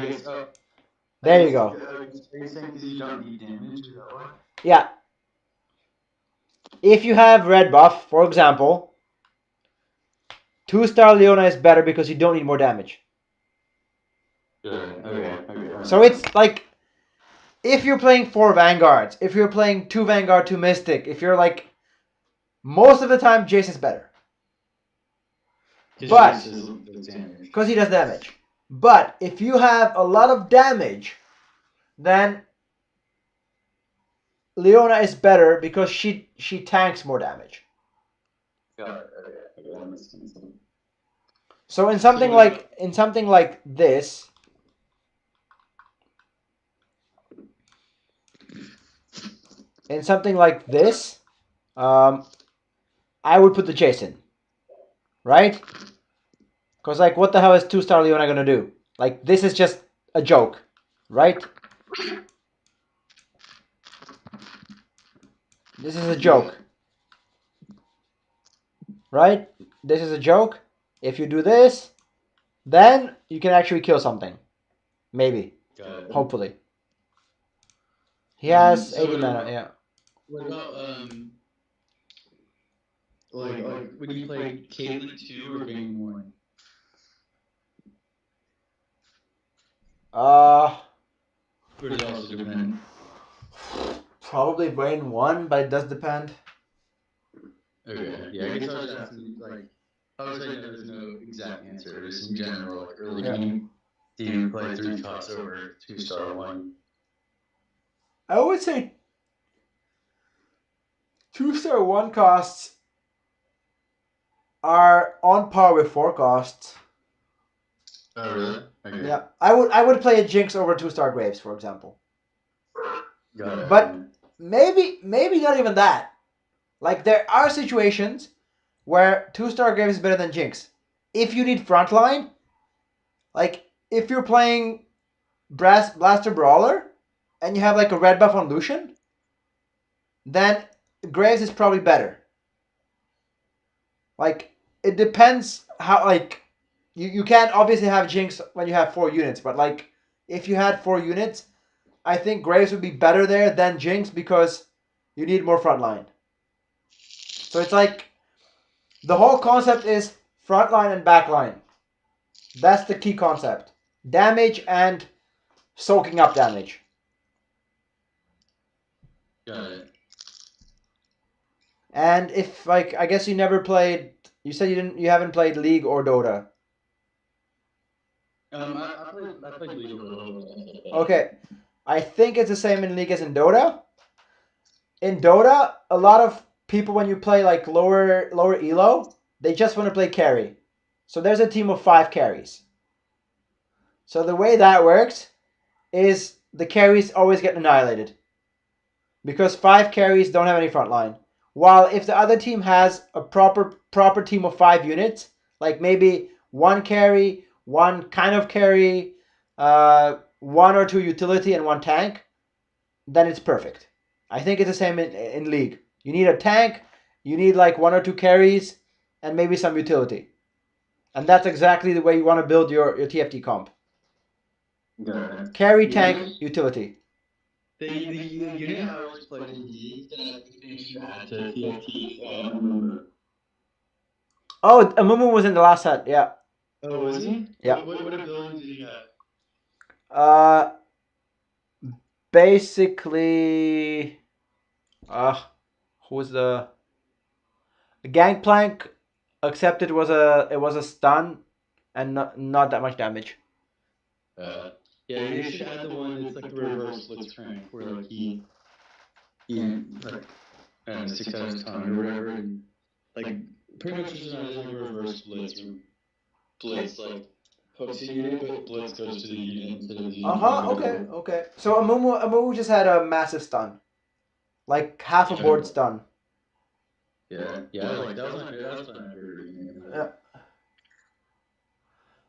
S1: There you go.
S3: Are you saying because you don't need damage?
S1: Yeah. If you have red buff, for example, 2-star Leona is better because you don't need more damage.
S3: Okay.
S1: So it's like, if you're playing 4 Vanguards, if you're playing 2 Vanguard, 2 Mystic, if you're like, most of the time, Jace is better. But, because he does damage. But, if you have a lot of damage, then Leona is better because she tanks more damage. So in something like this, I would put the Jason, right? Because like, what the hell is 2-star Leona gonna do? Like, this is just a joke, right? This is a joke, right? This is a joke. If you do this, then you can actually kill something, maybe, hopefully. He has 80 mana, yeah.
S3: What about like when you play Caitlyn 2 or Vayne 1? Or does it also depend?
S1: Probably Vayne 1, but it does depend.
S3: Okay, yeah, I guess I was asking, like, obviously there's no exact answer, just in general, like early game, do you play 3 costs over 2-star 1?
S1: I would say 2-star 1 costs are on par with 4 costs.
S3: Oh, really? Okay.
S1: Yeah, I would play a Jinx over 2-star Graves, for example.
S3: Got it.
S1: But maybe not even that. Like, there are situations where 2-star Graves is better than Jinx. If you need frontline, like if you're playing Blaster Brawler and you have like a red buff on Lucian, then Graves is probably better. Like, it depends how, like, you can't obviously have Jinx when you have 4 units, but like, if you had 4 units, I think Graves would be better there than Jinx because you need more frontline. So it's like, the whole concept is frontline and backline. That's the key concept. Damage and soaking up damage.
S3: Got it.
S1: And if, like, I guess you never played, you said you haven't played League or Dota.
S3: I played League of Legends.
S1: Okay, I think it's the same in League as in Dota. In Dota, a lot of people, when you play like lower elo, they just want to play carry. So there's a team of 5 carries. So the way that works is the carries always get annihilated because 5 carries don't have any front line. While if the other team has a proper team of 5 units, like maybe 1 carry, 1 kind of carry, 1 or 2 utility, and 1 tank, then it's perfect. I think it's the same in League. You need a tank, you need like 1 or 2 carries, and maybe some utility. And that's exactly the way you want to build your TFT comp. Carry, tank, utility.
S3: The unit I always played in League that I think they should add to TFT.
S1: Oh, Amumu was in the last set, yeah.
S3: Oh, was he?
S1: Yeah.
S3: What ability did he have?
S1: Basically, who's the Gangplank? Except it was a stun, and not that much damage.
S3: Yeah, you should add the one that's like the reverse blitzcrank, where like he like, I don't know, 6 out of ton or whatever, and like pretty much just like a reverse blitz, or blitz like hooks a unit, but blitz goes to the unit instead of the unit.
S1: Okay. So Amumu just had a massive stun, like half a board stun.
S3: Yeah, like that was my favorite game.
S1: Yeah.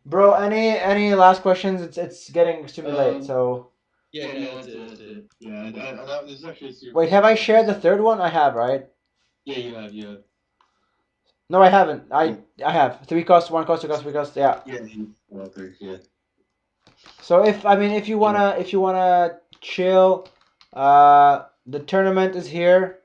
S1: Bro, any last questions? It's getting extremely late, so.
S3: Yeah, no, that's it. Yeah, this is actually super.
S1: Wait, have I shared the third one? I have, right?
S3: Yeah, you have.
S1: No, I haven't. I have 3 costs, 1 cost, 2 cost, 3 cost. Yeah.
S3: Yeah.
S1: So if you wanna chill, the tournament is here.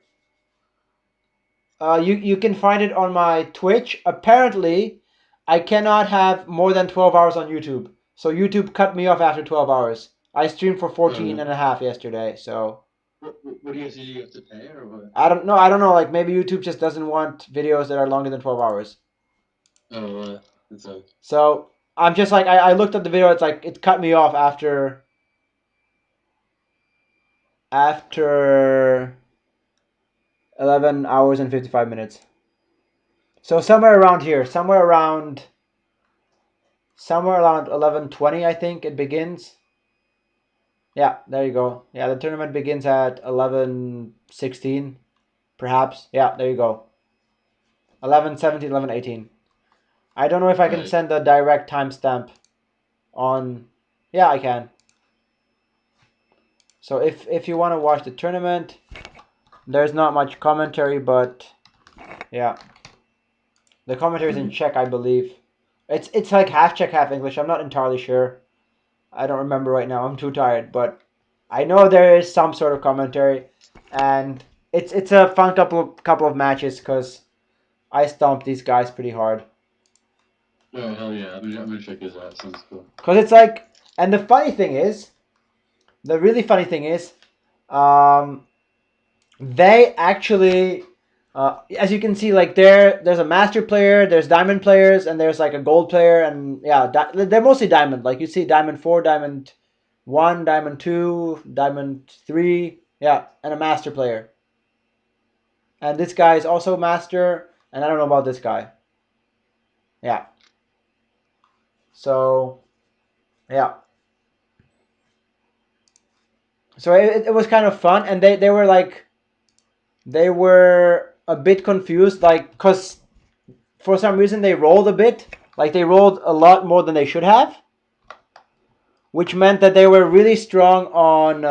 S1: You can find it on my Twitch. Apparently, I cannot have more than 12 hours on YouTube. So YouTube cut me off after 12 hours. I streamed for 14 and a half yesterday, so
S3: What do you guys do? You have to pay or what?
S1: I don't know. Like maybe YouTube just doesn't want videos that are longer than 12 hours.
S3: Oh, that's a.
S1: So I'm just like I looked at the video. It's like it cut me off after 11 hours and 55 minutes. So somewhere around here, somewhere around 11:20, I think it begins. Yeah, there you go. Yeah, the tournament begins at 11:16, perhaps. Yeah, there you go. 11:17, 11:18. I don't know if I can send the direct timestamp on. Yeah, I can. So if you want to watch the tournament, there's not much commentary, but yeah, the commentary is in Czech, I believe. It's like half Czech, half English. I'm not entirely sure. I don't remember right now. I'm too tired, but I know there is some sort of commentary, and it's a fun couple of matches because I stomped these guys pretty hard.
S3: Oh hell yeah! I'm gonna check this out. Sounds cool.
S1: Because it's like, and the really funny thing is, they actually, as you can see, like there's a master player, there's diamond players, and there's like a gold player, and yeah, they're mostly diamond. Like you see diamond 4, diamond 1, diamond 2, diamond 3, yeah, and a master player. And this guy is also master, and I don't know about this guy. Yeah. So, yeah. So it was kind of fun, and they were like, they were a bit confused, like, because for some reason they rolled a bit, like they rolled a lot more than they should have, which meant that they were really strong on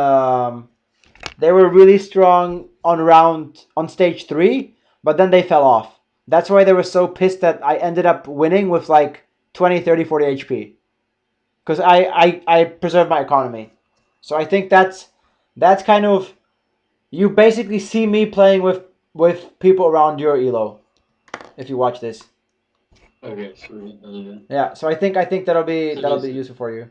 S1: on stage 3, but then they fell off. That's why they were so pissed that I ended up winning with like 20, 30, 40 HP. Because I preserved my economy. So I think that's kind of, you basically see me playing with people around your elo, if you watch this.
S3: Okay, sweet.
S1: Yeah, so I think that'll be useful for you.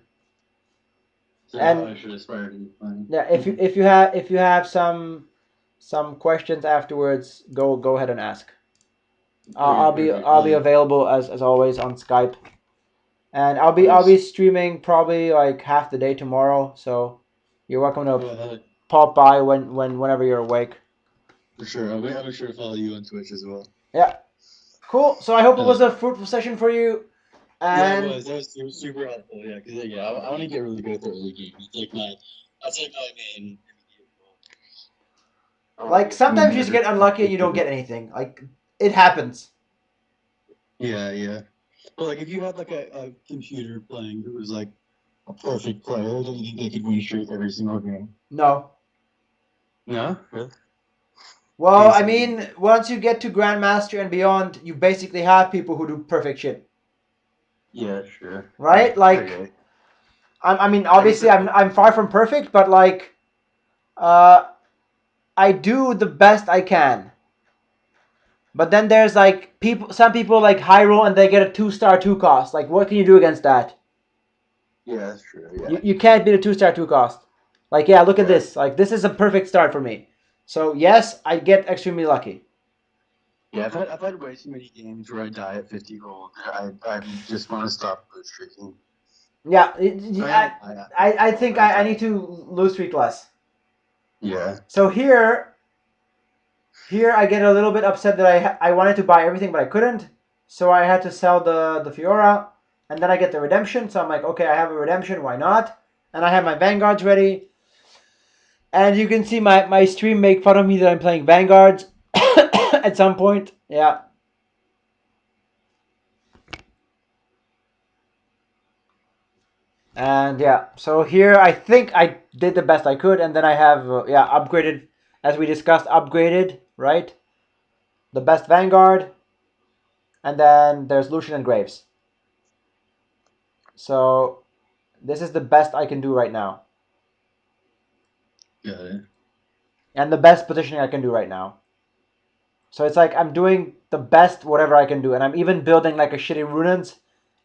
S3: So
S1: And
S3: I should aspire to be playing.
S1: yeah, if you have some questions afterwards, go ahead and ask. I'll be available as always on Skype, and I'll be streaming probably like half the day tomorrow. So you're welcome to pop by whenever you're awake.
S3: For sure, I'll be sure to follow you on Twitch as well.
S1: Yeah, cool. So I hope it was a fruitful session for you. And
S3: yeah, it was. That was super helpful. Yeah, because I want to get really good at the early game. That's like my main.
S1: Like sometimes you just get unlucky and you don't get anything. Like it happens.
S3: Yeah. Well, like if you had like a computer playing who was like a perfect player, don't you think they could win straight every single game?
S1: No.
S3: No? Really?
S1: Well, I mean, once you get to Grandmaster and beyond, you basically have people who do perfect shit.
S3: Yeah, sure.
S1: Right? Like, okay. I mean, obviously, I'm far from perfect, but like, I do the best I can. But then there's like some people like high roll and they get a 2-star 2 cost. Like, what can you do against that?
S3: Yeah, that's true. Yeah.
S1: You can't beat a 2-star 2 cost. Like, yeah, look at this. Like, this is a perfect start for me. So yes, I get extremely lucky.
S3: Yeah, I've had way too many games where I die at 50 gold. I just want to stop lose streaking.
S1: Yeah, I think I need to lose streak less.
S3: Yeah.
S1: So here I get a little bit upset that I wanted to buy everything, but I couldn't. So I had to sell the Fiora, and then I get the redemption. So I'm like, okay, I have a redemption, why not? And I have my Vanguards ready. And you can see my stream make fun of me that I'm playing Vanguards at some point. Yeah. And yeah, so here I think I did the best I could, and then I have upgraded, as we discussed, right? The best Vanguard, and then there's Lucian and Graves. So this is the best I can do right now.
S3: Yeah.
S1: And the best positioning I can do right now. So it's like I'm doing the best whatever I can do, and I'm even building like a shitty Runans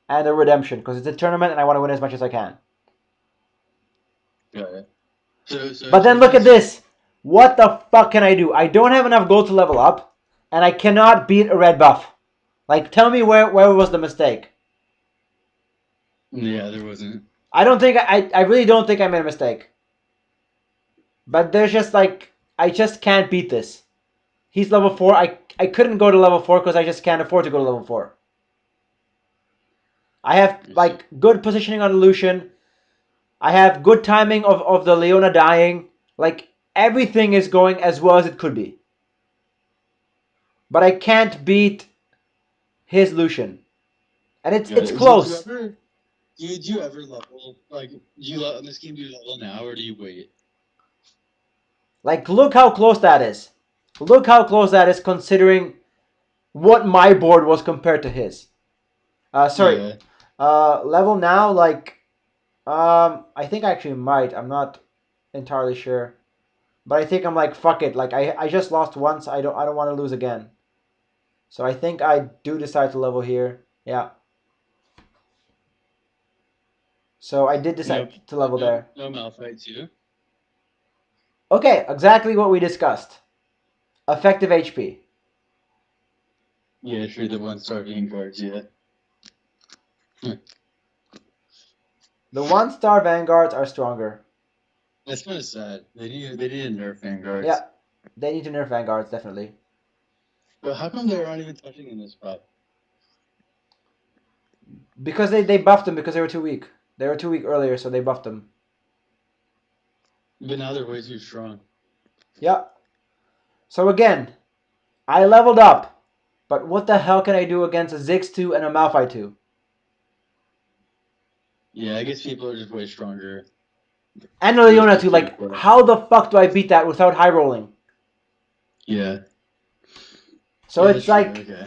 S1: and a redemption because it's a tournament and I want to win as much as I can.
S3: Got it.
S1: But then look at this. What the fuck can I do? I don't have enough gold to level up, and I cannot beat a red buff. Like, tell me where was the mistake?
S3: Yeah, there wasn't.
S1: I don't think I really don't think I made a mistake. But there's just like I just can't beat this. He's level 4. I couldn't go to level 4 because I just can't afford to go to level 4. I have like good positioning on Lucian. I have good timing of the Leona dying. Like everything is going as well as it could be. But I can't beat his Lucian. And it's close.
S3: Did you ever level like in this game do you level now or do you wait?
S1: Like look how close that is. Look how close that is considering what my board was compared to his. Sorry. Yeah. Level now, like I think I actually might. I'm not entirely sure. But I think I'm like fuck it. Like I just lost once. I don't want to lose again. So I think I do decide to level here. Yeah. So I did decide to level there.
S3: No Malphite too.
S1: Okay, exactly what we discussed. Effective HP.
S3: Yeah, sure. The 1-star Vanguards, yeah.
S1: The 1-star Vanguards are stronger.
S3: That's kind of sad. They need to nerf Vanguards.
S1: Yeah, they need to nerf Vanguards, definitely.
S3: But how come they're not even touching in this pop?
S1: Because they buffed them because they were too weak. They were too weak earlier, so they buffed them.
S3: But now they're way too strong.
S1: Yeah. So again, I leveled up. But what the hell can I do against a Ziggs 2 and a Malphite 2?
S3: Yeah, I guess people are just way stronger.
S1: And a Leona 2. Like, how the fuck do I beat that without high rolling?
S3: Yeah.
S1: So it's like... Okay.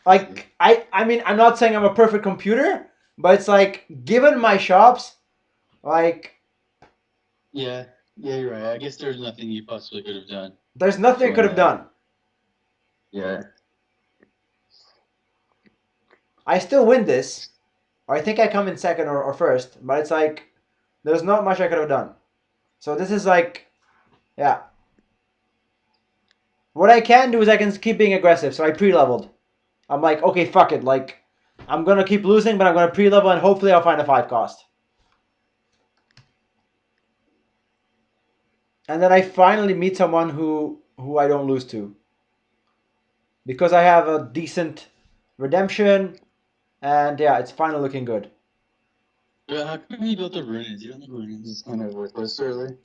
S1: Like, I mean, I'm not saying I'm a perfect computer, but it's like, given my shops, like...
S3: Yeah, you're right. I guess there's nothing you possibly could have done.
S1: There's nothing I could have done.
S3: Yeah.
S1: I still win this. Or I think I come in second or first, but it's like, there's not much I could have done. So this is like, yeah. What I can do is I can keep being aggressive, so I pre-leveled. I'm like, okay, fuck it. Like, I'm going to keep losing, but I'm going to pre-level and hopefully I'll find a 5 cost. And then I finally meet someone who I don't lose to. Because I have a decent redemption. And yeah, it's finally looking good.
S3: Yeah, how come you built the runes? You don't think runes is kind of worthless, really?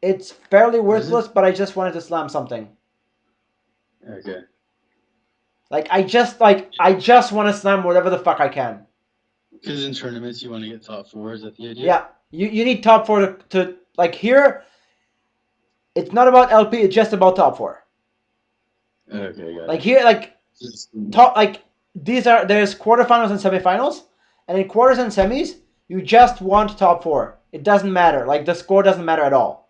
S1: It's fairly worthless, but I just wanted to slam something.
S3: Okay.
S1: Like I just want to slam whatever the fuck I can.
S3: Because in tournaments you want to get top 4, is that the idea?
S1: Yeah, you need top 4 to like here. It's not about LP; it's just about top 4.
S3: Okay, got it.
S1: Like here, like top, like there's quarterfinals and semifinals, and in quarters and semis you just want top 4. It doesn't matter. Like the score doesn't matter at all.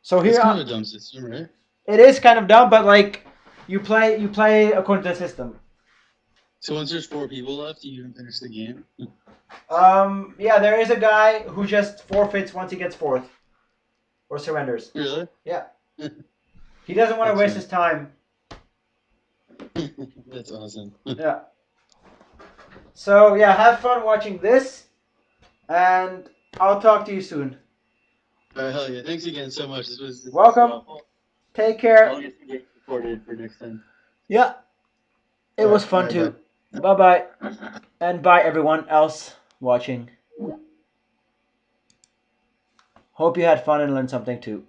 S1: So here,
S3: it's kind of a dumb system, right?
S1: It is kind of dumb, but like you play according to the system.
S3: So once there's 4 people left, you can finish the game?
S1: Yeah, there is a guy who just forfeits once he gets 4th. Or surrenders.
S3: Really?
S1: Yeah. He doesn't want to waste his time.
S3: That's awesome.
S1: Yeah. So, yeah, have fun watching this. And I'll talk to you soon.
S3: Alright, hell yeah. Thanks again so much. This was
S1: welcome. Take care.
S3: I'll get the game recorded for next time.
S1: Yeah. It was fun too. Bye-bye. And bye everyone else watching. Hope you had fun and learned something too.